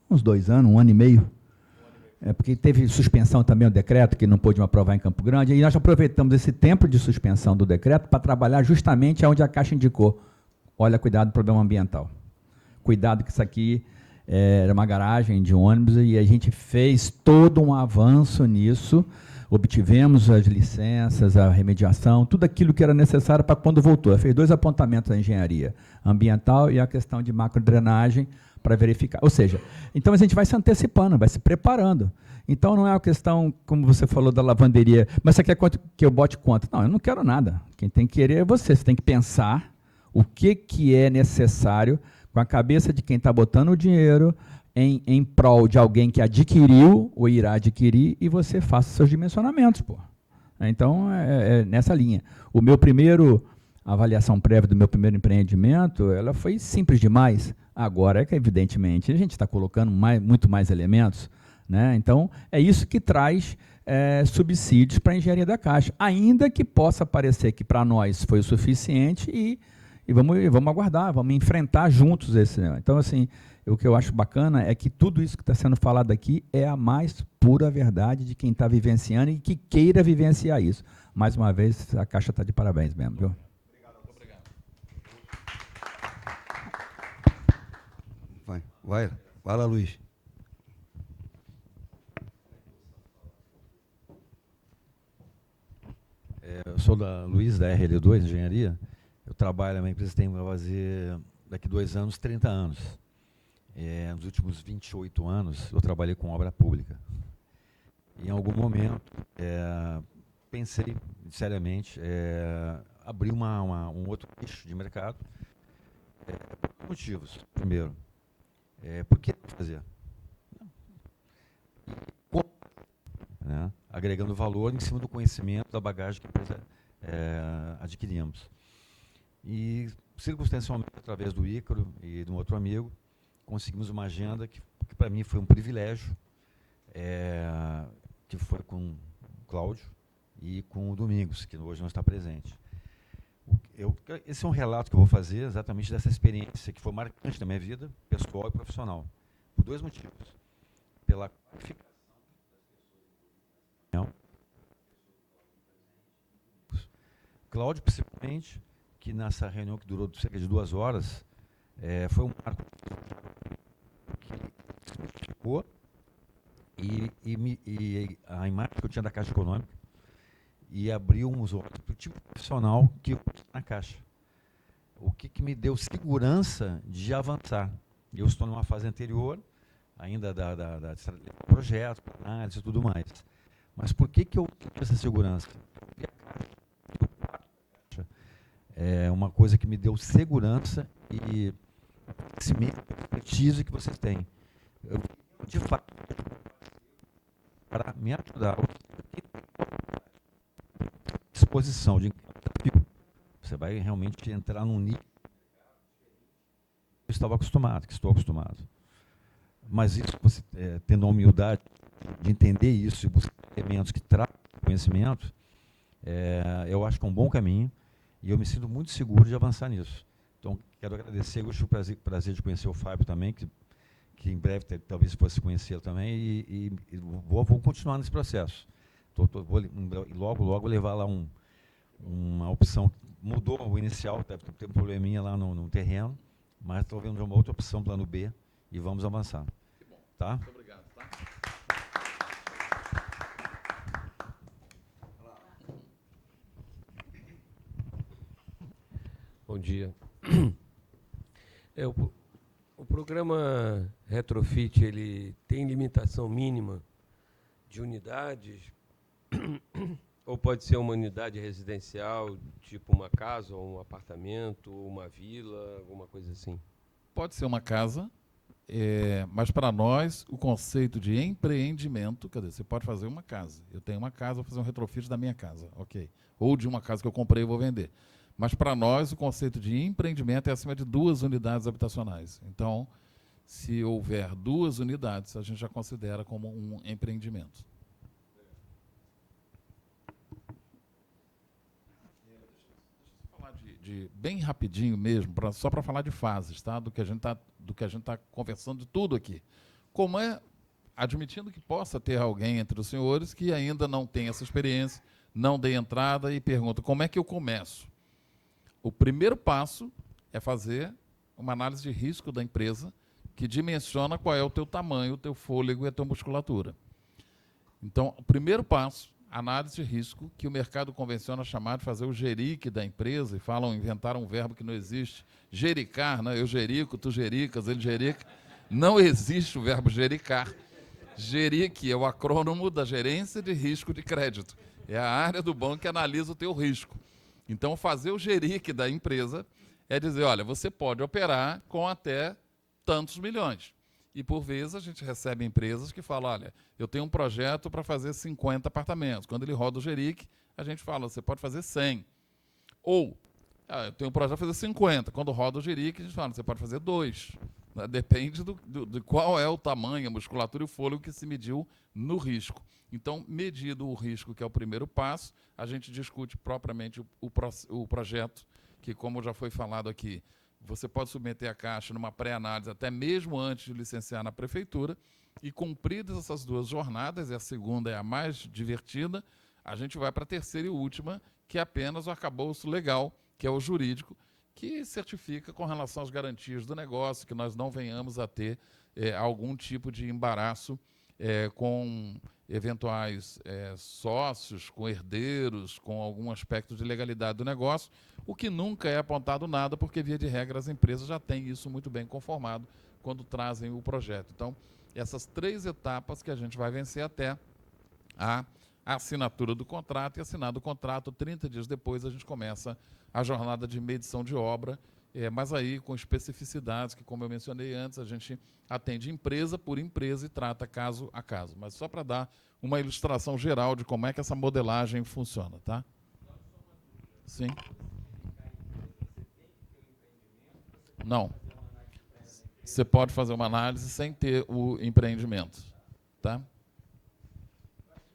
Speaker 4: uns 2 anos, 1 ano e meio, porque teve suspensão também do decreto, que não pôde aprovar em Campo Grande, e nós aproveitamos esse tempo de suspensão do decreto para trabalhar justamente onde a Caixa indicou. Olha, cuidado do problema ambiental. Cuidado que isso aqui era uma garagem de ônibus, e a gente fez todo um avanço nisso, obtivemos as licenças, a remediação, tudo aquilo que era necessário para quando voltou. Fez 2 apontamentos da engenharia ambiental e a questão de macrodrenagem para verificar. Ou seja, então a gente vai se antecipando, vai se preparando. Então não é uma questão, como você falou, da lavanderia, mas você quer que eu bote conta? Não, eu não quero nada. Quem tem que querer é você. Você tem que pensar o que é necessário com a cabeça de quem está botando o dinheiro em prol de alguém que adquiriu ou irá adquirir, e você faça seus dimensionamentos, pô. Então, é nessa linha. A avaliação prévia do meu primeiro empreendimento, ela foi simples demais. Agora é que, evidentemente, a gente está colocando muito mais elementos, né? Então, é isso que traz subsídios para a engenharia da Caixa, ainda que possa parecer que para nós foi o suficiente, e vamos aguardar, vamos enfrentar juntos esse. Então, assim, o que eu acho bacana é que tudo isso que está sendo falado aqui é a mais pura verdade de quem está vivenciando e que queira vivenciar isso. Mais uma vez, a Caixa está de parabéns mesmo, viu?
Speaker 2: Obrigado.
Speaker 1: Vai lá, Luiz.
Speaker 5: Eu sou Luiz, da RL2, Engenharia. Eu trabalho na empresa, tem para fazer, daqui 2 anos, 30 anos. Nos últimos 28 anos, eu trabalhei com obra pública. Em algum momento, pensei, seriamente, abrir um outro nicho de mercado, por motivos. Primeiro, por que fazer? Né? Agregando valor em cima do conhecimento, da bagagem que a empresa adquirimos. E, circunstancialmente, através do Ícaro e de um outro amigo, conseguimos uma agenda que para mim foi um privilégio, que foi com o Cláudio e com o Domingos, que hoje não está presente. Esse é um relato que eu vou fazer exatamente dessa experiência que foi marcante na minha vida, pessoal e profissional, por 2 motivos. Pela qualificação das pessoas, Cláudio, principalmente, que nessa reunião que durou cerca de 2 horas, foi um marco que ficou, e a imagem que eu tinha da Caixa Econômica, e abriu uns olhos para o tipo profissional que eu tinha na Caixa. O que me deu segurança de avançar. Eu estou numa fase anterior, ainda da projeto, análise e tudo mais. Mas por que eu tenho essa segurança? Porque a Caixa é uma coisa que me deu segurança e conhecimento, expertise que vocês têm. Eu, de fato, para me ajudar, disposição de desafio, você vai realmente entrar num nível que eu estava acostumado, que estou acostumado. Mas isso, você tendo a humildade de entender isso e buscar
Speaker 6: elementos que tratam conhecimento, eu acho que é um bom caminho e eu me sinto muito seguro de avançar nisso. Então, quero agradecer, eu tive o prazer de conhecer o Fábio também, que em breve talvez fosse conhecê-lo também, e vou continuar nesse processo. Logo levar lá uma opção, mudou o inicial, tem um probleminha lá no terreno, mas estou vendo uma outra opção, plano B, e vamos avançar. Tá?
Speaker 2: Muito obrigado. Tá?
Speaker 7: Bom dia. O programa Retrofit, ele tem limitação mínima de unidades? Ou pode ser uma unidade residencial, tipo uma casa, ou um apartamento, ou uma vila, alguma coisa assim?
Speaker 2: Pode ser uma casa, mas para nós o conceito de empreendimento, quer dizer, você pode fazer uma casa. Eu tenho uma casa, vou fazer um retrofit da minha casa, ok. Ou de uma casa que eu comprei e vou vender. Mas para nós o conceito de empreendimento é acima de 2 unidades habitacionais. Então, se houver 2 unidades, a gente já considera como um empreendimento. Bem rapidinho mesmo, só para falar de fases, tá? do que a gente está conversando de tudo aqui. Como admitindo que possa ter alguém entre os senhores que ainda não tem essa experiência, não dê entrada e pergunta, como é que eu começo? O primeiro passo é fazer uma análise de risco da empresa que dimensiona qual é o teu tamanho, o teu fôlego e a tua musculatura. Então, o primeiro passo, análise de risco, que o mercado convenciona chamar de fazer o gerique da empresa, e inventaram um verbo que não existe, gericar, né? Eu gerico, tu gericas, ele gerica. Não existe o verbo gericar. Gerique é o acrônimo da gerência de risco de crédito. É a área do banco que analisa o teu risco. Então, fazer o gerique da empresa é dizer, olha, você pode operar com até tantos milhões. E, por vezes, a gente recebe empresas que falam, olha, eu tenho um projeto para fazer 50 apartamentos. Quando ele roda o gerique, a gente fala, você pode fazer 100. Ou, eu tenho um projeto para fazer 50. Quando roda o gerique, a gente fala, você pode fazer 2. Depende de qual é o tamanho, a musculatura e o fôlego que se mediu no risco. Então, medido o risco, que é o primeiro passo, a gente discute propriamente o projeto, que, como já foi falado aqui, você pode submeter a Caixa numa pré-análise até mesmo antes de licenciar na prefeitura, e cumpridas essas 2 jornadas, e a segunda é a mais divertida, a gente vai para a terceira e última, que é apenas o arcabouço legal, que é o jurídico, que certifica com relação às garantias do negócio, que nós não venhamos a ter algum tipo de embaraço com eventuais sócios, com herdeiros, com algum aspecto de legalidade do negócio, o que nunca é apontado nada, porque, via de regra, as empresas já têm isso muito bem conformado quando trazem o projeto. Então, essas 3 etapas que a gente vai vencer até a assinatura do contrato, e assinado o contrato, 30 dias depois a gente começa a jornada de medição de obra, mas aí com especificidades que, como eu mencionei antes, a gente atende empresa por empresa e trata caso a caso. Mas só para dar uma ilustração geral de como é que essa modelagem funciona, tá? Sim. Não. Você pode fazer uma análise sem ter o empreendimento, tá?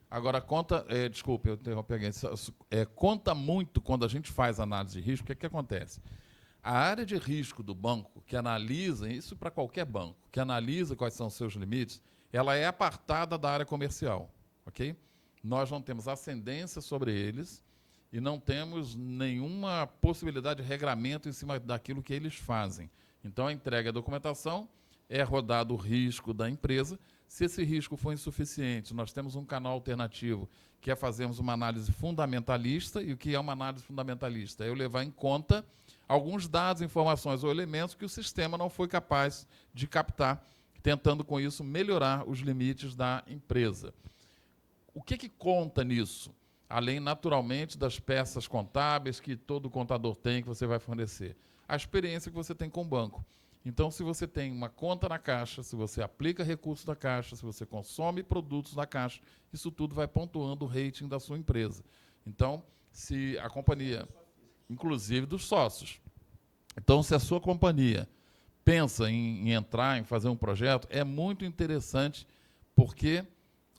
Speaker 2: Agora, desculpe, eu interrompi alguém, conta muito quando a gente faz análise de risco, o que acontece? A área de risco do banco, que analisa, isso para qualquer banco, que analisa quais são os seus limites, ela é apartada da área comercial, ok? Nós não temos ascendência sobre eles e não temos nenhuma possibilidade de regramento em cima daquilo que eles fazem. Então, a entrega da documentação é rodado o risco da empresa. Se esse risco for insuficiente, nós temos um canal alternativo, que é fazermos uma análise fundamentalista. E o que é uma análise fundamentalista? É eu levar em conta alguns dados, informações ou elementos que o sistema não foi capaz de captar, tentando, com isso, melhorar os limites da empresa. O que conta nisso? Além, naturalmente, das peças contábeis que todo contador tem, que você vai fornecer. A experiência que você tem com o banco. Então, se você tem uma conta na Caixa, se você aplica recursos da Caixa, se você consome produtos da Caixa, isso tudo vai pontuando o rating da sua empresa. Então, se a companhia, inclusive dos sócios, então, se a sua companhia pensa em entrar, em fazer um projeto, é muito interessante, porque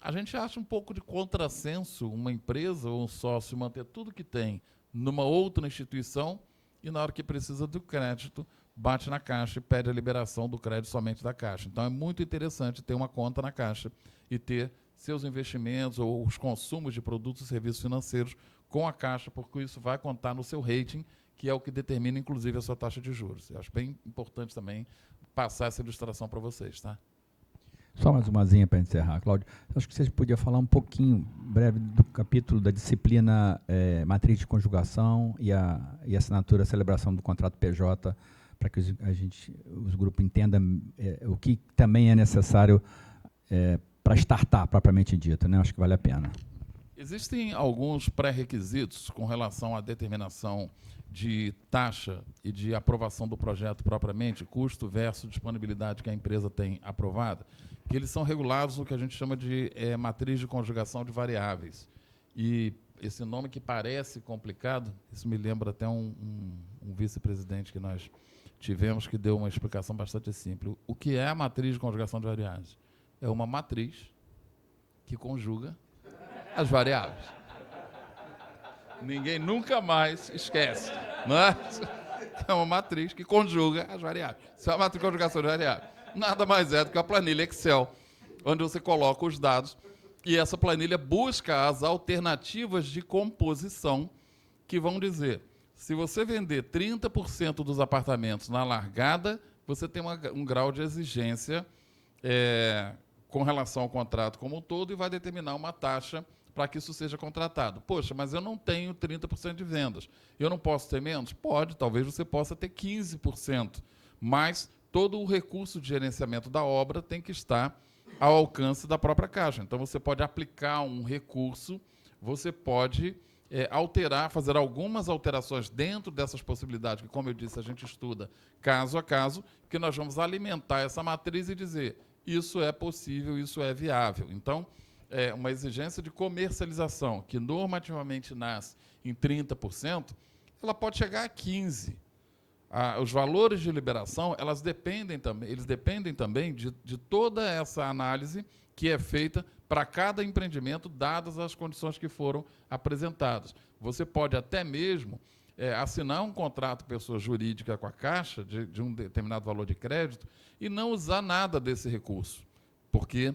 Speaker 2: A gente acha um pouco de contrassenso uma empresa ou um sócio manter tudo que tem numa outra instituição e, na hora que precisa do crédito, bate na Caixa e pede a liberação do crédito somente da Caixa. Então, é muito interessante ter uma conta na Caixa e ter seus investimentos ou os consumos de produtos e serviços financeiros com a Caixa, porque isso vai contar no seu rating, que é o que determina, inclusive, a sua taxa de juros. Eu acho bem importante também passar essa ilustração para vocês, tá?
Speaker 4: Só mais umazinha para encerrar, Cláudio. Acho que vocês podiam falar um pouquinho, breve, do capítulo da disciplina matriz de conjugação e a assinatura, a celebração do contrato PJ, para que os grupos entendam o que também é necessário para startar, propriamente dito, né? Acho que vale a pena.
Speaker 2: Existem alguns pré-requisitos com relação à determinação de taxa e de aprovação do projeto propriamente, custo versus disponibilidade que a empresa tem aprovada, que eles são regulados no que a gente chama de matriz de conjugação de variáveis. E esse nome que parece complicado, isso me lembra até um vice-presidente que nós tivemos que deu uma explicação bastante simples. O que é a matriz de conjugação de variáveis? É uma matriz que conjuga as variáveis. Ninguém nunca mais esquece, não é? É uma matriz que conjuga as variáveis. Isso é uma matriz de conjugação de variáveis. Nada mais é do que a planilha Excel, onde você coloca os dados e essa planilha busca as alternativas de composição que vão dizer, se você vender 30% dos apartamentos na largada, você tem um grau de exigência com relação ao contrato como um todo e vai determinar uma taxa para que isso seja contratado. Poxa, mas eu não tenho 30% de vendas. Eu não posso ter menos? Pode, talvez você possa ter 15%. Mas todo o recurso de gerenciamento da obra tem que estar ao alcance da própria Caixa. Então, você pode aplicar um recurso, você pode alterar, fazer algumas alterações dentro dessas possibilidades, que, como eu disse, a gente estuda caso a caso, que nós vamos alimentar essa matriz e dizer isso é possível, isso é viável. Então, uma exigência de comercialização, que normativamente nasce em 30%, ela pode chegar a 15%. Os valores de liberação, eles dependem também de toda essa análise que é feita para cada empreendimento, dadas as condições que foram apresentadas. Você pode até mesmo assinar um contrato pessoa jurídica com a Caixa, de um determinado valor de crédito, e não usar nada desse recurso, porque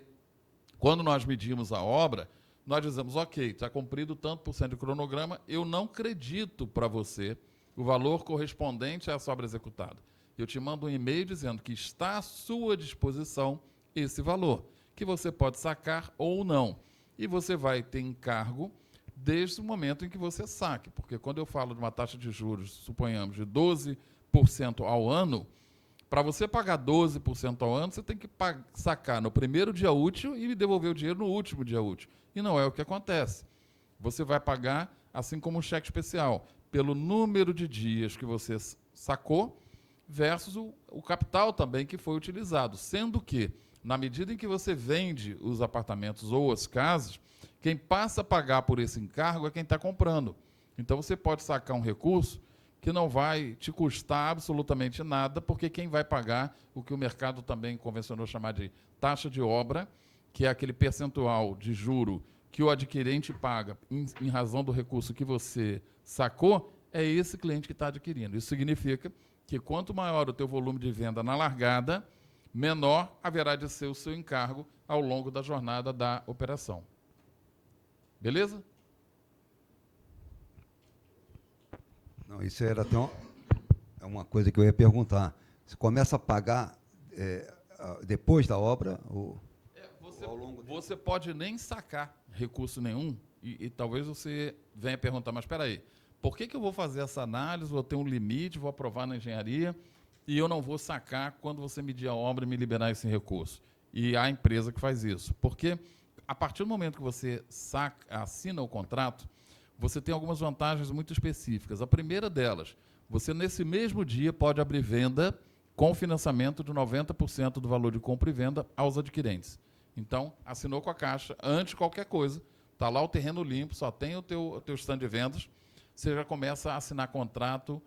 Speaker 2: quando nós medimos a obra, nós dizemos, ok, está cumprido tanto por cento de cronograma, eu não acredito para você o valor correspondente a essa obra executada. Eu te mando um e-mail dizendo que está à sua disposição esse valor, que você pode sacar ou não. E você vai ter encargo desde o momento em que você saque, porque quando eu falo de uma taxa de juros, suponhamos, de 12% ao ano, para você pagar 12% ao ano, você tem que sacar no primeiro dia útil e me devolver o dinheiro no último dia útil. E não é o que acontece. Você vai pagar, assim como um cheque especial, pelo número de dias que você sacou versus o capital também que foi utilizado. Sendo que, na medida em que você vende os apartamentos ou as casas, quem passa a pagar por esse encargo é quem está comprando. Então, você pode sacar um recurso que não vai te custar absolutamente nada, porque quem vai pagar o que o mercado também convencionou chamar de taxa de obra, que é aquele percentual de juro que o adquirente paga em razão do recurso que você sacou, é esse cliente que está adquirindo. Isso significa que quanto maior o teu volume de venda na largada, menor haverá de ser o seu encargo ao longo da jornada da operação. Beleza?
Speaker 1: Não, isso era até uma coisa que eu ia perguntar. Você começa a pagar depois da obra?
Speaker 2: Você pode nem sacar recurso nenhum e talvez você venha perguntar, mas espera aí, por que eu vou fazer essa análise, vou ter um limite, vou aprovar na engenharia e eu não vou sacar quando você medir a obra e me liberar esse recurso? E há a empresa que faz isso. Porque a partir do momento que você assina o contrato, você tem algumas vantagens muito específicas. A primeira delas, você nesse mesmo dia pode abrir venda com financiamento de 90% do valor de compra e venda aos adquirentes. Então, assinou com a Caixa, antes de qualquer coisa, está lá o terreno limpo, só tem o teu stand de vendas, você já começa a assinar contrato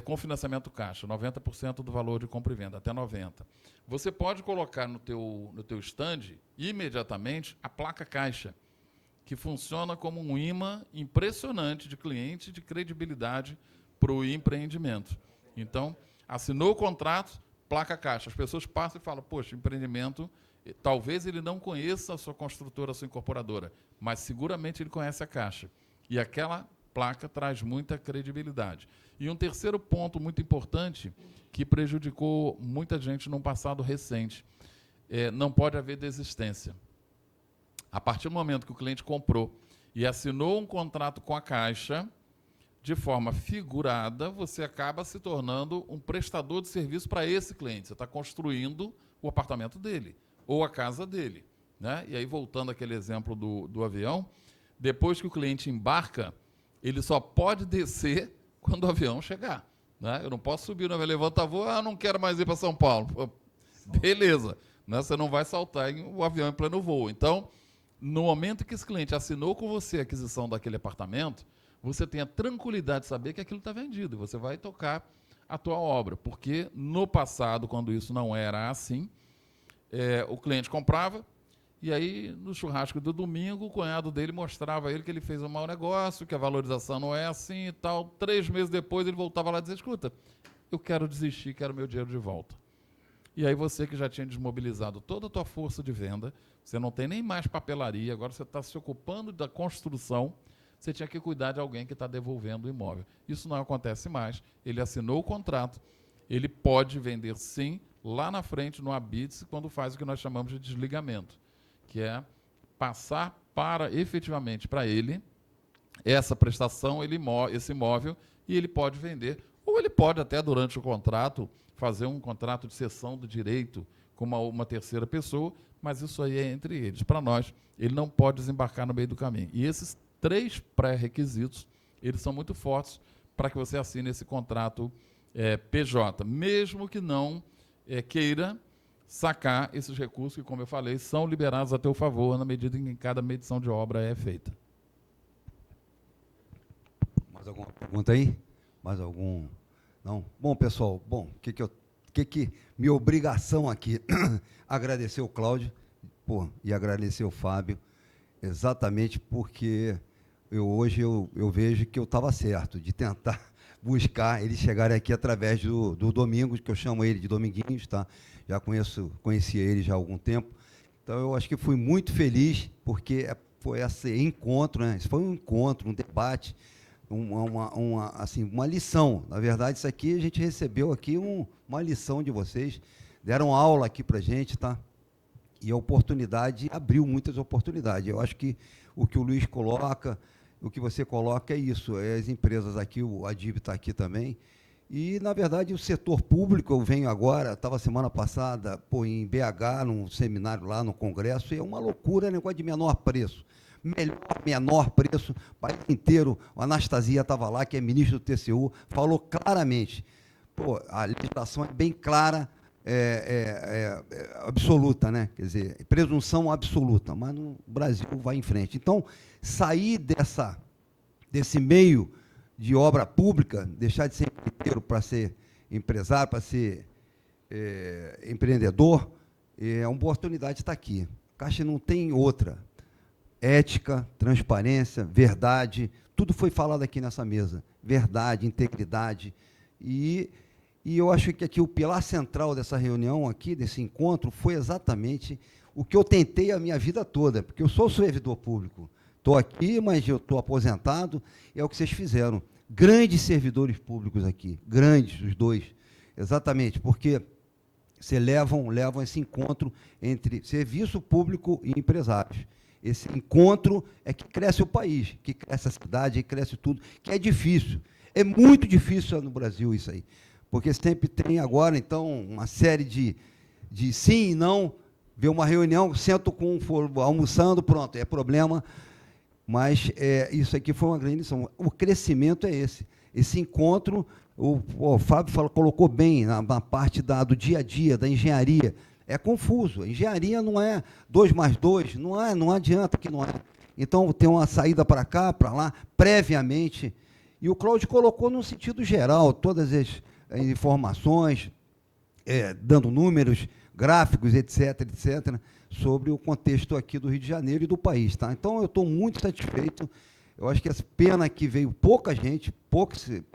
Speaker 2: com financiamento caixa, 90% do valor de compra e venda, até 90%. Você pode colocar no teu stand, imediatamente, a placa caixa, que funciona como um imã impressionante de cliente, de credibilidade para o empreendimento. Então, assinou o contrato, placa caixa. As pessoas passam e falam, poxa, empreendimento, talvez ele não conheça a sua construtora, a sua incorporadora, mas seguramente ele conhece a caixa. E aquela placa traz muita credibilidade. E um terceiro ponto muito importante, que prejudicou muita gente num passado recente, não pode haver desistência. A partir do momento que o cliente comprou e assinou um contrato com a Caixa, de forma figurada, você acaba se tornando um prestador de serviço para esse cliente. Você está construindo o apartamento dele ou a casa dele, né? E aí, voltando àquele exemplo do avião, depois que o cliente embarca, ele só pode descer quando o avião chegar, né? Eu não posso subir no avião, levanta voo, não quero mais ir para São Paulo. Pô, beleza, né? Você não vai saltar o avião em pleno voo. Então, no momento que esse cliente assinou com você a aquisição daquele apartamento, você tem a tranquilidade de saber que aquilo está vendido, e você vai tocar a tua obra, porque no passado, quando isso não era assim, o cliente comprava, e aí no churrasco do domingo, o cunhado dele mostrava a ele que ele fez um mau negócio, que a valorização não é assim e tal. 3 meses depois ele voltava lá e dizia, escuta, eu quero desistir, quero meu dinheiro de volta. E aí você que já tinha desmobilizado toda a tua força de venda, você não tem nem mais papelaria, agora você está se ocupando da construção, você tinha que cuidar de alguém que está devolvendo o imóvel. Isso não acontece mais. Ele assinou o contrato, ele pode vender sim, lá na frente, no habite, quando faz o que nós chamamos de desligamento, que é passar efetivamente para ele essa prestação, esse imóvel, e ele pode vender. Ou ele pode até, durante o contrato, fazer um contrato de cessão do direito com uma terceira pessoa, mas isso aí é entre eles. Para nós, ele não pode desembarcar no meio do caminho. E esses 3 pré-requisitos, eles são muito fortes para que você assine esse contrato PJ, mesmo que não queira sacar esses recursos que, como eu falei, são liberados a teu favor na medida em que cada medição de obra é feita.
Speaker 1: Mais alguma pergunta aí? Mais algum? Não? Bom, pessoal, minha obrigação aqui, agradecer o Cláudio, e agradecer o Fábio, exatamente porque hoje eu vejo que eu estava certo de tentar buscar eles chegarem aqui através do Domingos, que eu chamo ele de Dominguinhos, tá? Já conhecia ele já há algum tempo. Então, eu acho que fui muito feliz, porque foi esse encontro, né? Isso foi um encontro, um debate, uma lição. Na verdade, isso aqui, a gente recebeu aqui uma lição de vocês, deram aula aqui para a gente, tá? E a oportunidade, abriu muitas oportunidades. Eu acho que o que o Luiz coloca, o que você coloca é isso, as empresas aqui, o Adib está aqui também, e, na verdade, o setor público, eu venho agora, estava semana passada, em BH, num seminário lá, no Congresso, e é uma loucura, negócio de menor preço. Menor preço, o país inteiro, a Anastasia estava lá, que é ministro do TCU, falou claramente, a legislação é bem clara, absoluta, né? Quer dizer, presunção absoluta, mas no Brasil vai em frente. Então, sair desse meio de obra pública, deixar de ser empreiteiro para ser empresário, para ser empreendedor, é uma oportunidade de estar aqui. Caixa não tem outra. Ética, transparência, verdade, tudo foi falado aqui nessa mesa. Verdade, integridade. E eu acho que aqui o pilar central dessa reunião aqui, desse encontro, foi exatamente o que eu tentei a minha vida toda, porque eu sou servidor público. Estou aqui, mas eu estou aposentado, é o que vocês fizeram. Grandes servidores públicos aqui, grandes, os dois, exatamente, porque você levam esse encontro entre serviço público e empresários. Esse encontro é que cresce o país, que cresce a cidade, que cresce tudo, que é difícil. É muito difícil no Brasil isso aí, porque sempre tem agora, então, uma série de sim e não, vê uma reunião, sento almoçando, pronto, é problema. Mas isso aqui foi uma grande lição. O crescimento é esse. Esse encontro, o Fábio colocou bem na parte do dia a dia, da engenharia. É confuso. A engenharia não é 2 mais 2, não adianta que não é. Então, tem uma saída para cá, para lá, previamente, E o Cláudio colocou no sentido geral todas as informações, dando números, gráficos, etc., etc., sobre o contexto aqui do Rio de Janeiro e do país. Tá? Então, eu estou muito satisfeito. Eu acho que essa pena que veio pouca gente,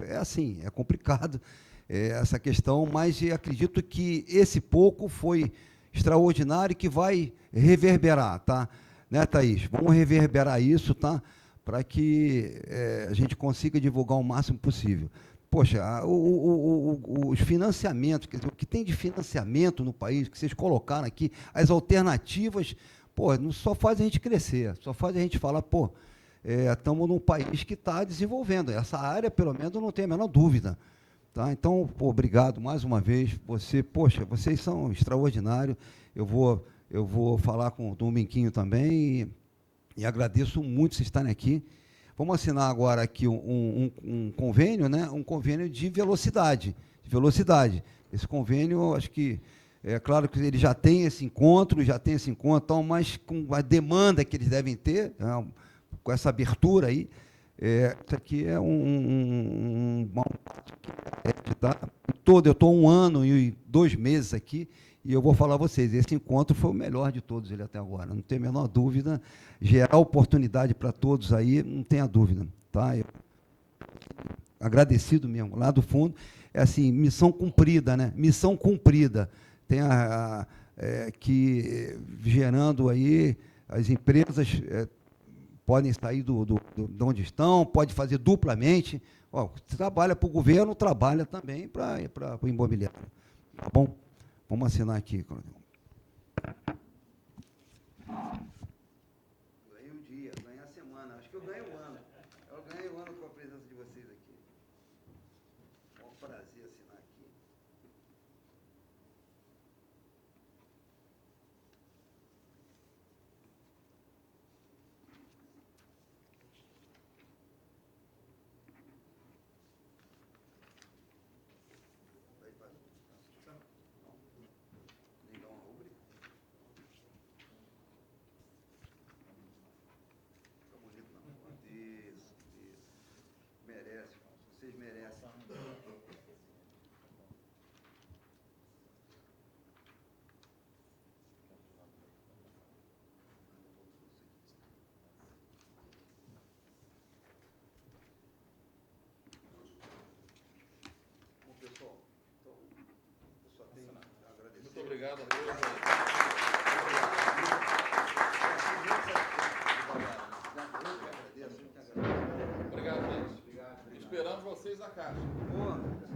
Speaker 1: é assim, é complicado essa questão, mas eu acredito que esse pouco foi extraordinário e que vai reverberar, tá? Né, Thaís? Vamos reverberar isso, tá? Para que a gente consiga divulgar o máximo possível. Poxa, os financiamentos, quer dizer, o que tem de financiamento no país, que vocês colocaram aqui, as alternativas, pô, não só faz a gente crescer, só faz a gente falar, pô, estamos num país que está desenvolvendo. Essa área, pelo menos, não tem a menor dúvida. Tá? Então, pô, obrigado mais uma vez. Poxa, vocês são extraordinários. Eu vou falar com o Dominguinho também e agradeço muito vocês estarem aqui. Vamos assinar agora aqui um convênio, né? Um convênio de velocidade. Esse convênio, acho que, claro que ele já tem esse encontro, então, mas com a demanda que eles devem ter, com essa abertura aí, isso aqui é eu estou 1 ano e 2 meses aqui, e eu vou falar a vocês, esse encontro foi o melhor de todos ele até agora, não tem a menor dúvida, gerar oportunidade para todos aí, não tenha dúvida. Tá? Agradecido mesmo, lá do fundo, é assim, missão cumprida, né? Missão cumprida. Tem que gerando aí, as empresas podem sair de onde estão, pode fazer duplamente. Ó, você trabalha para o governo, trabalha também para o imobiliário. Tá bom? Vamos assinar aqui, coronel. Ganhei um dia, ganhei a semana. Acho que eu ganhei um ano. Eu ganhei um ano com a presença de vocês aqui. É um prazer assinar aqui. Merece, vocês merecem. Bom, pessoal, então, eu só tenho a agradecer.
Speaker 2: Muito obrigado a todos. Obrigado, gente. Esperamos vocês na caixa.
Speaker 1: Boa.